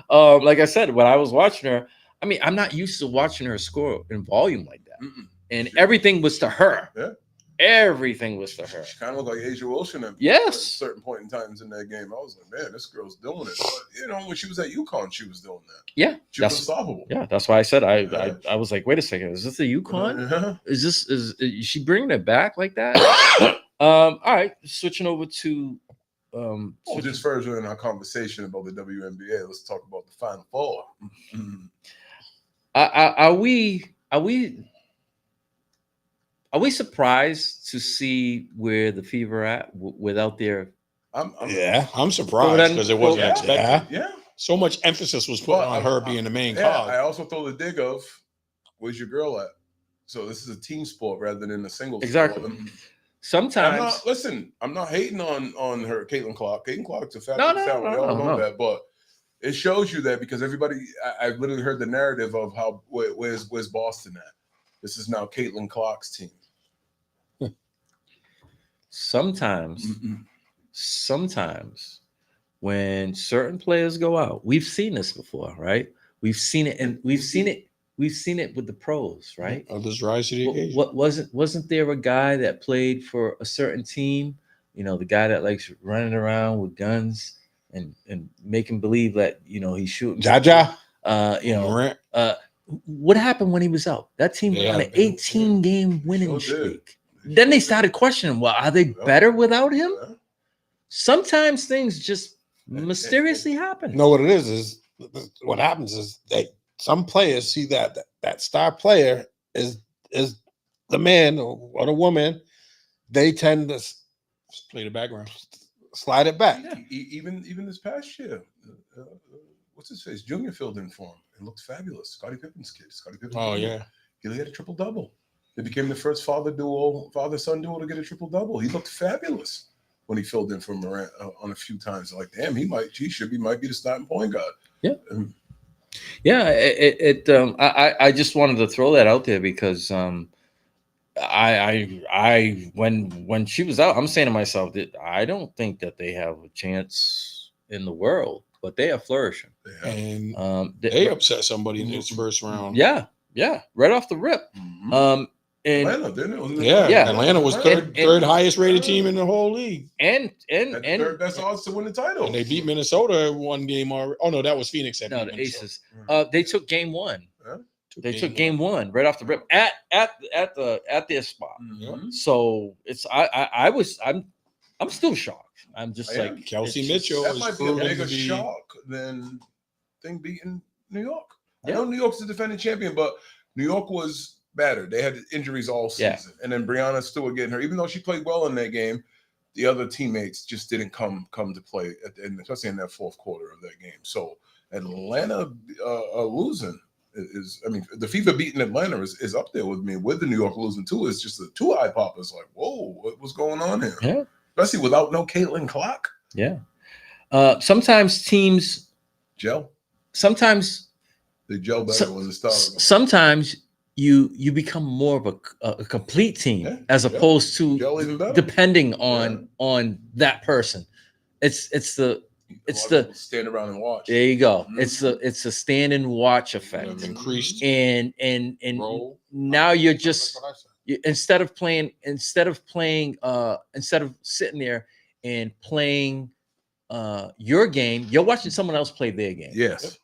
Like I said, when I was watching her, I mean, I'm not used to watching her score in volume like that. And everything was to her. Yeah. Everything was to her. She kind of looked like Asia Wilson at certain point in times in that game. I was like, man, this girl's doing it. But, when she was at UConn, she was doing that. Yeah. She was unstoppable. Yeah, that's why I said I was like, wait a second, is this the UConn? Yeah. Is she bringing it back like that? All right, switching over to just further in our conversation about the WNBA, let's talk about the Final Four. Are we surprised to see where the Fever are at without their I'm surprised because it wasn't yeah. expected. Yeah. So much emphasis was put on her being the main cause. I also throw the dig of, where's your girl at? So this is a team sport rather than a single Exactly. sport. Sometimes I'm not hating on her, Caitlin Clark. Caitlin Clark's a fabulous talent. We all know no. that, but it shows you that because everybody, I literally heard the narrative of how where's Boston at. This is now Caitlin Clark's team. Sometimes when certain players go out, we've seen this before, right? We've seen it, and we've seen it with the pros, right? Others rise to the occasion. What wasn't there a guy that played for a certain team? You know, the guy that likes running around with guns and making believe that he's shooting. Jaja. What happened when he was out? That team went on an 18-game winning streak. Then they started questioning, well, are they better without him? Sometimes things just mysteriously happen. No, what it is what happens is some players see that star player is the man or the woman. They tend to play the background, slide it back. Yeah, even this past year, what's his face? Junior filled in for him and looked fabulous. Scottie Pippen's kid. Scottie Pippen. Oh yeah, he had a triple double. They became the first father-son duo to get a triple double. He looked fabulous when he filled in for Morant on a few times. Like, damn, he might be the starting point guard. Yeah. I just wanted to throw that out there because when she was out, I'm saying to myself that I don't think that they have a chance in the world, but they are flourishing. And they upset somebody in this first round. Yeah, right off the rip. Atlanta, Atlanta was third highest rated team in the whole league, and third best odds to win the title. And they beat Minnesota one game. Oh no, that was Phoenix. No, the Aces. They took game one. Huh? They took game one right off the rip at their spot. Mm-hmm. So I'm still shocked. I'm just like Kelsey Mitchell. That might be a bigger shock than thing beating New York. I know New York's the defending champion, but New York was battered. They had injuries all season, and then Breonna Stewart getting her. Even though she played well in that game, the other teammates just didn't come to play, especially in that fourth quarter of that game. So Atlanta losing the FIFA beating Atlanta is up there with me. With the New York losing too, it's just the two eye poppers. Like, whoa, what's going on here? Yeah, especially without no Caitlin Clark. Yeah. Sometimes teams gel. Sometimes they gel better when the stars. Sometimes you become more of a complete team as opposed to depending on that person. It's the stand around and watch. There you go. Mm-hmm. It's a stand and watch effect. Increased and role. Now you're just instead of sitting there and playing your game, you're watching someone else play their game. Yes.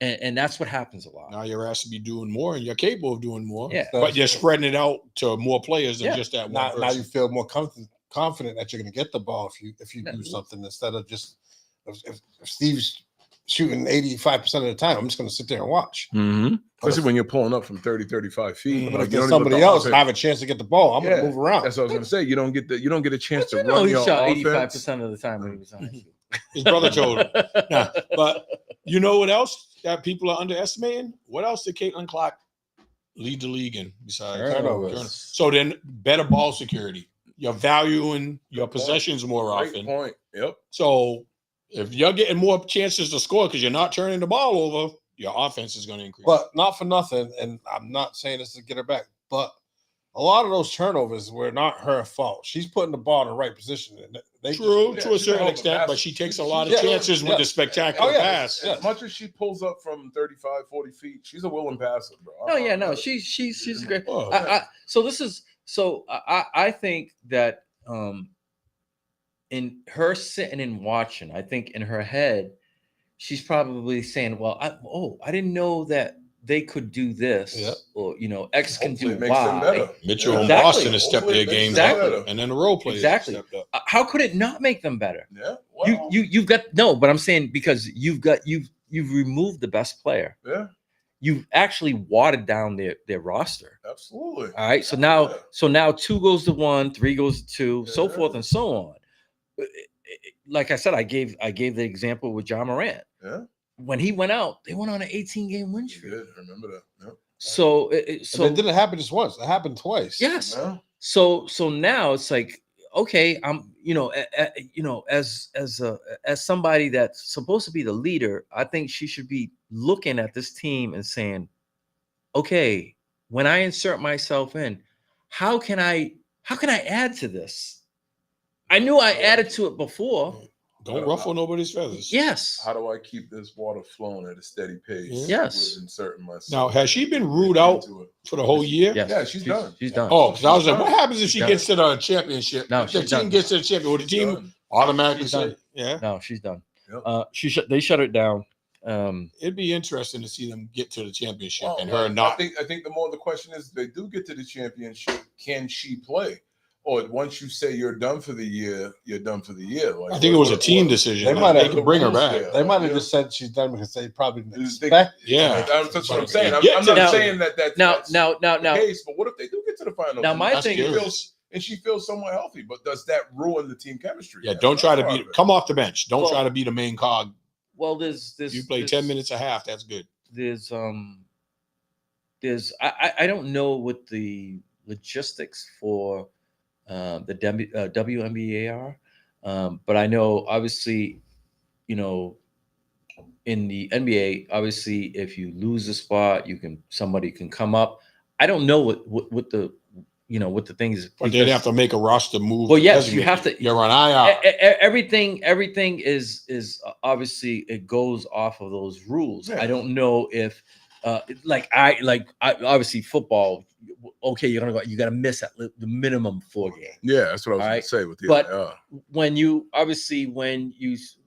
And that's what happens a lot. Now you're asked to be doing more, and you're capable of doing more. Yeah. But you're spreading it out to more players than just that one person. Now you feel more confident that you're going to get the ball if you do something instead of just if Steve's shooting 85% of the time, I'm just going to sit there and watch. Mm-hmm. Especially when you're pulling up from 30, 35 feet. But if there's somebody else and I have a chance to get the ball, I'm going to move around. That's what I was going to say. You don't get a chance to run he your shot offense. 85% of the time when he was on. His brother told him. Nah, but you know what else that people are underestimating? What else did Caitlin Clark lead the league in besides turnovers? So then better ball security. You're valuing your possessions more often. Great point. Yep. So if you're getting more chances to score because you're not turning the ball over, your offense is going to increase. But not for nothing, and I'm not saying this to get her back, but a lot of those turnovers were not her fault. She's putting the ball in the right position. True, to a certain extent, but she takes a lot of chances with the spectacular pass. As much as she pulls up from 35, 40 feet, she's a willing passer, bro. She's great. I think that in her sitting and watching, I think in her head, she's probably saying, well, I didn't know that they could do this, or X can do Y. Mitchell and Boston has stepped their games up, and then the role players stepped up. How could it not make them better? Yeah, well, you've got but I'm saying because you've removed the best player. Yeah, you've actually watered down their roster. Absolutely. All right, so now 2 goes to 1, 3 goes to 2, so forth and so on. like I said, I gave the example with John Morant. Yeah. When he went out, they went on an 18-game win streak. Good. I remember that. Yep. So So it didn't happen just once. It happened twice. yes. Yeah. So now it's like, okay, I'm as somebody that's supposed to be the leader, I think she should be looking at this team and saying, okay, when I insert myself in, how can I add to this? I knew I added to it before. Don't ruffle nobody's feathers. Yes. How do I keep this water flowing at a steady pace? Yes. With inserting myself. Now, has she been ruled out for the whole year? Yes. Yeah, she's done. She's done. Oh, because I was like, done. what happens if she She's gets to the championship? No, if the she's team done. gets to the championship, will the team done. automatically She's say, done. yeah? No, she's done. Yep. They shut it down. It'd be interesting to see them get to the championship Well, and her not. I think the more the question is, they do get to the championship, can she play? Or once you say you're done for the year, you're done for the year. Like, I think it was a team decision. They might have could bring her back. They might have just said she's done because they probably didn't Is expect. Yeah. That's what I'm saying. I'm Now- not saying that's now, the case, but what if they do get to the finals? Now, my and thing she is- feels, and she feels somewhat healthy, but does that ruin the team chemistry? Yeah, That's don't try to part be. of it. Come off the bench. Don't Well- try to be the main cog. well, there's You play 10 minutes a half. That's good. There's I don't know what the logistics for the WNBA are, but I know obviously, in the NBA, obviously if you lose a spot, somebody can come up. I don't know what the what the thing is. But they'd have to make a roster move. Well, yes, you have to. You're on IR. Everything is obviously it goes off of those rules. Yeah. I don't know if obviously football. Okay, you're gonna go. You got to miss at the minimum 4 games. Yeah, that's what I was going Alright, to say with you. but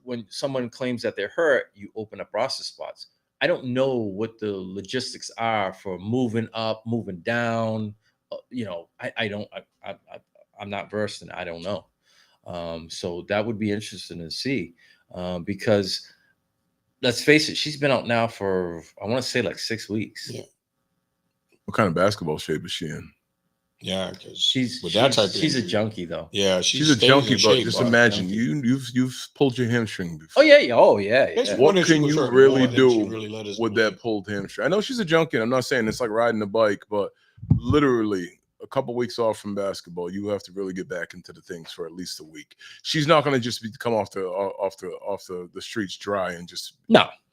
when someone claims that they're hurt, you open up roster spots. I don't know what the logistics are for moving up, moving down. I'm not versed in it. I don't know. So that would be interesting to see, because let's face it, she's been out now for, I want to say like 6 weeks. Yeah. What kind of basketball shape is she in? Yeah, because She's a junkie though. Yeah, She's a stays junkie, in but shape, just but- imagine you've pulled your hamstring before. Oh yeah. Oh yeah. Basically, What wonder if she can was you hurt really more than do she really let us with believe. that pulled hamstring? I know she's a junkie. And I'm not saying it's like riding a bike, but literally a couple weeks off from basketball, you have to really get back into the things for at least a week. She's not going to just come off the streets dry and just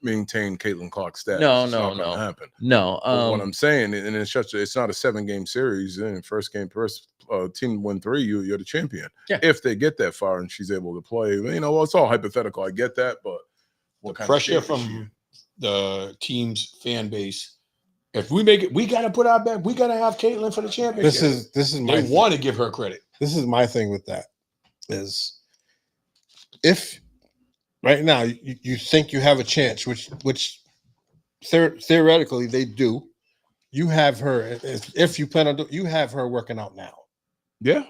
maintain Caitlin Clark's status. It's not gonna happen. No. But what I'm saying, and it's not a 7-game series. In first game, team win 3, you're the champion. Yeah. If they get that far and she's able to play, it's all hypothetical. I get that, but The pressure from the team's fan base. If we make it, we got to put our bet. We got to have Caitlin for the championship. This is my They want to give her credit. This is my thing with that is if right now you think you have a chance, which theoretically they do, you have her. If you plan on you have her working out now. Yeah.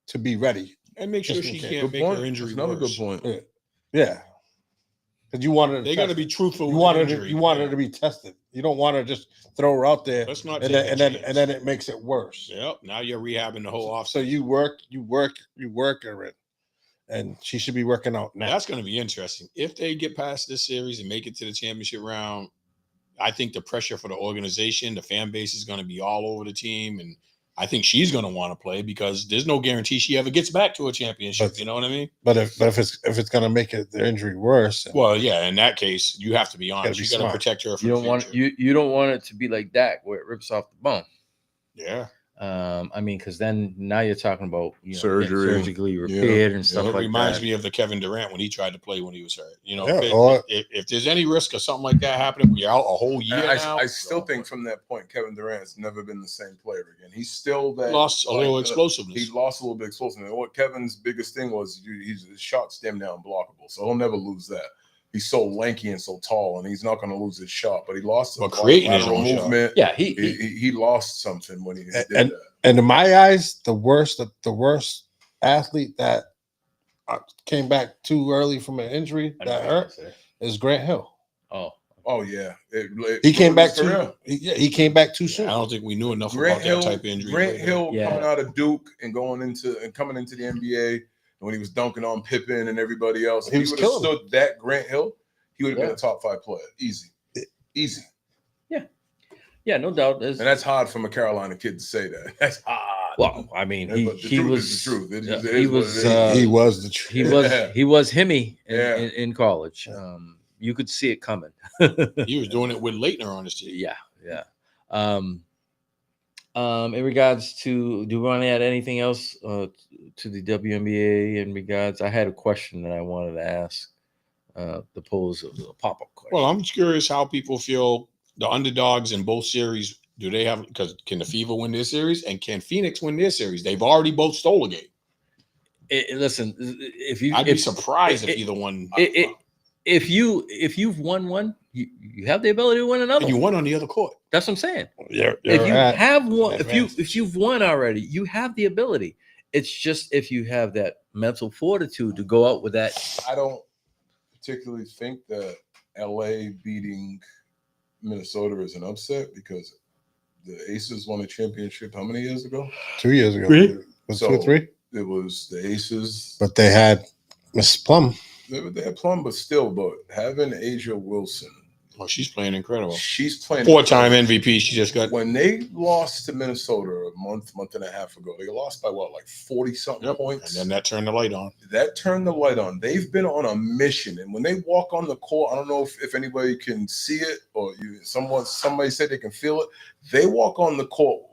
To be ready. And make sure Just she in case. can't make her injury Another worse. good point. Yeah. Because you want her. They got to be truthful. You with want her. injury. You want her to be tested. You don't want to just throw her out there. Let's not and take then, a and then it makes it worse. Yep. Now you're rehabbing the whole off. So you work her in, and she should be working out now. That's going to be interesting. If they get past this series and make it to the championship round, I think the pressure for the organization, the fan base is going to be all over the team. And I think she's going to want to play because there's no guarantee she ever gets back to a championship. You know what I mean? But if it's going to make the injury worse, well, yeah. In that case, you have to be honest. You got to smart. protect her. For You the don't want future. you don't want it to be like that where it rips off the bone. Yeah. I mean, because then now you're talking about Surgery. surgically repaired and stuff It like reminds that. me of the Kevin Durant when he tried to play when he was hurt. Yeah, If there's any risk of something like that happening, we're out a whole year now. I still think from that point, Kevin Durant has never been the same player again. He's still that Lost a little explosiveness. He lost a little bit of explosiveness. What Kevin's biggest thing was his shot stemmed down blockable, so he'll never lose that. He's so lanky and so tall, and he's not going to lose his shot. But he lost But creating his lateral own movement. Yeah, he lost something when he did and that. and in my eyes, the worst athlete that came back too early from an injury that hurt is Grant Hill. Oh yeah, He came back for real. he came back too soon. I don't think we knew enough Grant about Hill, that type of injury. Grant Hill Yeah. coming out of Duke and coming into the NBA when he was dunking on Pippen and everybody else. If He he was would have killing stood that Grant Hill, he would have been Yeah. a top 5 player. Easy. Yeah, no doubt. And that's hard from a Carolina kid to say that. That's hard. Well, I mean, But the he truth was is the truth. It yeah, is- it he is what was it is. He was the he truth. was Yeah. he was himmy Yeah. in college. You could see it coming. He was doing it with Leitner on his team. Yeah. In regards to, do you want to add anything else to the WNBA in regards? I had a question that I wanted to ask, the pose of the pop-up question. Well, I'm curious how people feel the underdogs in both series. Do they have, because can the Fever win their series and can Phoenix win their series? They've already both stole a game. Listen, I'd be surprised if either one. If you've won one, you have the ability to win another. And you one. won on the other court. That's what I'm saying. They're If you at have one, an if you've won already, you have the ability. It's just if you have that mental fortitude to go out with that. I don't particularly think that LA beating Minnesota is an upset because the Aces won a championship how many years ago? 2 years ago. Three? Was So, 2 or 3? It was the Aces. But they had Miss Plum. They had Plum, but still, but having Asia Wilson. Oh, she's playing incredible. She's playing 4-time MVP. She just got. When they lost to Minnesota a month and a half ago, they lost by what, like 40-something points? And then that turned the light on. That turned the light on. They've been on a mission, and when they walk on the court, I don't know if anybody can see it or somebody said they can feel it. They walk on the court,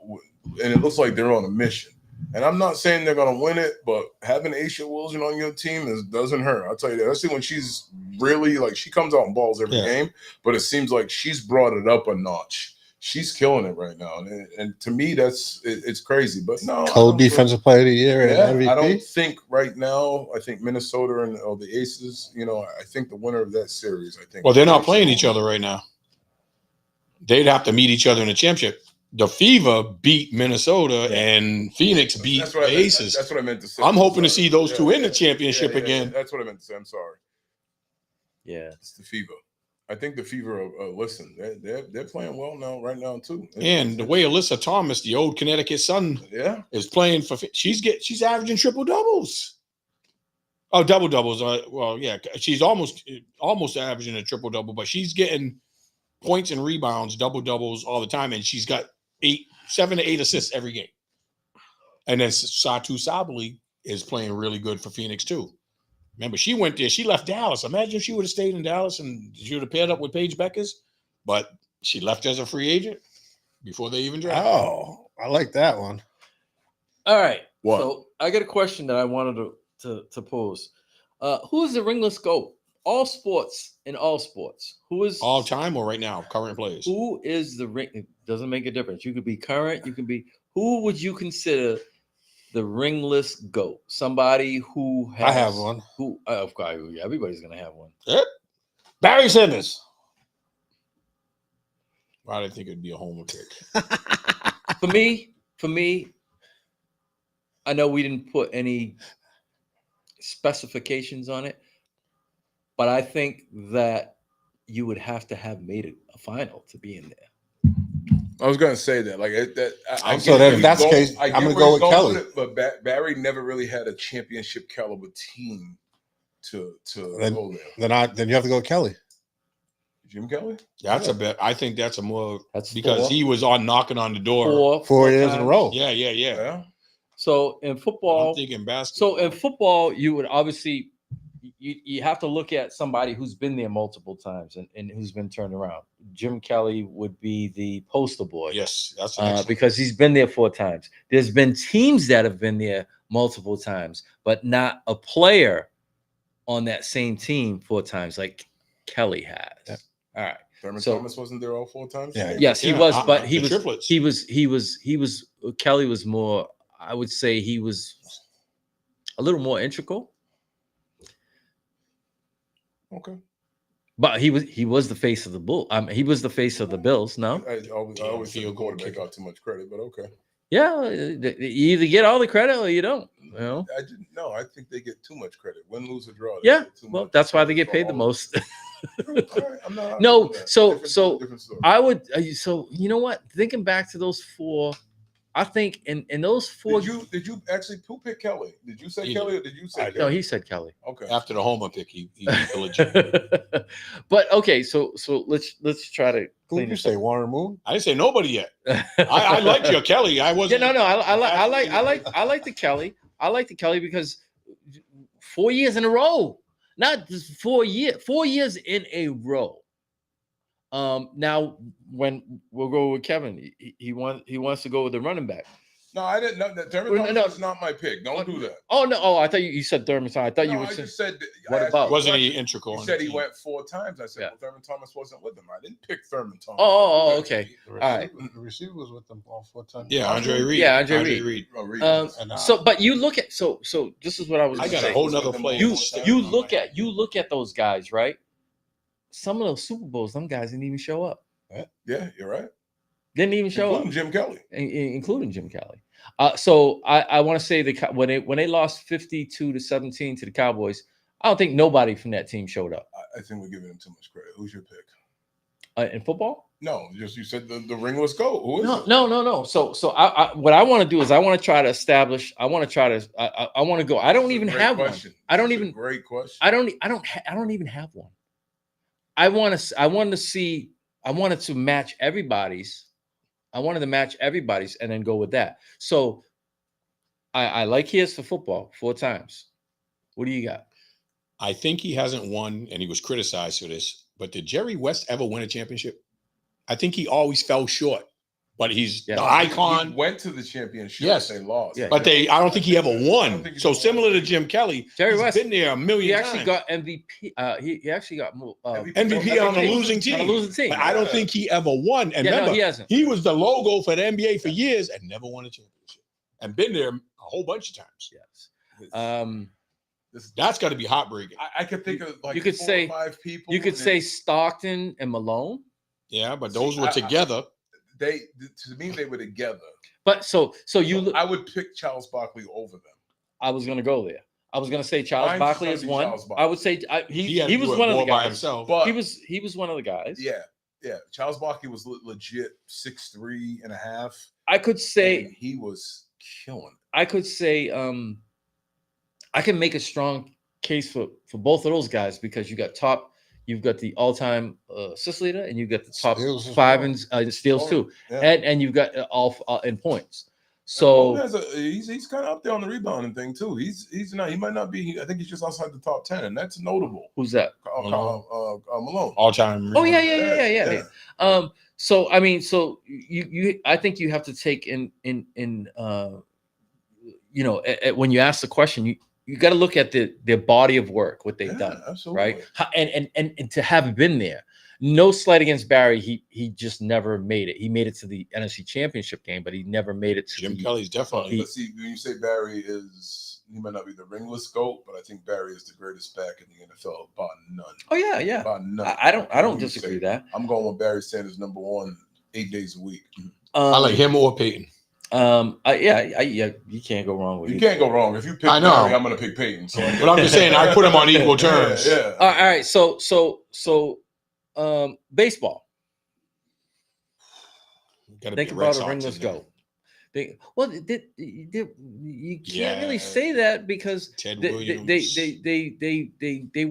and it looks like they're on a mission. And I'm not saying they're gonna win it, but having Aisha Wilson on your team doesn't hurt. I'll tell you that. Especially when she's really like she comes out and balls every game, but it seems like she's brought it up a notch. She's killing it right now, and to me, it's crazy. But no, Co-defensive player of the year and MVP. I don't think right now. I think Minnesota or the Aces. I think the winner of that series. I think. Well, they're not playing each other right now. They'd have to meet each other in the championship. The Fever beat Minnesota and Phoenix beat the Aces. That's what I meant to say. I'm hoping to see those two in the championship again. That's what I meant to say. I'm sorry. Yeah, it's the Fever. I think the Fever. Listen, they're playing well now, right now too. And the way Alyssa Thomas, the old Connecticut Sun, is playing for, she's averaging triple doubles. Oh, double doubles. Well, yeah, she's almost averaging a triple double, but she's getting points and rebounds, double doubles all the time, and she's got 7 to 8 assists every game. And then Satu Sabali is playing really good for Phoenix too. Remember, she went there. She left Dallas. Imagine if she would have stayed in Dallas and she would have paired up with Paige Beckers, but she left as a free agent before they even drafted. Oh, I like that one. All right. What? So I got a question that I wanted to pose. Who is the ringless GOAT? All sports, in all sports. Who is all time or right now? Current players. Who is the ring? It doesn't make a difference. You could be current. You can be. Who would you consider the ringless GOAT? Somebody who has. I have one. Who? Of course, everybody's gonna have one. Barry Sanders. I didn't think it'd be a homer pick. For me, I know we didn't put any specifications on it, but I think that you would have to have made it a final to be in there. I was gonna say that, So then if that's the case, I'm gonna go with Kelly. But Barry never really had a championship caliber team to go there. Then you have to go with Kelly. Jim Kelly? That's a bet. I think that's a more because 4. he was knocking on the door 4 years in a row. Yeah. So in football, I'm thinking basketball. So in football, you would obviously you have to look at somebody who's been there multiple times and who's been turned around. Jim Kelly would be the poster boy. Yes, that's because he's been there 4 times. There's been teams that have been there multiple times, but not a player on that same team 4 times like Kelly has. Yeah. All right. Thurman Thomas wasn't there all 4 times? Yes, he was, but he was triplets. he was Kelly was more, I would say he was a little more integral. Okay. But he was the face of the Bull. He was the face of the Bills. No, I always feel quarterback got too much credit, but okay. Yeah, you either get all the credit or you don't. You know. I think they get too much credit. Win, lose, or draw. Yeah, well, that's why they get paid the most. No, so I would. So you know what? Thinking back to those 4, I think in those 4. Did you actually who picked Kelly? Did you say He Kelly did. or did you say I Kelly? No, he said Kelly. Okay. After the homer pick, he picked the legit. But okay, so let's try to Who clean did you this say? up. Warren Moon? I didn't say nobody yet. I liked your Kelly. I Yeah, wasn't. no, I like the Kelly. I like the Kelly because 4 years in a row, not just 4 years, 4 years in a row. Now when we'll go with Kevin, he wants to go with the running back. No, I didn't know that. Thurman Well, Thomas no. was not my pick. Don't do that. Oh no! Oh, I thought you said Thurman. I thought you No, would I say. just said. What I asked about- you a Wasn't he question. integral You on said the he team? went 4 times. I said, Yeah. well, Thurman Thomas wasn't with him. I didn't pick Thurman Thomas. Oh, okay. The All right. receiver, the receiver was with them all 4 times. Yeah, Andre Reed. Yeah, Andre Reed. Oh, Reed. So, but you look at so this is what I was. I gonna got say. a whole nother play. You look at those guys, right? Some of those Super Bowls, them guys didn't even show up. Yeah, you're right. Didn't even show Including up, Jim Kelly. including Jim Kelly. So I want to say when they lost 52-17 to the Cowboys, I don't think nobody from that team showed up. I think we're giving him too much credit. Who's your pick? In football. No, just you said the ringless goat. Who is it? No. So I what I want to do is I want to try to establish. I want to go. I don't even have one. I don't even. Great question. I don't even have one. I wanted to match everybody's. I wanted to match everybody's and then go with that. So I like his for football 4 times. What do you got? I think he hasn't won, and he was criticized for this. But did Jerry West ever win a championship? I think he always fell short. But he's the icon. He went to the championship. Yes. They lost. Yeah, but I don't think he ever won. So similar to Jim Kelly, Jerry West been there a million He times. actually got MVP. He actually got MVP on a losing team. On a losing team. But I don't think he ever won. And Yeah, no, remember, he hasn't. he was the logo for the NBA for years and never won a championship. And been there a whole bunch of times. Yes. That's got to be heartbreaking. I could think of like You could 4 say- or 5 people. You could and say Stockton and Malone. Yeah, but those See, were together. to me they were together. But so you. I would pick Charles Barkley over them. I was going to go there. I was going to say Charles Mine's Barkley gonna is be one. Charles Barkley. I would say He had he to was do it one of the more by guys. himself. But He was one of the guys. yeah. Charles Barkley was legit 6'3" and a half. I could say and he was killing. I could say I can make a strong case for both of those guys because you've got the all-time assist leader and you've got the top Steals as 5 well. and steals too. Yeah. And you've got all in points. So he's kind of up there on the rebounding thing too. He's not. He might not be. I think he's just outside the top 10, and that's notable. who's that? Malone. All time. Oh yeah. So I mean, so you I think you have to take in when you ask the question, you got to look at their body of work, what they've done, absolutely. right? And to have been there. No slight against Barry, he just never made it. He made it to the NFC Championship game, but he never made it to Jim Kelly's definitely. But see, when you say Barry he might not be the ringless GOAT, but I think Barry is the greatest back in the NFL, bar none. Oh yeah. Bar none. I don't disagree with that. I'm going with Barry Sanders number 1, 8 days a week. I like him or Peyton. You can't go wrong with You it. can't go wrong. If you pick I know. Barry, I'm going to pick Peyton. So But I'm just saying, I put him on equal terms. Yeah. All right. So baseball. Think about a ringless goat. You can't really say that because Ted they Williams.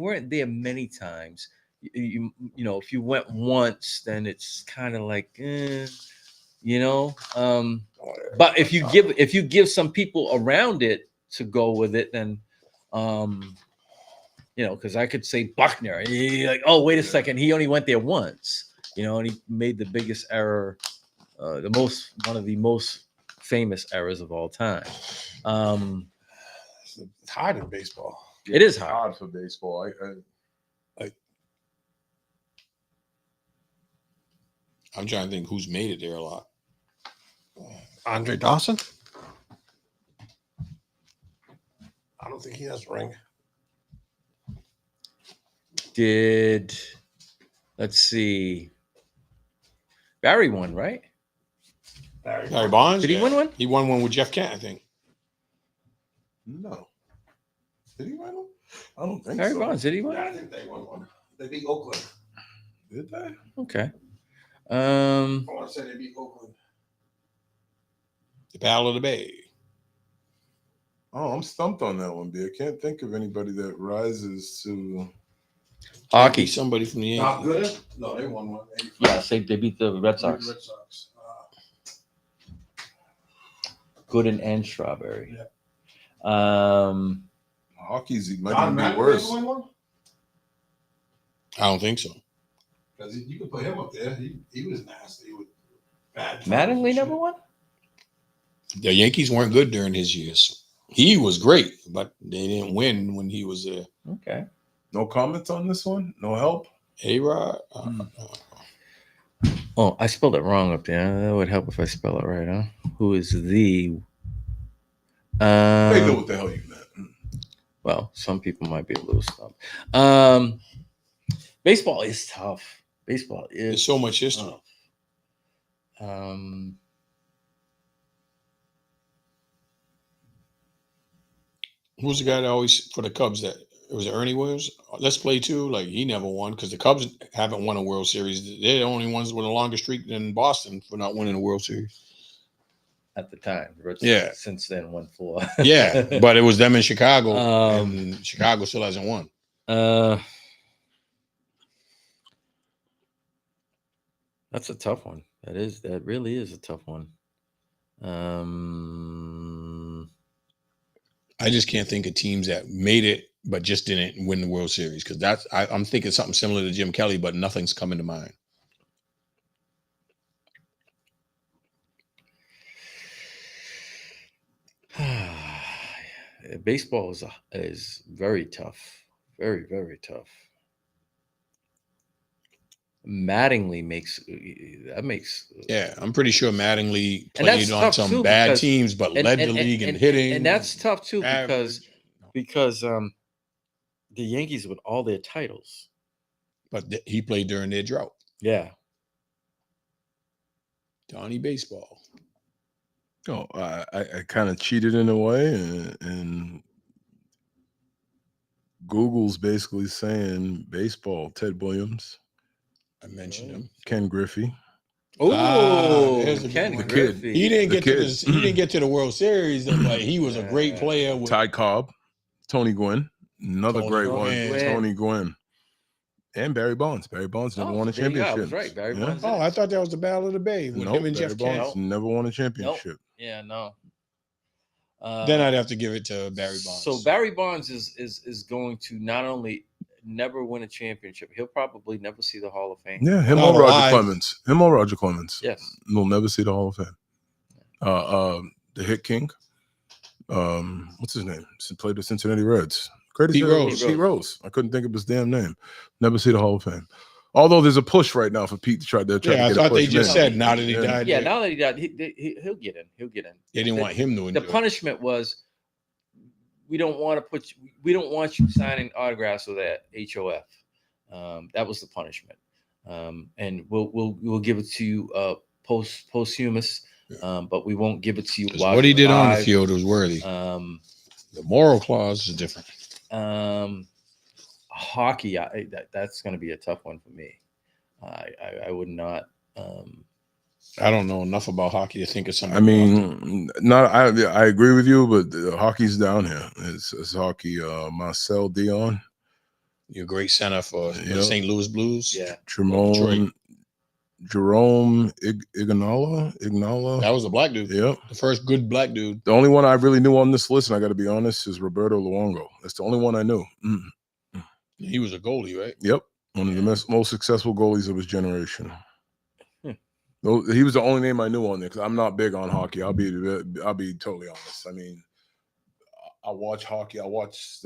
weren't there many times. You know, if you went once, then it's kind of like, But if you give some people around it to go with it, then because I could say Buckner, and you're like, oh, wait a second, he only went there once, and he made the biggest error, one of the most famous errors of all time. It's hard in baseball. It is hard. Hard for baseball. I'm trying to think who's made it there a lot. Andre Dawson? I don't think he has a ring. Let's see, Barry won, right? Barry Bonds? Did he win one? He won one with Jeff Kent, I think. No. Did he win one? I don't think Barry so. Bonds, did he win? Yeah, I think they won one. They beat Oakland. Did they? Okay. I want to say they beat Oakland. The Battle of the Bay. Oh, I'm stumped on that one, B. I can't think of anybody that rises to. Hockey. Somebody from the Not Yankees. good? No, they won one. Yeah, they beat the Red Sox. Red Sox. Gooden and Strawberry. Hockey's might Don even be Mattingly worse. won one? I don't think so. Because you can put him up there. He was nasty with bad. Mattingly never won? The Yankees weren't good during his years. He was great, but they didn't win when he was there. Okay. No comments on this one? No help? A-Rod? Oh, I spelled it wrong up there. That would help if I spell it right, huh? Who is the... They know what the hell you meant. Well, some people might be a little stumped. Baseball is tough. Baseball is There's so much history. tough. Who's the guy that always for the Cubs that was it Ernie Williams? Let's play too. Like he never won because the Cubs haven't won a World Series. They're the only ones with a longer streak than Boston for not winning a World Series. At the time, Yeah. Since then, won 4. Yeah, but it was them in Chicago, and Chicago still hasn't won. That's a tough one. That really is a tough one. I just can't think of teams that made it but just didn't win the World Series because I'm thinking something similar to Jim Kelly, but nothing's coming to mind. Baseball is very tough, very very tough. Mattingly makes. Yeah, I'm pretty sure Mattingly And that's played on tough, some too, bad because- teams, but led the league in hitting. and that's tough too average. because the Yankees with all their titles. But he played during their drought. Yeah. Donnie Baseball. Oh, I kind of cheated in a way, and Google's basically saying baseball. Ted Williams, I mentioned him. Ken Griffey. Oh, there's a Ken good one. Griffey. He didn't The get to kid. he didn't get to the World Series, but he was a great player. With, Ty Cobb, Tony Gwynn, another Tony great Gwynn. one. Tony Gwynn. And Barry Bonds. Barry Bonds never won a there you go. I championship. was right. Barry Bonds. oh, I thought that was the Battle of the Bay with him and Barry Jeff Bonds Kent. never won a championship. Yeah, no. Then I'd have to give it to Barry Bonds. So Barry Bonds is going to not only never win a championship, he'll probably never see the Hall of Fame. Yeah, him Not or Roger alive. Clemens. Him or Roger Clemens. Yes. We'll never see the Hall of Fame. The Hit King. What's his name? He played the Cincinnati Reds. Greatest Pete hitter- Rose. Pete Rose. I couldn't think of his damn name. Never see the Hall of Fame. Although there's a push right now for Pete to try to yeah, I get a thought they push just in. said now that he died. Yeah, now that he died, he'll get in. He'll get in. They didn't want him to enjoy The it. punishment was we don't want you signing autographs with that HOF. That was the punishment. And we'll give it to you posthumous, but we won't give it to you. 'Cause while what he you're did on the alive. field was worthy. The moral clause is different. Hockey, that's going to be a tough one for me. I would not. I don't know enough about hockey to think of something. I mean, I agree with you, but hockey's down here. It's hockey. Marcel Dion, You're a great center for the Yep. St. Louis Blues. Yeah. Jerome Ignala. That was a black dude. Yep. The first good black dude. The only one I really knew on this list, and I got to be honest, is Roberto Luongo. That's the only one I knew. He was a goalie, right? Yep. One of the most successful goalies of his generation. He was the only name I knew on there because I'm not big on hockey. I'll be totally honest. I mean, I watch hockey. I watch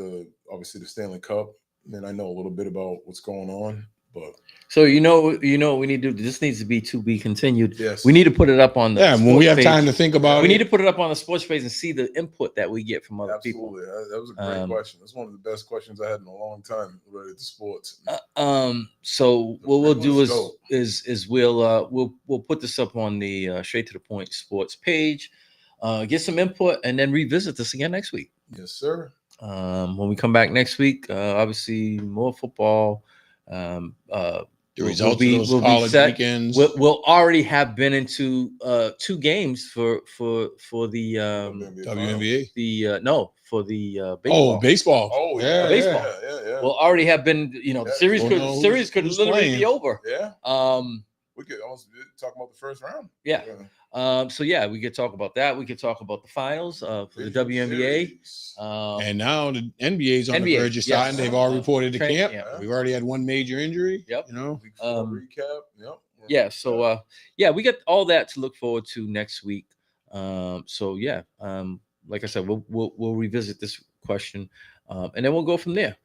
obviously the Stanley Cup, and I know a little bit about what's going on. But So you know what we need to do. This needs to be continued. yes, We need to put it up on the Yeah, when we have sports time page. to think about We it. need to put it up on the sports page and see the input that we get from other people. absolutely. That was a great question. That's one of the best questions I had in a long time related to sports. So what we'll do Let's go. is we'll put this up on the Straight to the Point sports page, get some input, and then revisit this again next week. Yes, sir. When we come back next week, obviously more football. The results of those college weekends. We'll already have been into 2 games for the WNBA. for the baseball. Baseball. Oh, yeah, baseball. Yeah. We'll already have been. The series could literally be over. Yeah. We could almost talk about the first round. Yeah. So we could talk about that. We could talk about the finals for the WNBA. And now the NBA's on the verge of starting. They've already reported to camp. We've already had one major injury. Yep. Week 4 recap. Yep. Yeah. So we got all that to look forward to next week. Like I said, we'll revisit this question, and then we'll go from there.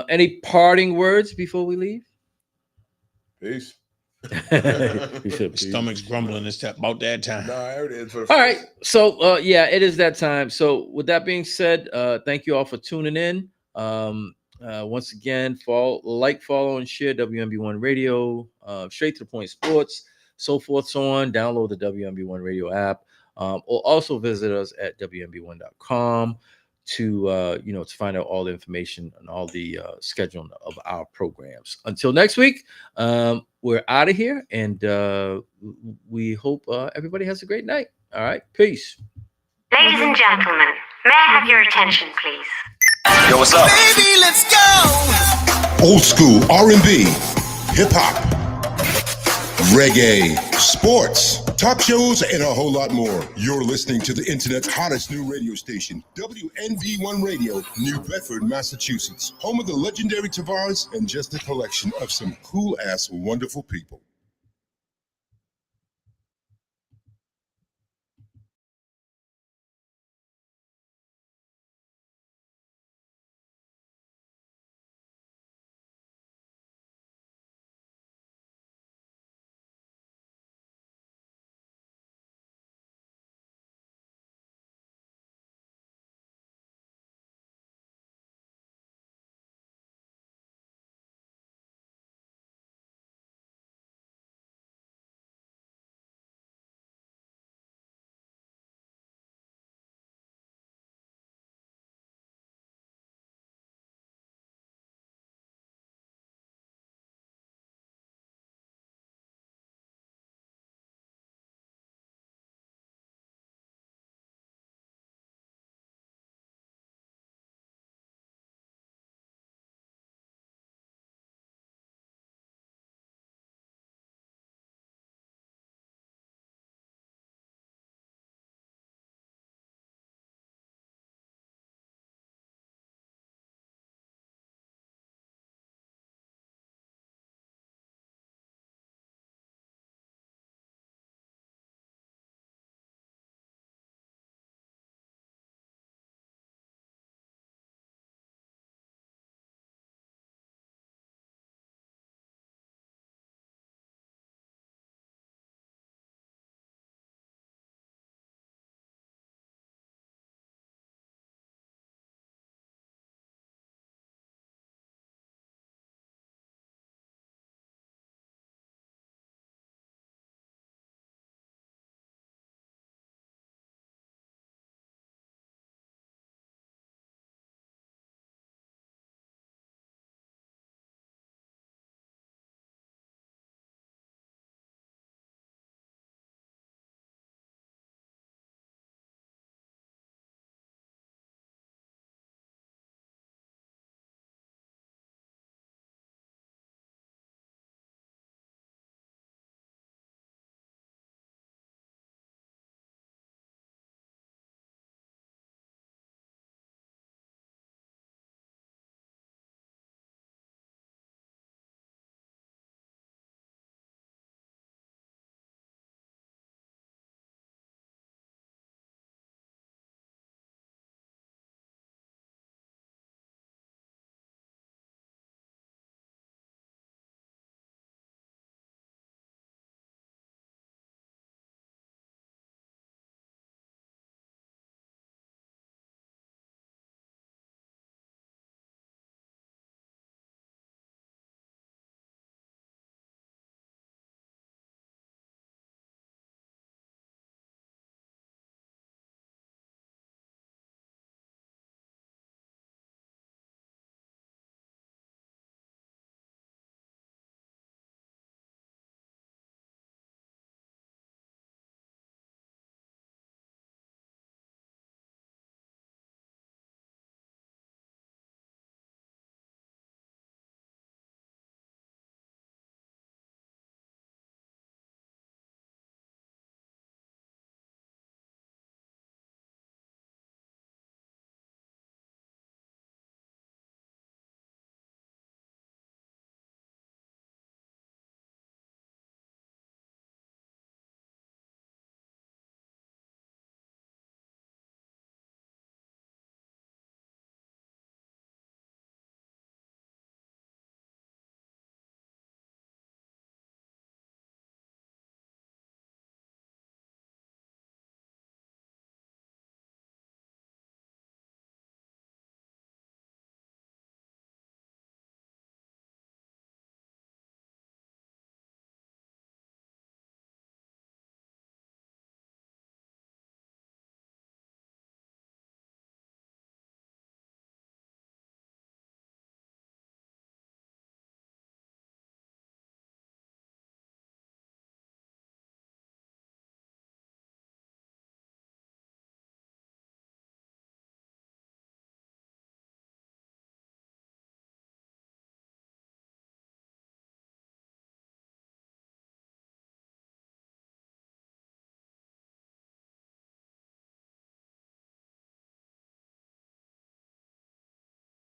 Any parting words before we leave? Peace. Stomach's grumbling. It's about that time. Nah, it is. All right. So it is that time. So with that being said, thank you all for tuning in. Once again, follow, and share WMB1 Radio, Straight to the Point Sports, so forth, so on. Download the WMB1 Radio app. Or also visit us at WMB1.com to find out all the information and all the scheduling of our programs. Until next week, we're out of here, and we hope everybody has a great night. All right, peace. Ladies and gentlemen, may I have your attention, please? Yo, what's up? Baby, let's go. Old school R&B, hip hop, reggae, sports, talk shows, and a whole lot more. You're listening to the internet's hottest new radio station, WNV1 Radio, New Bedford, Massachusetts, home of the legendary Tavares and just a collection of some cool-ass wonderful people.